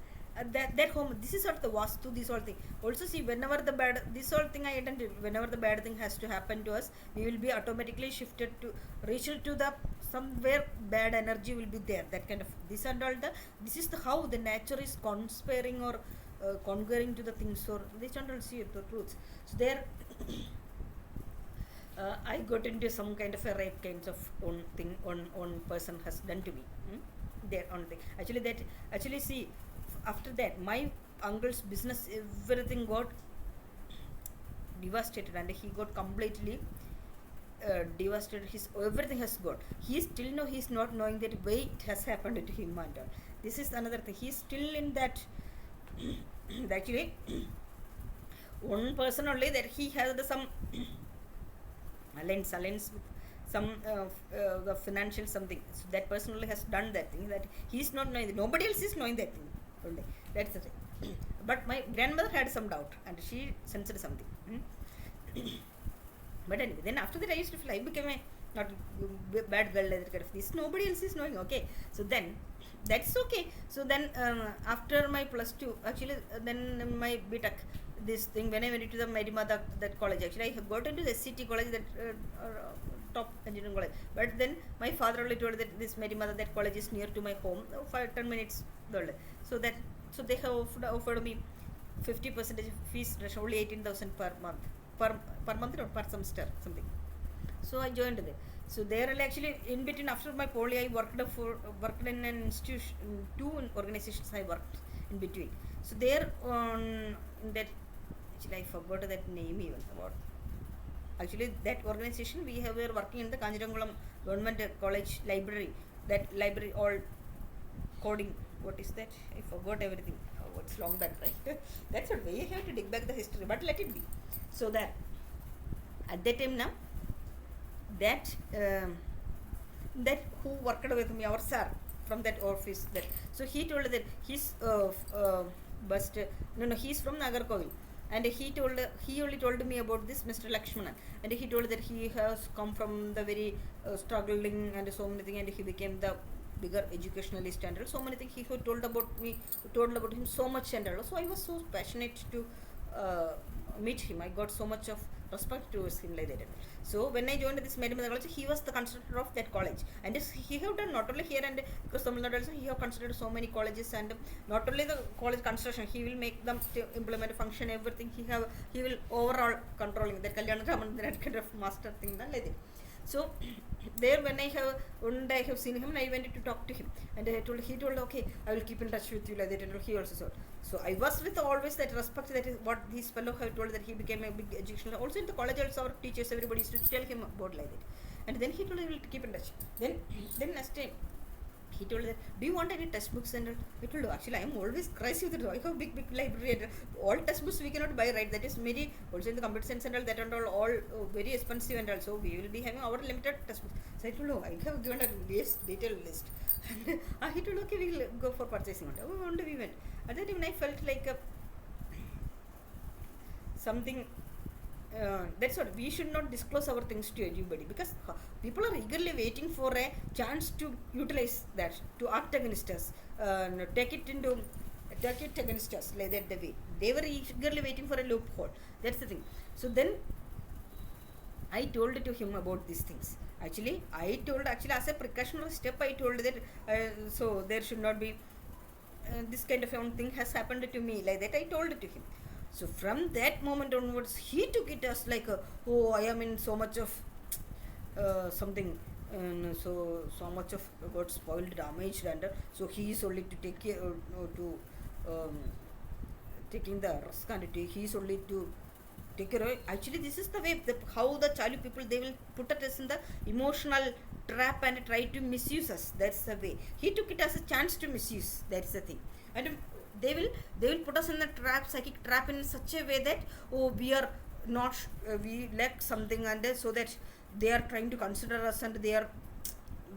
that home. This is what the vastu. This whole thing. Also, see, whenever the bad, this whole thing I attended. Whenever the bad thing has to happen to us, we will be automatically shifted to reaching to the somewhere bad energy will be there. That kind of this and all the. This is the how the nature is conspiring or conquering to the things, or this and all see the truths. So there. I got into some kind of a rape kinds of thing on person has done to me. Their own thing. Actually see, after that my uncle's business everything got devastated, and he got completely devastated. His everything has got. He's not knowing that way it has happened to him and all. This is another thing. He's still in that. Actually, one person only that he has some. Allaince with some the financial something. So that person only has done that thing, that he's not knowing that. Nobody else is knowing that thing only. That's the thing. But my grandmother had some doubt, and she sensed something. But anyway, then after that I used to feel I became a not bad girl like that kind of this. Nobody else is knowing. Okay, so then that's okay. So then after my +2, actually then my BTech, this thing, when I went to the Merimada, that college, actually I got into the SCT college, that top engineering college. But then my father only told that this Merimada, that college is near to my home, 5-10 minutes. So they have offered me 50% fees, only 18,000 per month, per month or per semester something. So I joined there. So there actually in between, after my poly, I worked in an institution, 2 organizations I worked in between. So there on in that, actually I forgot that name even. About actually that organization, we were working in the Kanjirangulam Government College library. That library all coding. What is that? I forgot everything. Oh, it's long back, right? That's what way I have to dig back the history. But let it be. So that at that time now, that that who worked with me, our sir from that office, that so he told that his bust no, he's from Nagarkovil, and he only told me about this Mr. Lakshmanan, and he told that he has come from the very struggling and so many things, and he became the bigger educationalist and so many things he told about me, told about him so much, and so I was so passionate to meet him. I got so much of respect towards him like that. So when I joined this medical college, he was the constructor of that college, and he have done not only here and because Tamil Nadu also, he have constructed so many colleges, and not only the college construction, he will make them to implement function everything. He will overall controlling that Kalyana Raman, that kind of master thing like that. So there when one day I have seen him, and I went to talk to him, and he told okay, I will keep in touch with you like that, and he also said. So I was with always that respect, that is what this fellow have told, that he became a big educational. Also in the college also, our teachers, everybody used to tell him about like that, and then he told he will keep in touch. Then next time he told that, do you want any textbooks and all? I told, actually I am always crazy with it. I have big library, and all textbooks we cannot buy, right? That is very, also in the computer science and all that and all very expensive, and also we will be having our limited textbooks. So I told, I have given a detailed list, and he told, okay, we will go for purchasing. And we went. At that time I felt like something. That's what we should not disclose our things to anybody, because people are eagerly waiting for a chance to utilize that, to act against us, take it against us like that. The way they were eagerly waiting for a loophole. That's the thing. So then I told to him about these things. Actually as a precautionary step, I told that so there should not be this kind of thing has happened to me like that. I told it to him. So from that moment onwards, he took it as like, oh, I am in so much of something, so much of got spoiled, damaged, and so he is only to take care taking the risk, and he is only to take care of it. Actually, this is the way how the child people, they will put us in the emotional trap and try to misuse us. That's the way he took it as a chance to misuse. That's the thing. And they will put us in the trap, psychic trap, in such a way that, oh, we are not we lack something, and so that they are trying to consider us, and they are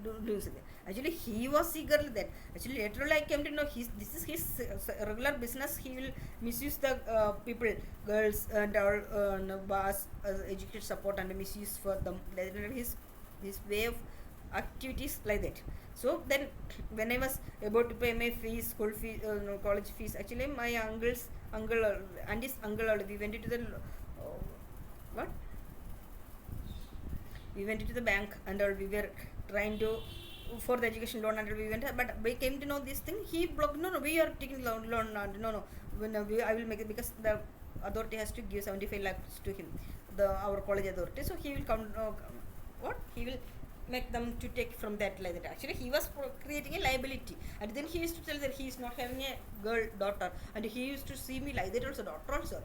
doing something. Actually he was eager that. Actually later on I came to know this is his regular business. He will misuse the people, girls, and all bars, educated support, and misuse for them. His way of activities like that. So then when I was about to pay my fees, school fees, college fees, actually my uncle and his uncle, we went into the we went into the bank, and we were trying to for the education loan, and we went, but we came to know this thing. He blocked. No, we are taking loan, and no, when I will make it, because the authority has to give 75 lakhs to him, our college authority. So he will come, he will make them to take from that like that. Actually he was creating a liability, and then he used to tell that he is not having a daughter, and he used to see me like that also, daughter also,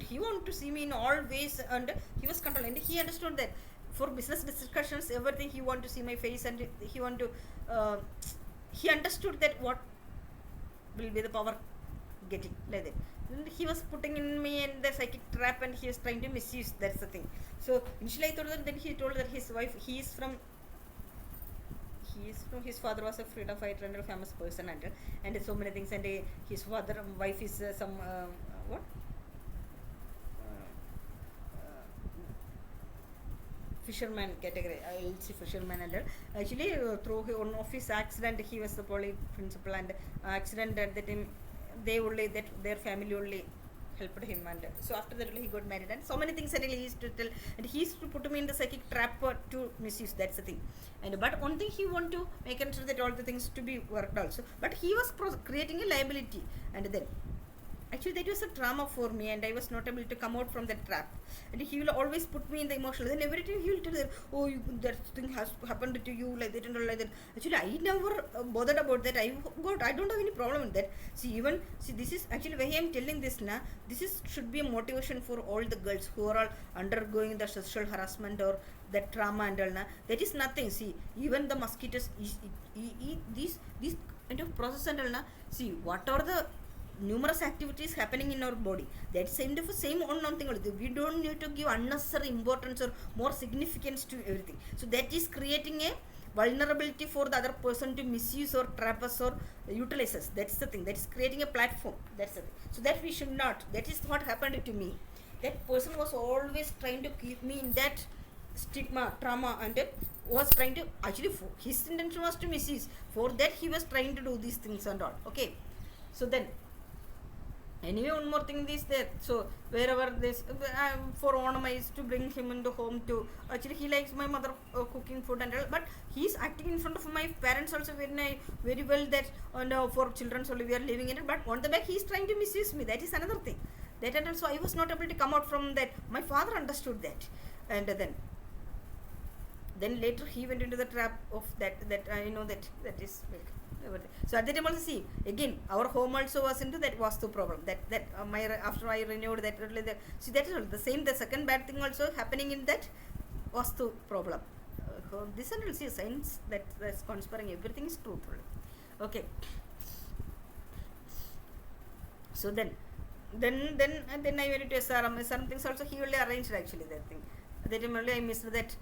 he wanted to see me in all ways, and he was controlling, and he understood that for business discussions, everything, he want to see my face, and he want to he understood that what will be the power getting like that. And he was putting in me in the psychic trap, and he was trying to misuse. That's the thing. So initially I thought that, then he told that his wife, his father was a freedom fighter and a famous person, and so many things, and his wife is some fisherman category, Allaince fisherman, and actually through one of his accident, he was the poly principal, and accident at the time, they only, that their family only helped him, and so after that he got married, and so many things suddenly he used to tell, and he used to put me in the psychic trap to misuse. That's the thing. And but one thing, he want to make sure that all the things to be worked also, but he was creating a liability, and then actually that was a trauma for me, and I was not able to come out from that trap, and he will always put me in the emotional, then every time he will tell that, oh, that thing has happened to you like that and all like that. Actually I never bothered about that. I don't have any problem with that. See, this is actually why I am telling this now. Should be a motivation for all the girls who are all undergoing the sexual harassment or that trauma and all now. That is nothing. See, even the mosquitoes eat these kind of process and all now. See, what are the numerous activities happening in our body. That's kind of the same on thing. We don't need to give unnecessary importance or more significance to everything. So that is creating a vulnerability for the other person to misuse or trap us or utilize us. That's the thing. That is creating a platform. That's the thing. So that we should not. That is what happened to me. That person was always trying to keep me in that stigma, trauma, and was trying to actually, his intention was to misuse. For that he was trying to do these things and all. Okay. So then anyway, one more thing is there. So wherever this for Onam I used to bring him into home to, actually he likes my mother cooking food and all, but he's acting in front of my parents also very well, that for children only we are living in it, but on the back he's trying to misuse me. That is another thing. That, and also I was not able to come out from that. My father understood that, and then later he went into the trap of that I know that is. So at the time also, see, again our home also was into that vastu problem, that my after I renewed that, see, that is the same. The second bad thing also happening in that vastu problem. This and will see science that's conspiring, everything is truthful. Okay. So then I went to SRM things also he only arranged actually that thing. At that time only I missed that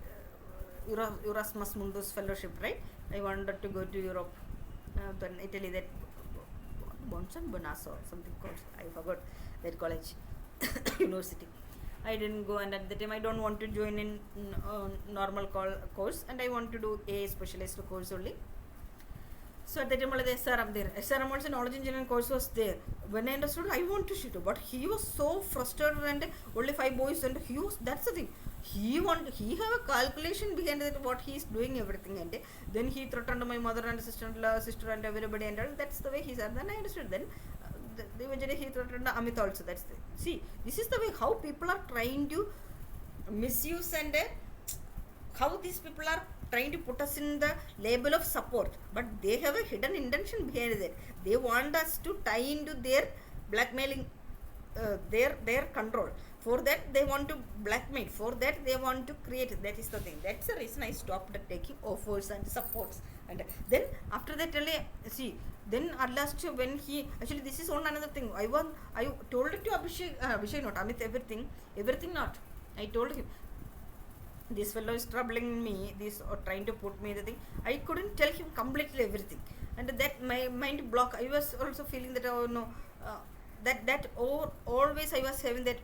Erasmus Mundus fellowship, right? I wanted to go to Europe, then Italy, that Bonassa or something called, I forgot that college, university. I didn't go, and at the time I don't want to join in normal course, and I want to do a specialized course only. So at that time the SRM there. SRM also knowledge engineering course was there. When I understood, I want to shoot, but he was so frustrated, and only 5 boys, and he was, that's the thing. He have a calculation behind that, what he is doing everything, and then he threatened my mother and sister and everybody, and all. That's the way he said. Then I understood. Then eventually he threatened Amit also. That's the, see, this is the way how people are trying to misuse, and how these people are trying to put us in the label of support, but they have a hidden intention behind it. They want us to tie into their blackmailing, their control. For that they want to blackmail. For that they want to create. That is the thing. That's the reason I stopped taking offers and supports. And then after that, see, then at last when he, actually this is on another thing. I told it to Abhishek not Amit, everything not. I told him, this fellow is troubling me, this or trying to put me the thing. I couldn't tell him completely everything, and that my mind block. I was also feeling that always I was having that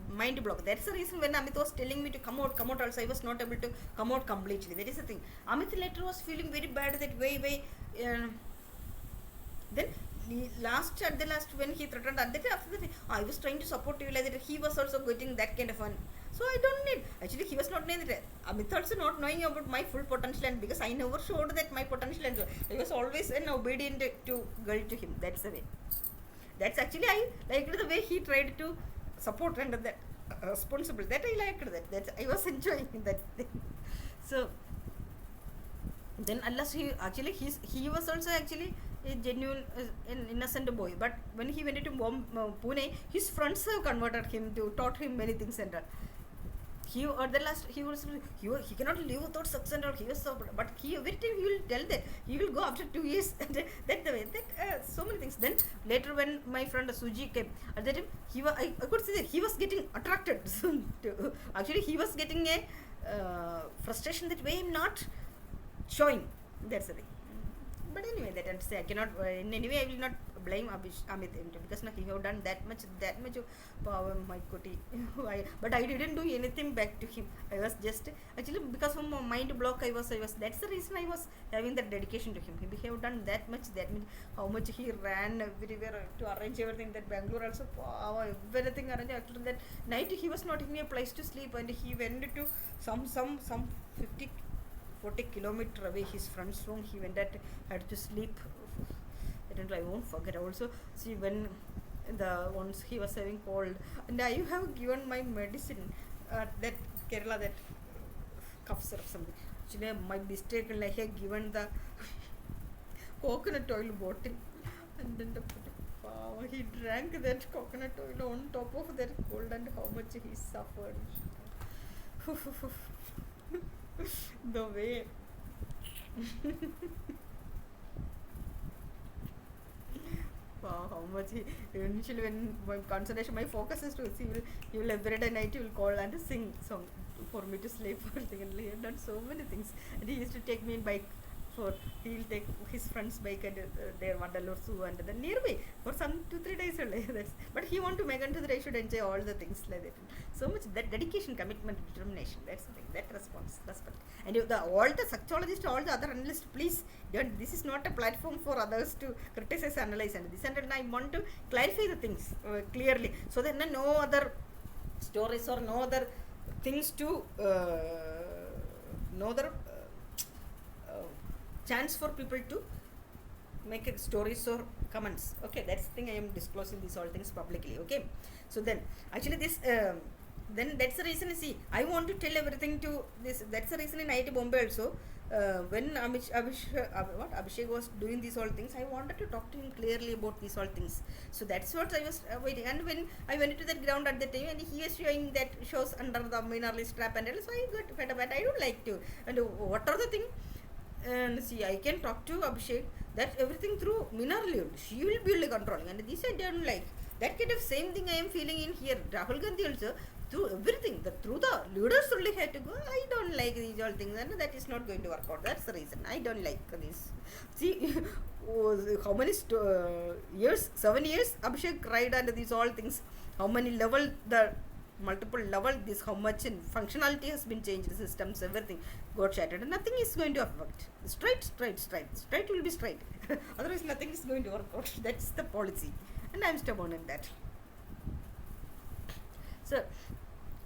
mind block. That's the reason when Amit was telling me to come out also, I was not able to come out completely. That is the thing. Amit later was feeling very bad that way. Then at the last when he threatened, at that after that I was trying to support you like that, he was also getting that kind of fun. So I don't need, actually he was not knowing that. Amit also not knowing about my full potential, and because I never showed that my potential, and I was always an obedient to girl to him. That's the way. That's actually I liked the way he tried to support and that responsible. That I liked that. I was enjoying that thing. So then unless he was also actually a genuine innocent boy, but when he went to Pune, his friends have converted him to taught him many things, and he cannot live without sex and all. He was so, but every time he will tell that he will go after 2 years, and that the way that so many things. Then later when my friend Suji came, at that time I could see that he was getting attracted to, actually he was getting a frustration that way I'm not showing. That's the thing. But anyway, that and say I cannot in any way I will not blame Amit because he have done that much power, my cutie. But I didn't do anything back to him. I was just actually, because of my mind block, I was that's the reason I was having that dedication to him. He have done that much, how much he ran everywhere to arrange everything. That Bangalore also, everything arranged. After that night he was not in a place to sleep, and he went to some 40 kilometers away, his friend's room. He went had to sleep. I won't forget. Also, see, when once he was having cold, and I have given my medicine that Kerala, that cough syrup something. Actually, my mistake, I have given the coconut oil bottle, and then he drank that coconut oil on top of that cold, and how much he suffered. The way. how much initially when my concentration, my focus is to see, he will every day night he will call and sing song for me to sleep or thing, and he had done so many things. And he used to take me in bike for, he will take his friend's bike and their Vadra Zoo and then nearby for some 2-3 days only. But he want to make unto that I should enjoy all the things like that. So much that dedication, commitment, determination. That's the thing. That response, respect. And all the sexologists, all the other analysts, please don't. This is not a platform for others to criticize, analyze, and this and that. I want to clarify the things clearly, so that no other stories or no other things to no other chance for people to make stories or comments. Okay, that's the thing. I am disclosing these all things publicly. Okay, so then actually this then that's the reason. See, I want to tell everything to this. That's the reason in IIT Bombay also. When Abhishek was doing these all things, I wanted to talk to him clearly about these all things. So that's what I was waiting. And when I went to that ground at the time, and he was showing that shows under the mineralist strap and all, so I got fed up. And I don't like to. And what are the thing? And see, I can talk to Abhishek that everything through mineralist. She will be really controlling, and this I don't like. That kind of same thing I am feeling in here. Rahul Gandhi also, through everything, through the leaders only had to go. I don't like these all things, and that is not going to work out. That's the reason I don't like this. See, how many years? 7 years Abhishek cried under these all things. How many level, the multiple level, this how much in functionality has been changed, the systems, everything got shattered, and nothing is going to affect. Straight will be straight. Otherwise nothing is going to work out. That's the policy, and I am stubborn in that.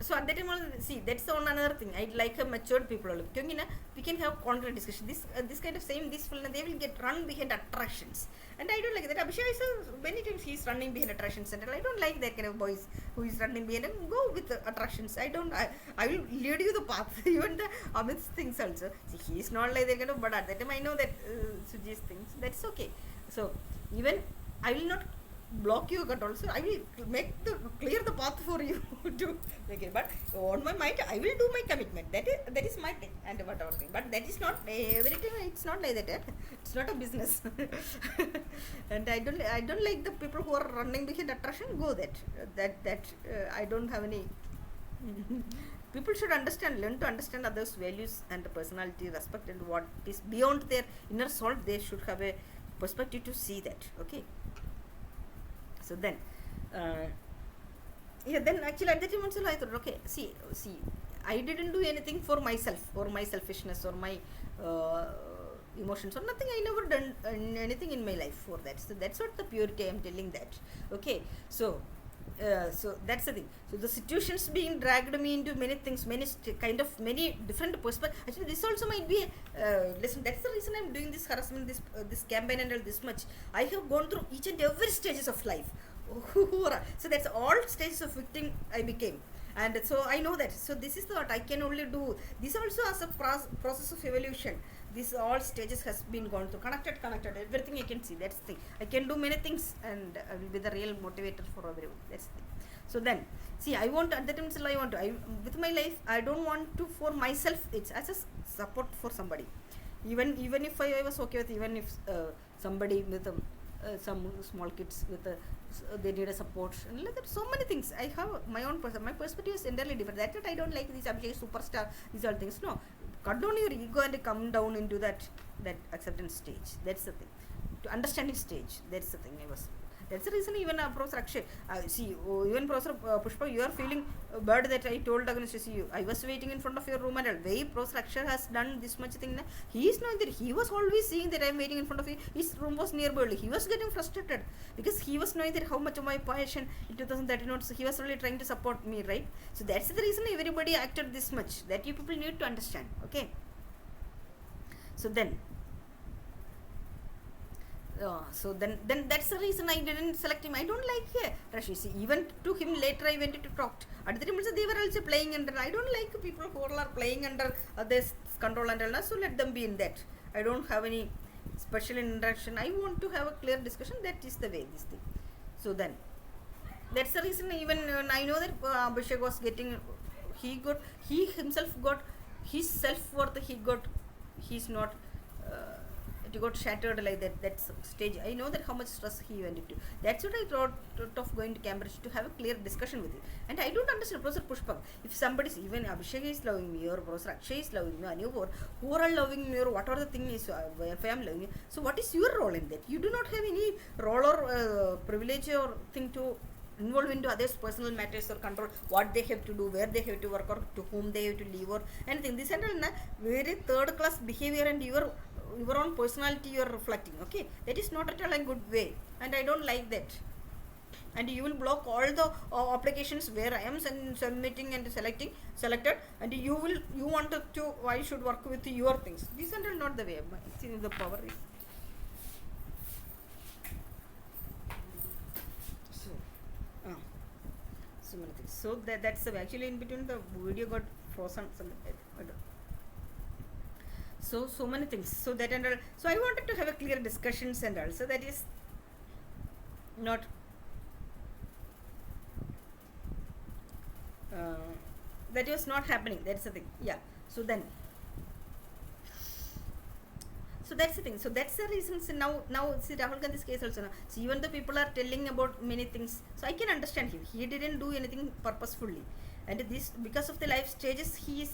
So at that time, see, that's the one another thing. I like a matured people. We can have content discussion. This kind of same this film, they will get run behind attractions, and I don't like that. Abhishek is many times he's running behind attractions, and I don't like that kind of boys who is running behind and go with the attractions. I will lead you the path. Even the Amit's things also. See, he is not like that kind of, but at that time I know that Suji's things. That's okay. So even I will not block you at also. I will clear the path for you to make it. But on my mind, I will do my commitment. That is my thing and whatever thing. But that is not every time. It's not like that. It's not a business. And I don't like the people who are running behind attraction. Go that I don't have any. People should learn to understand others' values and personality, respect, and what is beyond their inner soul. They should have a perspective to see that. Okay. So then, then actually at that time also I thought, okay, see, I didn't do anything for myself, or my selfishness, or my emotions, or nothing. I never done anything in my life for that. So that's what the purity I am telling that. Okay, so that's the thing. So the situations being dragged me into many things, many different perspectives. Actually, this also might be listen. That's the reason I'm doing this harassment, this campaign and all this much. I have gone through each and every stages of life. So that's all stages of victim I became, and so I know that. So this is what I can only do. This also as a process of evolution. This all stages has been gone through, connected, everything I can see. That's the thing. I can do many things, and I will be the real motivator for everyone. That's the thing. So then, see, I want at that time with my life, I don't want to for myself. It's as a support for somebody. Even if I was okay with, even if somebody with some small kids with they need a support, and like that, so many things. I have my own my perspective is entirely different. That's what I don't like these Abhishek superstar, these all things. No, cut down your ego and come down into that acceptance stage. That's the thing. To understanding stage. That's the thing. That's the reason even Professor Akshay, see, even Professor Pushpa, you are feeling bad that I told against you. I was waiting in front of your room, and way Professor Akshay has done this much thing. He is not there. He was always seeing that I am waiting in front of you. His room was nearby. He was getting frustrated because he was knowing that how much of my passion in 2013. So he was really trying to support me, right? So that's the reason everybody acted this much. That you people need to understand. Okay. So then. So then that's the reason I didn't select him. I don't like Rashi. See, even to him later I went to talk. At the time also they were also playing under. I don't like people who are playing under this control and all. So let them be in that. I don't have any special interaction. I want to have a clear discussion. That is the way this thing. So then that's the reason even I know that Abhishek was getting. He himself got his self-worth. He's not it got shattered like that stage. I know that how much stress he went into. That's what I thought of going to Cambridge, to have a clear discussion with him. And I don't understand, Professor Pushpak, if somebody, even Abhishek is loving me, or Professor Akshay is loving me, and you, or who are all loving me, or whatever the thing is, if I am loving you, so what is your role in that? You do not have any role or privilege or thing to involve into others' personal matters or control what they have to do, where they have to work, or to whom they have to leave, or anything. This and all very third class behavior, and your own personality you are reflecting. Okay, that is not at all a good way, and I don't like that. And you will block all the applications where I am submitting and selected, and you wanted to, I should work with your things. This and all not the way. See, the power is. So many things. So that's actually in between the video got frozen. So many things. So that and all. So I wanted to have a clear discussions and all. So that is not. That was not happening. That's the thing. Yeah. So then. So that's the thing. So that's the reason. So now see Rahul Gandhi's case also. Now, see, even the people are telling about many things. So I can understand him. He didn't do anything purposefully, and this, because of the life stages, he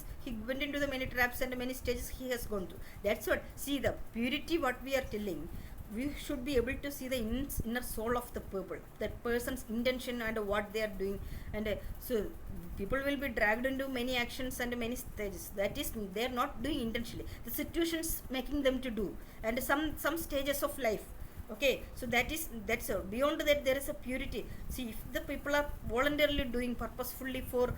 went into the many traps and many stages he has gone through. That's what. See, the purity what we are telling. We should be able to see the inner soul of the people, that person's intention and what they are doing, and so people will be dragged into many actions and many stages. That is, they are not doing intentionally. The situations making them to do, and some stages of life. Okay, so that's all. Beyond that, there is a purity. See, if the people are voluntarily doing purposefully for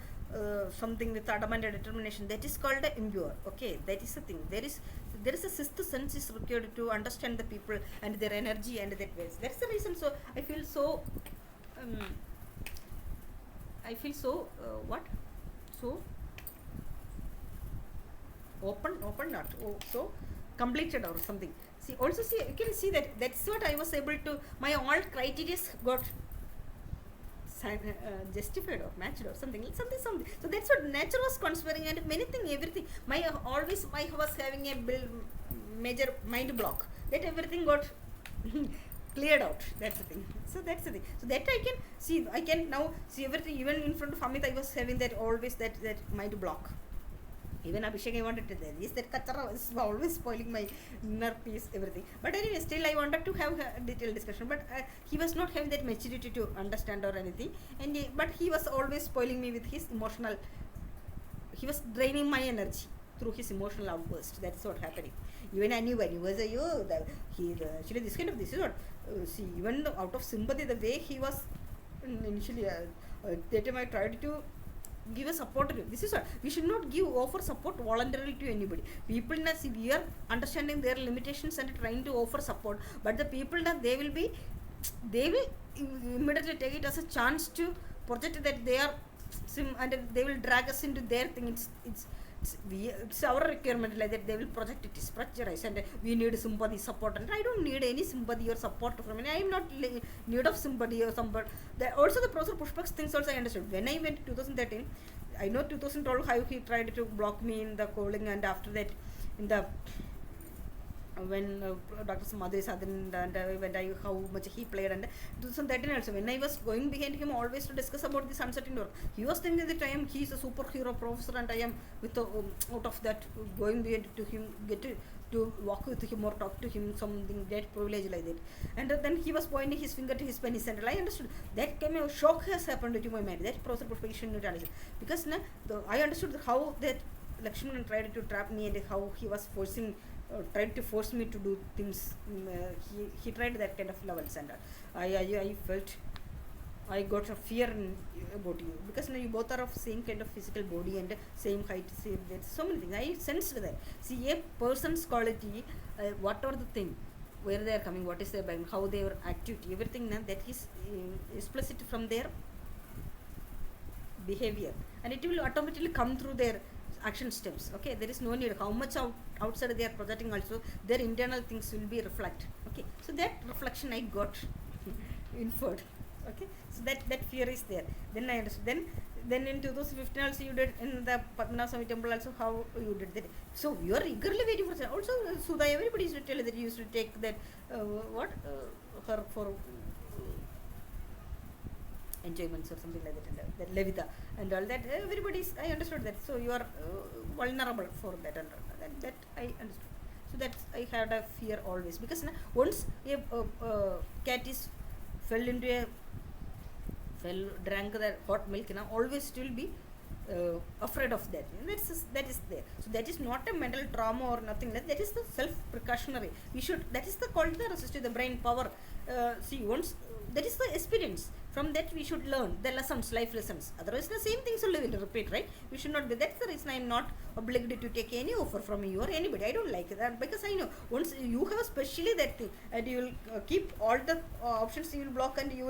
something with adamant determination, that is called impure. Okay, that is the thing. There is a sixth sense is required to understand the people and their energy and their ways. That's the reason. So I feel so. What? So open not. Oh, so completed or something. See, also see, you can see that that's what I was able to. My all criteria got justified or matched or something. So that's what nature was conspiring, and many things, everything. I was having a major mind block. That everything got cleared out. That's the thing. So that's the thing. So that I can see. I can now see everything. Even in front of Amit, I was having that always that mind block. Even Abhishek, I wanted to tell this, that Kachara is always spoiling my inner peace, everything. But anyway, still I wanted to have a detailed discussion. But he was not having that maturity to understand or anything. But he was always spoiling me with his emotional. He was draining my energy through his emotional outburst. That's what happening. Even I knew when he was actually this is what. See, even out of sympathy, the way he was initially, that time I tried to give a support to you. This is what we should not offer support voluntarily to anybody. People now, see, we are understanding their limitations and trying to offer support, but the people now, they will immediately take it as a chance to project that they are and they will drag us into their thing. It's our requirement, like that they will project it is pressurized, and we need sympathy, support, and I don't need any sympathy or support from any. I am not in need of sympathy or support. Also the Professor Pushpak's things also I understood. When I went to 2013, I know 2012 how he tried to block me in the calling, and after that in the when Dr. Madhuri Sadhan and how much he played, and 2013 also when I was going behind him always to discuss about this uncertain work, he was thinking that I am, he is a superhero professor, and I am with out of that going behind to him, get to walk with him or talk to him, something that privilege like that. And then he was pointing his finger to his penis, and I understood that came a shock has happened to my mind. That Professor Pushpak should not understand, because I understood how that Lakshman tried to trap me, and how he was tried to force me to do things. He tried that kind of levels, and I felt I got a fear about you, because you both are of same kind of physical body and same height, same that, so many things. I sensed that. See, a person's quality, whatever the thing, where they are coming, what is their background, how their activity, everything that is explicit from their behavior, and it will automatically come through their action steps. Okay, there is no need how much outside they are projecting, also their internal things will be reflect. Okay, so that reflection I got inferred. Okay, so that fear is there. Then I understood. Then then in 2015 also you did in the Padma Swami temple also, how you did that. So you are eagerly waiting for that. Also Sudha, everybody used to tell that you used to take that her for enjoyments or something like that, and that levita and all that. Everybody's, I understood that. So you are vulnerable for that, and that I understood. So that's, I had a fear always, because once a cat is drank that hot milk, always will be afraid of that. That is there. So that is not a mental trauma or nothing. That is the self precautionary. We should. That is the called the resistive, the brain power. See, once that is the experience. From that we should learn the lessons, life lessons. Otherwise the same things will repeat, right? We should not be. That's the reason I am not obliged to take any offer from you or anybody. I don't like that, because I know once you have especially that thing, and you will keep all the options, you will block, and you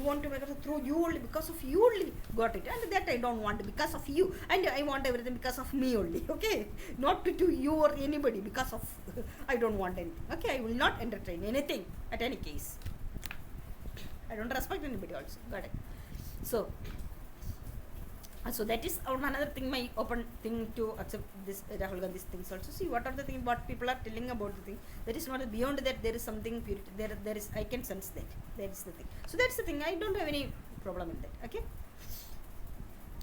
want to make it through you only, because of you only got it, and that I don't want, because of you, and I want everything because of me only. Okay, not to you or anybody, because of I don't want anything. Okay, I will not entertain anything at any case. I don't respect anybody also. Got it. So that is another thing, my open thing to accept this Rahul Gandhi's things also. See, what are the things, what people are telling about the thing, that is not beyond that. There is something purity. There is, I can sense that. That is the thing. So that's the thing. I don't have any problem in that. Okay.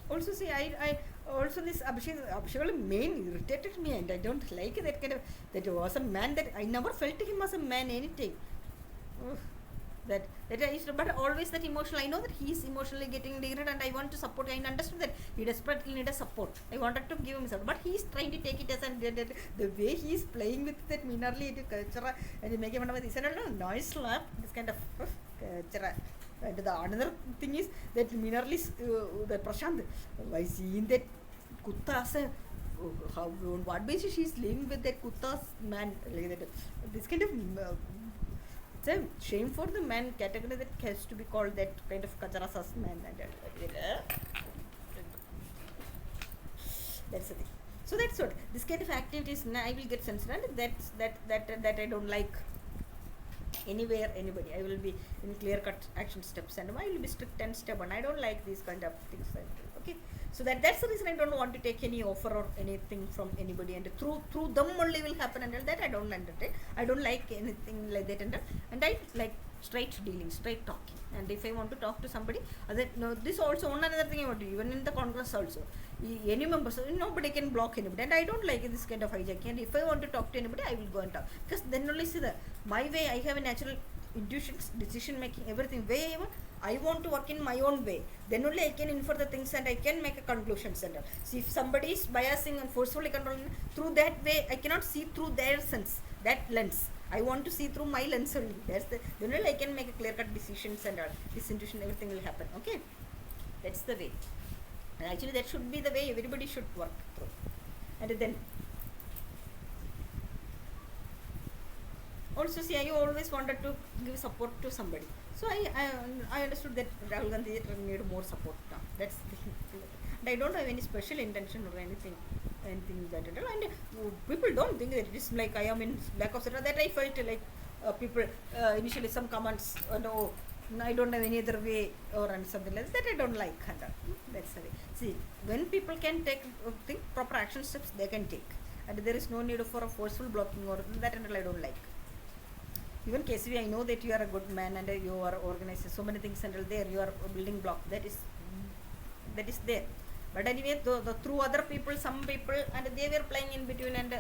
Also, see, I also this Abhishek main irritated me, and I don't like that kind of, that was a man that I never felt him as a man anything. That I used to, but always that emotional. I know that he is emotionally getting degraded, and I want to support. I understood that he desperately needed support. I wanted to give him support, but he is trying to take it as, and the way he is playing with that minerally culture, and make him this and noise slap, this kind of culture. And the another thing is that minerally that Prashant, I seen that Kutta as a how on what basis she is living with that Kutta's man, like that. This kind of it's a shame for the man category that has to be called that kind of Kacharasas man. That's the thing. So that's what this kind of activities. I will get censored. That I don't like anywhere, anybody. I will be in clear-cut action steps, and I will be strict and stubborn. I don't like these kind of things. Okay. So that's the reason I don't want to take any offer or anything from anybody, and through them only will happen, and that I don't entertain. I don't like anything like that, and I like straight dealing, straight talking. And if I want to talk to somebody, this also one another thing I want to do, even in the Congress also, any members, nobody can block anybody, and I don't like this kind of hijacking. And if I want to talk to anybody, I will go and talk, because then only see my way. I have a natural intuitions, decision making, everything. Way I want to work in my own way. Then only I can infer the things, and I can make a conclusions and all. See, if somebody is biasing and forcefully controlling, through that way I cannot see through their sense, that lens. I want to see through my lens only. That's the, then only I can make a clear-cut decisions and all. This intuition, everything will happen. Okay, that's the way. And actually, that should be the way everybody should work through. And then also, see, I always wanted to give support to somebody. So I understood that Rahul Gandhi need more support now. That's the thing. And I don't have any special intention or anything that at all. And people don't think that it is like I am in lack of that. I felt like people initially some comments, no, I don't have any other way or something like that. I don't like. That's the way. See, when people can take proper action steps, they can take, and there is no need for a forceful blocking or that, and I don't like. Even KCV, I know that you are a good man, and you are organizing so many things, and there you are a building block. That is there. But anyway, through other people, some people, and they were playing in between, and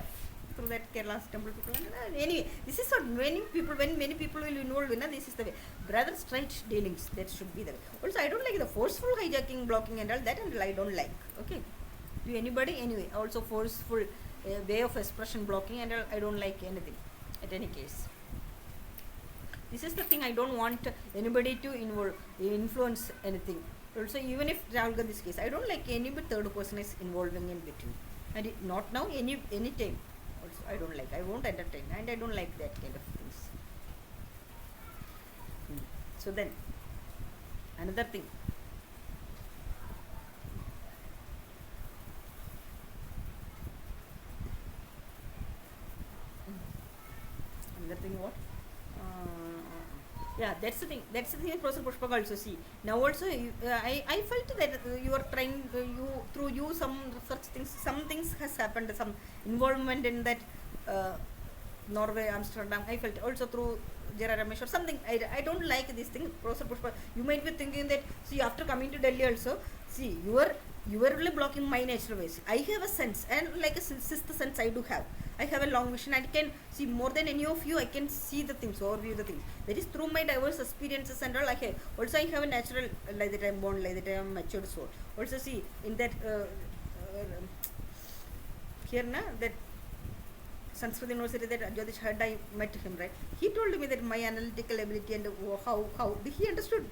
through that Kerala's temple people. And anyway, this is what many people, when many people will involve in, this is the way. Rather straight dealings, that should be the way. Also, I don't like the forceful hijacking, blocking, and all that, and I don't like. Okay, to anybody anyway. Also forceful way of expression, blocking, and I don't like anything. At any case. This is the thing, I don't want anybody to influence anything. Also, even if Rahul Gandhi's case, I don't like any third person is involving in between. And not now, any time. Also, I don't like. I won't entertain, and I don't like that kind of things. So then, another thing. Another thing what? Yeah, that's the thing. That's the thing with Professor Pushpak also. See, now also I felt that you are trying you through you some such things. Some things has happened. Some involvement in that uh, Norway, Amsterdam. I felt also through Jera Ramesh or something. I don't like this thing. Professor Pushpak, you might be thinking that, see, after coming to Delhi also, see, you are really blocking my natural ways. I have a sense, and like a sixth sense I do have. I have a long vision. I can see more than any of you. I can see the things, overview the things. That is through my diverse experiences and all. I have also, I have a natural, like that I am born, like that I am matured soul. Also, see, in that here na that Sanskrit University that Jyotish had, I met him, right? He told me that my analytical ability and how he understood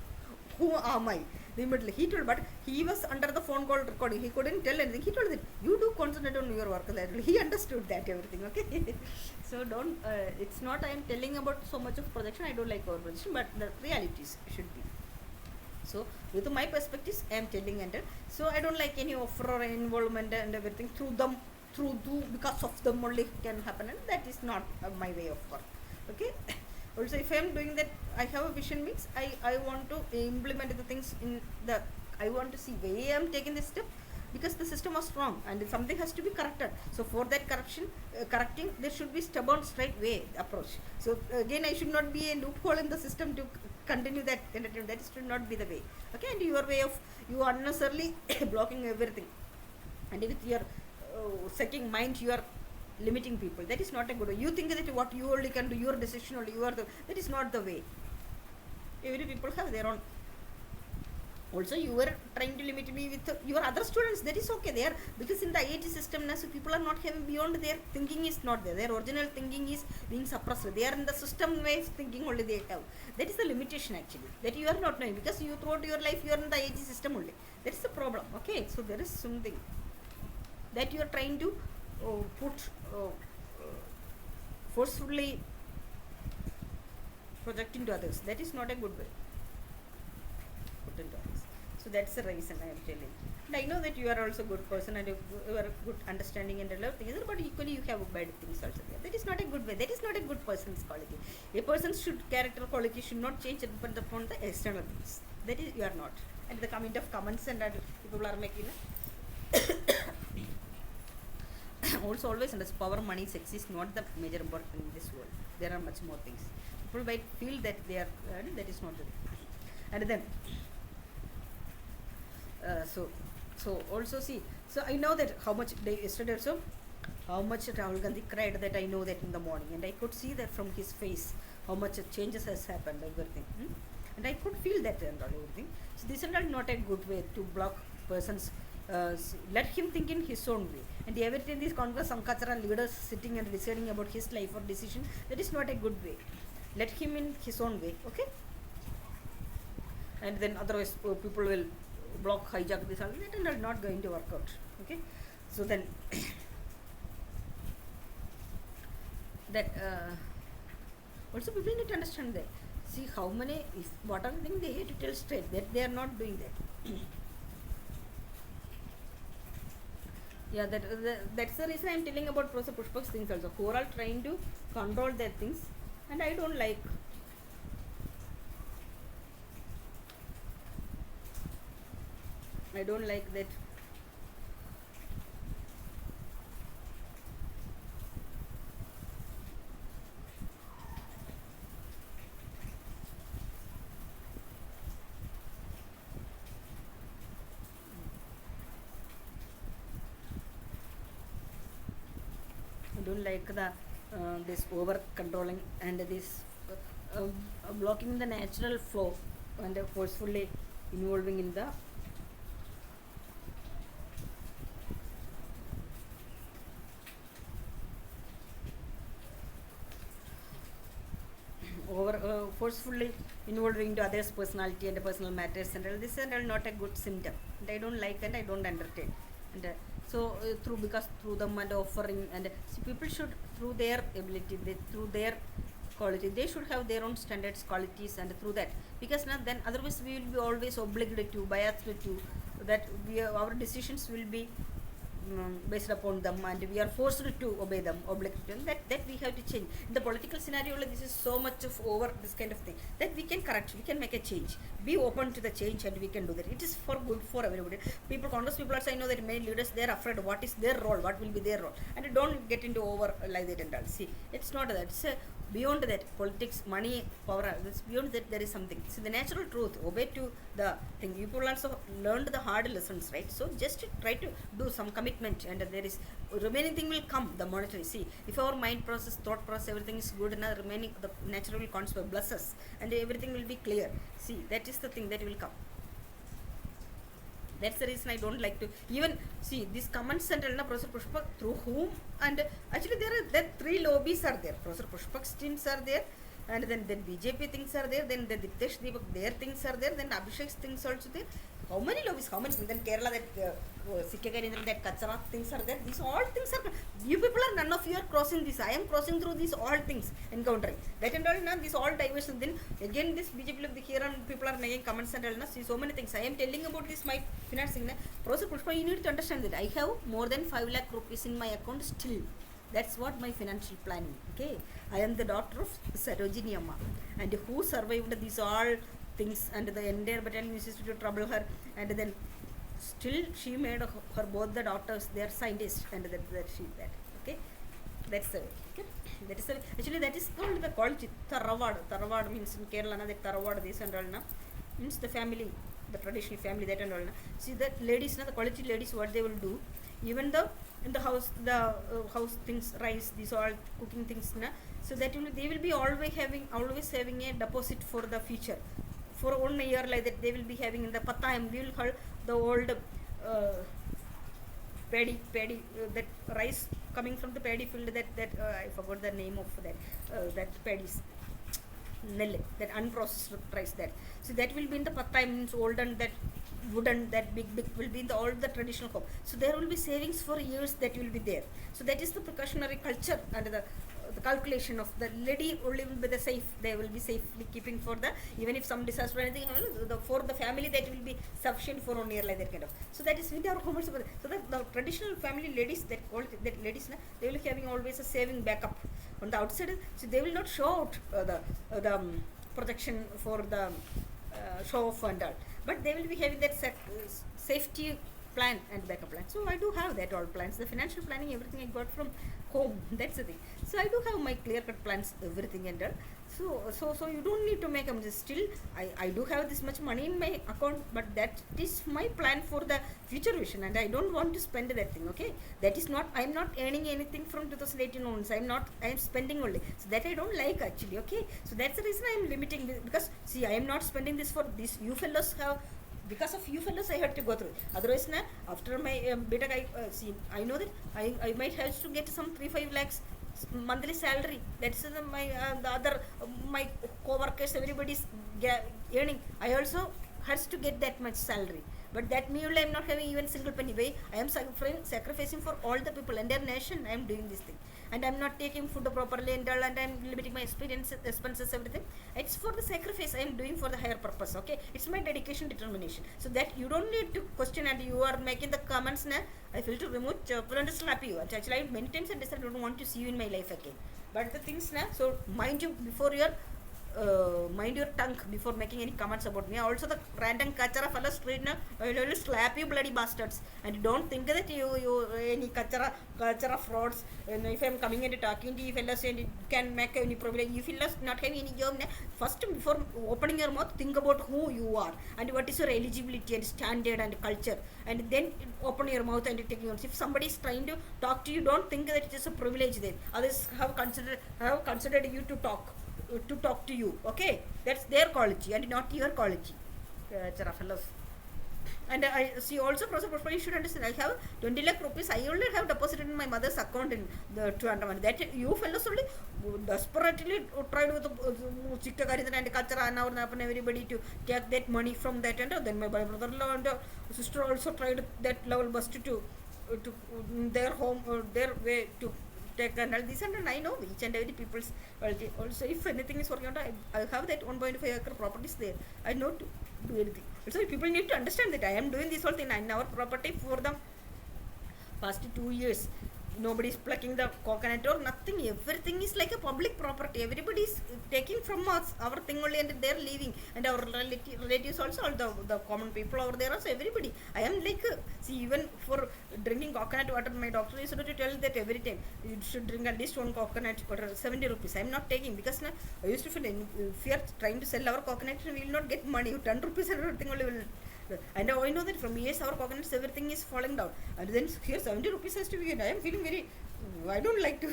who am I. Immediately he told, but he was under the phone call recording. He couldn't tell anything. He told that you do concentrate on your work. He understood that everything. Okay, so don't. It's not I am telling about so much of projection. I don't like our projection, but the realities should be. So with my perspectives, I am telling, and so I don't like any offer or involvement and everything through them, because of them only can happen, and that is not my way of work. Okay. Also, if I am doing that, I have a vision means I want to implement the things in the, I want to see where I am taking this step, because the system was wrong and something has to be corrected. So for that correcting, there should be stubborn straight way approach. So again, I should not be a loophole in the system to continue that entertainment. That should not be the way. Okay, and your way of, you unnecessarily blocking everything, and with your second mind you are limiting people. That is not a good way. You think that what you only can do, your decision only, you are the, that is not the way. Every people have their own. Also, you were trying to limit me with your other students. That is okay there, because in the IIT system now, so people are not having beyond their thinking is not there. Their original thinking is being suppressed. They are in the system ways thinking only they have. That is the limitation actually. That you are not knowing, because you throughout your life you are in the IIT system only. That is the problem. Okay, so there is something that you are trying to put forcefully project into others. That is not a good way. Put into others. So that's the reason I am telling. And I know that you are also a good person and you are good understanding and a lot of things, but equally you have bad things also there. That is not a good way. That is not a good person's quality. A person's character quality should not change depend upon the external things. That is, you are not. And the comment of comments and people are making also always understand power, money, sex is not the major important in this world. There are much more things. People might feel that they are that is not the way. And then so also see, so I know that how much yesterday also how much Rahul Gandhi cried, that I know that in the morning, and I could see that from his face how much changes has happened, everything. And I could feel that and everything. So this is not a good way to block persons. Let him think in his own way, and everything these Congress Sankachara leaders sitting and deciding about his life or decision, that is not a good way. Let him in his own way. Okay, and then otherwise people will block, hijack this and that, and are not going to work out. Okay, so then that also people need to understand that, see how many, if what are the things they have to tell straight, that they are not doing that. Yeah, that's the reason I am telling about Professor Pushpak's things also, who are all trying to control their things, and I don't like. I don't like that. I don't like the this over controlling and this blocking the natural flow and forcefully involving in the forcefully involving into others' personality and personal matters, and all this and all not a good symptom, and I don't like and I don't entertain. And so because through them and offering, and see, people should, through their ability, through their quality, they should have their own standards, qualities, and through that, because now then otherwise we will be always obliged to, biased to, that our decisions will be based upon them, and we are forced to obey them, obligatory. That we have to change. In the political scenario, this is so much of over this kind of thing that we can correct, we can make a change. Be open to the change, and we can do that. It is for good for everybody. People, Congress people also, I know that many leaders, they are afraid what is their role, what will be their role, and don't get into over like that and all. See, it's not that. It's beyond that. Politics, money, power. It's beyond that. There is something. See, the natural truth. Obey to the thing. People also learned the hard lessons, right? So just try to do some commitment, and there is remaining thing will come. The monetary. See, if our mind process, thought process, everything is good, and the remaining the natural will conspire, bless us, and everything will be clear. See, that is the thing that will come. That's the reason I don't like to even see these comments and Professor Pushpak through whom, and actually there three lobbies are there. Professor Pushpak's teams are there, and then BJP things are there, then the Diptesh Deepak, their things are there, then Abhishek's things also there. How many lobbies? How many? Then Kerala, that Sikkagarindra, that Kachara things are there. These all things are. You people are, none of you are crossing this. I am crossing through these all things, encountering that and all. Now these all diversion. Then again this BJP of the here and people are making comments and all. Na, see so many things. I am telling about this my financing. Na. Professor Pushpa, you need to understand that I have more than 5 lakh rupees in my account still. That's what my financial planning. Okay, I am the daughter of Sarojini Amma, and who survived these all things, and the entire battalion used to trouble her, and then still she made her both the daughters, they are scientists, and that she that. Okay, that's the way. Okay, that is the way. Actually that is called the college Taravad. Taravad means in Kerala na, that Taravad this and all na, means the family, the traditional family, that and all na. See that ladies na, the college ladies, what they will do, even the in the house, house things, rice, these all cooking things na, so that they will be always having a deposit for the future. For 1 year like that, they will be having in the patayam. We will call the old paddy that rice coming from the paddy field. That I forgot the name of that paddies. Nelle, that unprocessed rice. That so that will be in the patayam, means old, and that wooden, that big will be in the all the traditional home. So there will be savings for years that will be there. So that is the precautionary culture, and the calculation of the lady only will be the safe, they will be safely keeping for the, even if some disaster or anything for the family, that will be sufficient for 1 year like that kind of. So that is with our home. So that the traditional family ladies, that ladies, they will be having always a saving backup on the outside. So they will not show out the protection for the show off and all, but they will be having that safety plan and backup plan. So I do have that all plans, the financial planning, everything I got from home. That's the thing. So I do have my clear cut plans, everything and all. So you don't need to make them. Still I do have this much money in my account, but that is my plan for the future vision, and I don't want to spend that thing. Okay, that is not, I am not earning anything from 2018 onwards. I am spending only. So that I don't like actually. Okay, so that's the reason I am limiting this, because see, I am not spending this for this. You fellows have, because of you fellows I had to go through. Otherwise na, after my BTech, I know that I might have to get some 3-5 lakhs monthly salary. That's my the other my co-workers, everybody's earning. I also has to get that much salary, but that meanwhile I am not having even single penny. Way I am sacrificing for all the people and their nation. I am doing this thing, and I am not taking food properly and all, and I am limiting my expenses, everything. It's for the sacrifice I am doing for the higher purpose. Okay, it's my dedication, determination. So that you don't need to question, and you are making the comments na, I feel to remove and slap you. Actually I many times and I don't want to see you in my life again. But the things na, so mind you before your mind your tongue before making any comments about me. Also the random kachara fellow street na, I will slap you bloody bastards, and don't think that you any kachara frauds. And if I am coming and talking to you fellows and it can make any problem, you fellows not having any job na, first before opening your mouth, think about who you are and what is your eligibility and standard and culture, and then open your mouth and taking on. If somebody is trying to talk to you, don't think that it is a privilege there. Others have considered you to talk to you. Okay, that's their quality and not your quality. Fellows. And I see also, Professor, you should understand, I have 20 lakh rupees. I only have deposited in my mother's account in the 200. That you fellows only desperately tried with Sikkagarindra and Kachara and everybody to take that money from that, and then my brother-in-law and sister also tried that level bust to their home or their way to take and all this, and I know each and every people's quality. Also, if anything is working out, I have that 1.5 acre properties there. I know to do anything. Also, people need to understand that I am doing this whole thing in our property past 2 years nobody is plucking the coconut or nothing. Everything is like a public property. Everybody is taking from us our thing only, and they're leaving, and our relatives also, all the common people over there also, everybody. I am like see, even for drinking coconut water, my doctor used to tell that every time you should drink at least one coconut water, 70 rupees. I am not taking, because I used to feel if we are trying to sell our coconut, we will not get money. 10 rupees and everything only will. And I know that from years our coconuts, everything is falling down, and then here 70 rupees has to be given. I am feeling very, I don't like to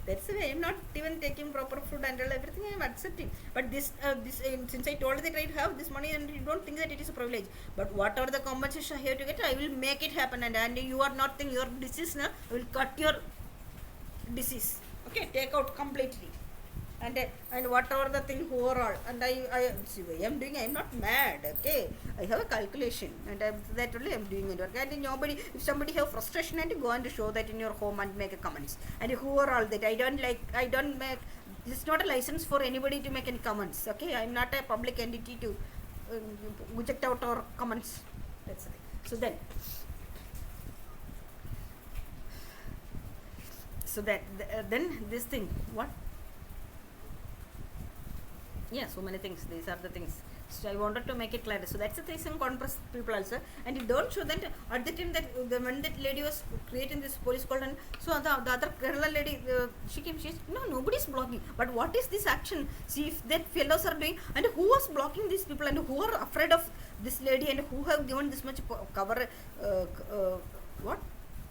that's why I am not even taking proper food and everything. I am accepting, but this since I told that I have this money, and you don't think that it is a privilege, but whatever the compensation I have to get, I will make it happen. And you are not thinking your disease, I will cut your disease, okay, take out completely. And whatever the thing overall, and I see I am doing, I am not mad, okay, I have a calculation, and that only I am doing it. And nobody, if somebody have frustration, and you go and show that in your home and make a comments, and overall that I don't make, this is not a license for anybody to make any comments, okay, I am not a public entity to project out our comments. That's it. So then this thing, what? Yeah, so many things. These are the things. So I wanted to make it clear. So that's the thing. Some contrast people also, and you don't show that at the time that when that lady was creating this police call, and so the other Kerala lady, she came. She said, no, nobody is blocking. But what is this action? See if that fellows are doing, and who was blocking these people, and who are afraid of this lady, and who have given this much cover, what?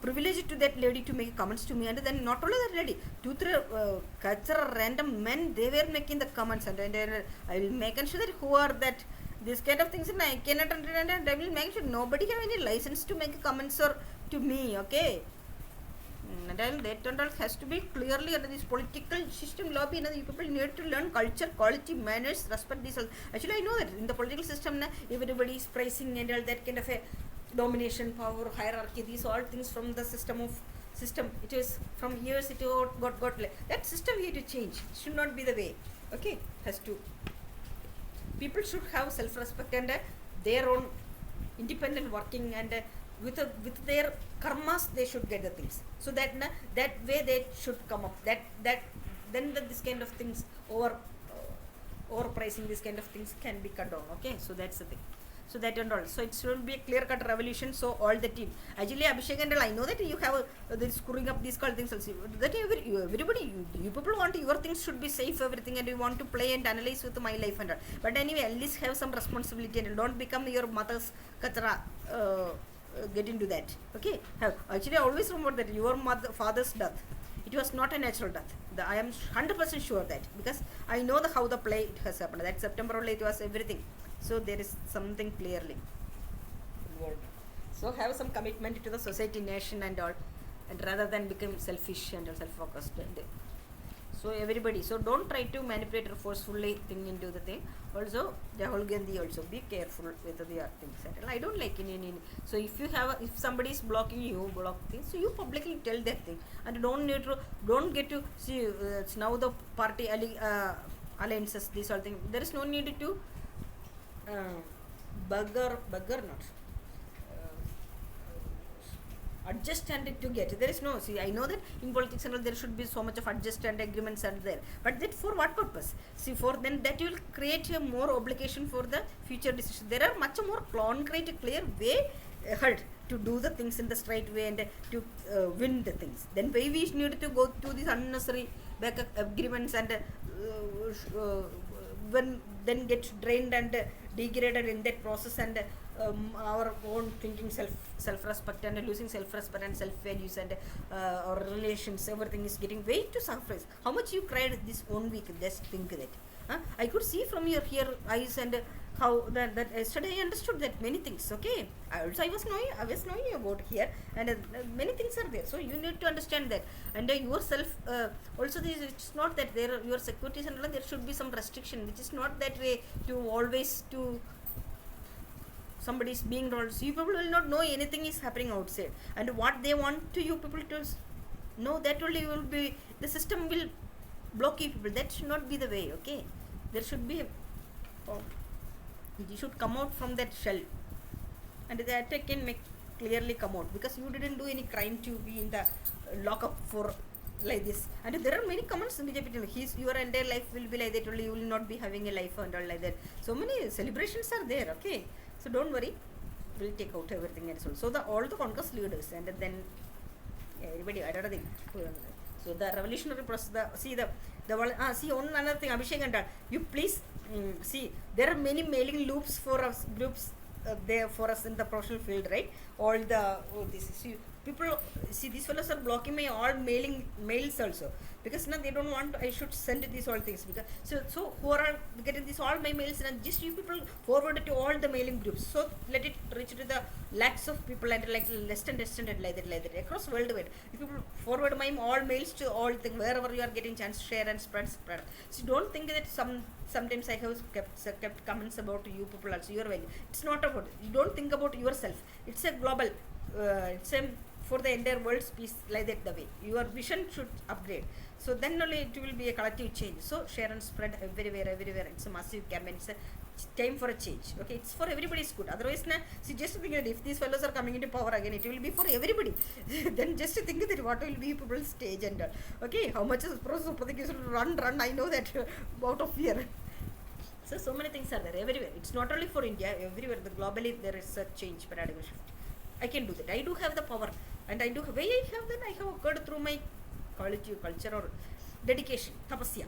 Privilege to that lady to make comments to me. And then not only that lady, 2-3 random men, they were making the comments, and I will make sure that who are that this kind of things, and I cannot understand, and I will make sure nobody have any license to make comments or to me, okay. And that has to be clearly under this political system lobby. You people need to learn culture, quality, manners, respect these all. Actually, I know that in the political system, everybody is praising and all that kind of a domination, power, hierarchy, these all things from the system. It is from years it got that system we have to change. It should not be the way, okay. Has to, people should have self-respect and their own independent working, and with their karmas they should get the things. So that way they should come up, that then this kind of things overpricing, this kind of things can be cut down, okay. So that's the thing. So that and all. So it should be a clear-cut revolution. So all the team. Actually, Abhishek and all, I know that you have this screwing up these kind of things also. That everybody, you people want your things should be safe, everything, and you want to play and analyze with my life and all. But anyway, at least have some responsibility and don't become your mother's kachara. Get into that. Okay. Actually, I always remember that your father's death, it was not a natural death. I am 100% sure that, because I know how the play it has happened. That September only it was everything. So there is something clearly involved. So have some commitment to the society, nation and all, and rather than become selfish and self-focused. So everybody, so don't try to manipulate or forcefully think into the thing. Also, Rahul Gandhi also, be careful with the things. I don't like any. So if somebody is blocking you, block things, so you publicly tell that thing, and don't get to see. It's now the party alliances, these all things. There is no need to bugger not adjust and to get. There is no, see, I know that in politics and all there should be so much of adjust and agreements are there, but that for what purpose? See, for then that will create a more obligation for the future decision. There are much more concrete, clear way ahead to do the things in the straight way and to win the things. Then why we need to go to these unnecessary back agreements and when then get drained and degraded in that process, and our own thinking, self-respect and losing self-respect and self-values and our relations, everything is getting way to surface. How much you cried this 1 week, just think that. I could see from your eyes and how that yesterday I understood that many things, okay. I was knowing about here, and many things are there. So you need to understand that, and yourself also it's not that there your securities and all, there should be some restriction, which is not that way to always to somebody is being rolled. So you people will not know anything is happening outside, and what they want to you people to know, that only will be, the system will block you people. That should not be the way, okay. There should be you should come out from that shell, and the attack can make clearly come out, because you didn't do any crime to be in the lockup for like this. And there are many comments in BJP, your entire life will be like that only, you will not be having a life and all like that. So many celebrations are there, okay? So don't worry, we'll take out everything else. So all the Congress leaders, and then everybody, I don't think. So the revolutionary process, see on another thing, Abhishek and you please see, there are many mailing loops for us, groups there for us in the professional field, right? All the this see, people see, these fellows are blocking my all mails also, because now they don't want I should send these all things, because so who are getting these all my mails, and just you people forward it to all the mailing groups, so let it reach to the lakhs of people, and like less and like that across worldwide. If you forward my all mails to all things, wherever you are getting chance, share and spread. So don't think that sometimes I have kept comments about you people also, your value. It's not about, you don't think about yourself, it's a global, it's a for the entire world's peace, like that the way your vision should upgrade. So then only it will be a collective change. So share and spread everywhere. It's a massive campaign. It's a time for a change. Okay, it's for everybody's good. Otherwise, see, just think that if these fellows are coming into power again, it will be for everybody. Then just think that what will be people's stage and okay, how much is process run. I know that out of fear. So many things are there everywhere. It's not only for India, everywhere. Globally there is a change, paradigm shift. I can do that. I do have the power, and I do have. Why I have that? I have occurred through my quality, culture, or dedication, tapasya.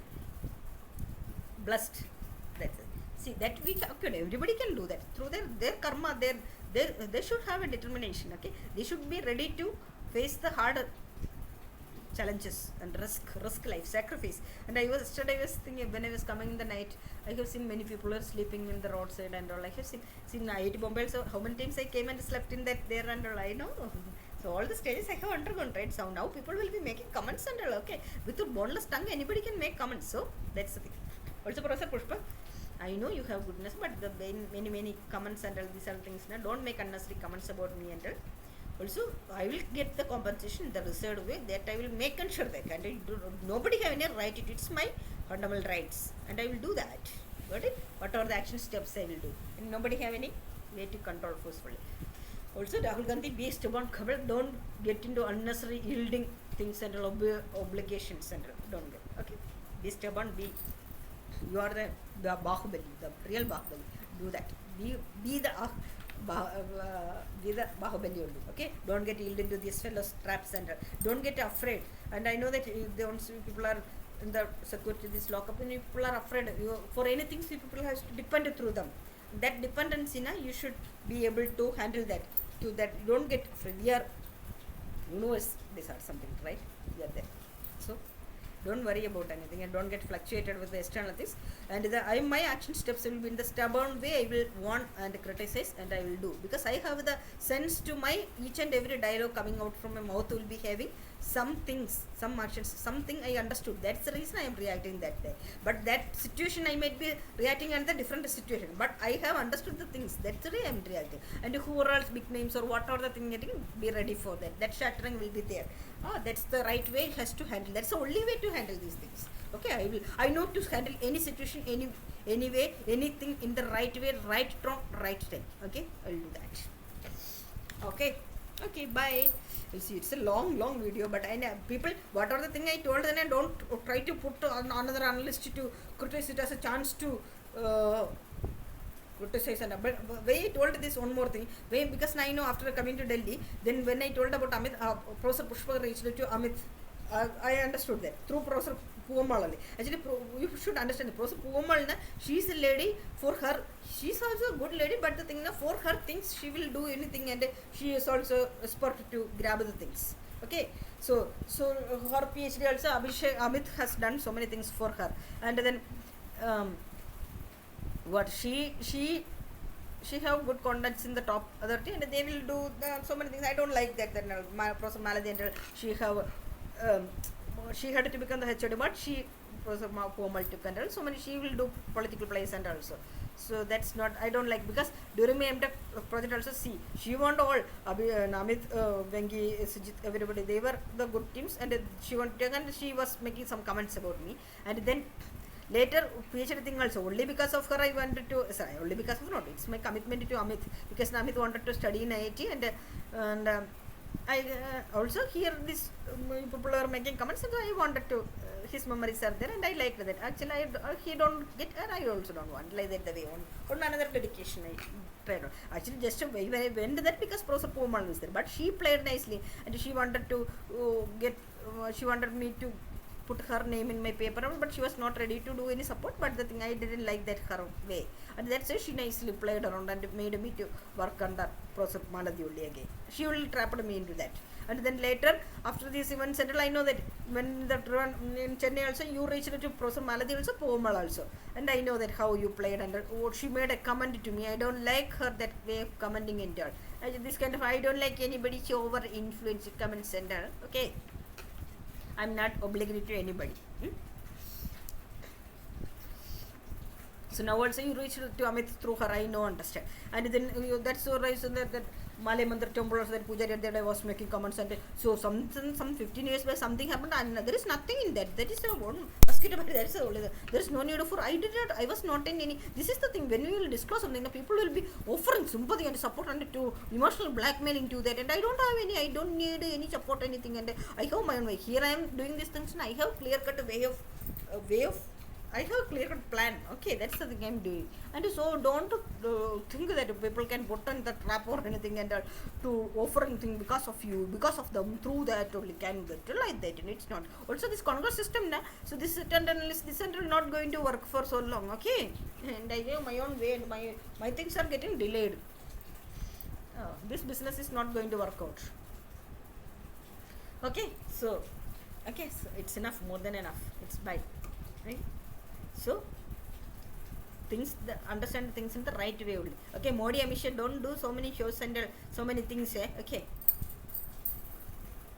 Blessed. That's it. See, that we can. Everybody can do that through their karma. They should have a determination. Okay, they should be ready to face the harder challenges and risk life, sacrifice. And yesterday I was thinking, when I was coming in the night, I have seen many people are sleeping in the roadside and all. I have seen IIT Bombay, so how many times I came and slept in that there and all, I know. So all the stages I have undergone, right? So now people will be making comments and all, okay? With a boneless tongue, anybody can make comments. So that's the thing. Also, Professor Pushpa, I know you have goodness, but the many comments and all these other things, don't make unnecessary comments about me and all. Also, I will get the compensation in the reserved way, that I will make and sure that, and nobody have any right. It's my fundamental rights, and I will do that. Got it? What are the action steps I will do? And nobody have any way to control forcefully. Also, Rahul Gandhi, be stubborn, don't get into unnecessary yielding things and obligations and don't get. Okay? Be stubborn, you are the Bahubali, the real Bahubali. Do that. Be the Bahubali only, okay? Don't get yielded to these fellows traps and don't get afraid. And I know that people are in the security, this lockup, and people are afraid for anything. People have to depend through them. That dependency, you should be able to handle that. To that, don't get afraid. We are universe. These are something, right? We are there. So don't worry about anything and don't get fluctuated with the external things. And my action steps will be in the stubborn way. I will warn and criticize, and I will do, because I have the sense to my each and every dialogue coming out from my mouth will be having some things, some actions, something I understood. That's the reason I am reacting that way. But that situation I might be reacting under the different situation. But I have understood the things. That's the way I am reacting. And who are else big names or what are the thing getting, be ready for that. That shattering will be there. That's the right way it has to handle. That's the only way to handle these things. Okay, I know to handle any situation, any way, anything in the right way, right wrong, right time. Okay, I will do that. Okay, bye. You see, it's a long video, but I know people, what are the thing I told, and I don't try to put on another analyst to criticize it as a chance to criticize. And but when I told this one more thing, because I know after coming to Delhi, then when I told about Amit, Professor Pushpa reached to Amit, I understood that through Professor Puvamal. Actually, you should understand the Professor Puvamal, she is a lady. For her, she is also a good lady, but the thing, for her things, she will do anything, and she is also expert to grab the things. Okay, so her PhD also, Amit has done so many things for her, and then what she have good contacts in the top authority, and they will do so many things. I don't like that. Then my Professor Maladi, she had to become the HOD, but Professor Pomal took and so many, she will do political plays and also. So that's not, I don't like, because during my MTech project also, see, she want all, Namit, Vengi, Sujit, everybody, they were the good teams, and she wanted, and she was making some comments about me, and then later PhD thing also, only because of her I wanted to, sorry, only because of not, it's my commitment to Amit, because Amit wanted to study in IIT, and I also hear this people are making comments, and I wanted to, his memories are there, and I liked that. Actually, he don't get, and I also don't want, like that the way on another dedication I tried. Actually, just when I went to that, because Professor Pomal was there, but she played nicely, and she wanted to she wanted me to put her name in my paper, but she was not ready to do any support. But the thing, I didn't like that her way, and that's why she nicely played around and made me to work under Professor Maladi only again. She will trapped me into that. And then later, after this event settled, I know that when the in Chennai also, you reached to Professor Maladi also, Pomal also, and I know that how you played, and she made a comment to me. I don't like her that way of commenting into her. This kind of, I don't like anybody to over influence comments and okay. I'm not obligated to anybody. So now also you reach to Amit through her, I know, understand. And then that's so reason that Malay Mandir temple also, that Pujari that I was making comments, and so some 15 years back something happened, and there is nothing in that. That is a one mosquito, but that's all. There is no need for, I was not in any, this is the thing, when we will disclose something, the people will be offering sympathy and support and to emotional blackmailing to that, and I don't have any, I don't need any support, anything, and I have my own way. Here I am doing these things, and I have clear cut way of I have a clear cut plan. Okay, that's the thing I'm doing. And so don't think that people can put on the trap or anything, and to offer anything because of you, because of them, through that only can get like that. And it's not. Also, this Congress system, so this center not going to work for so long. Okay, and I have my own way, and my things are getting delayed. This business is not going to work out. Okay, so it's enough, more than enough. It's bye, right? So understand things in the right way only. Okay, Modi Amisha, don't do so many shows and so many things. Okay.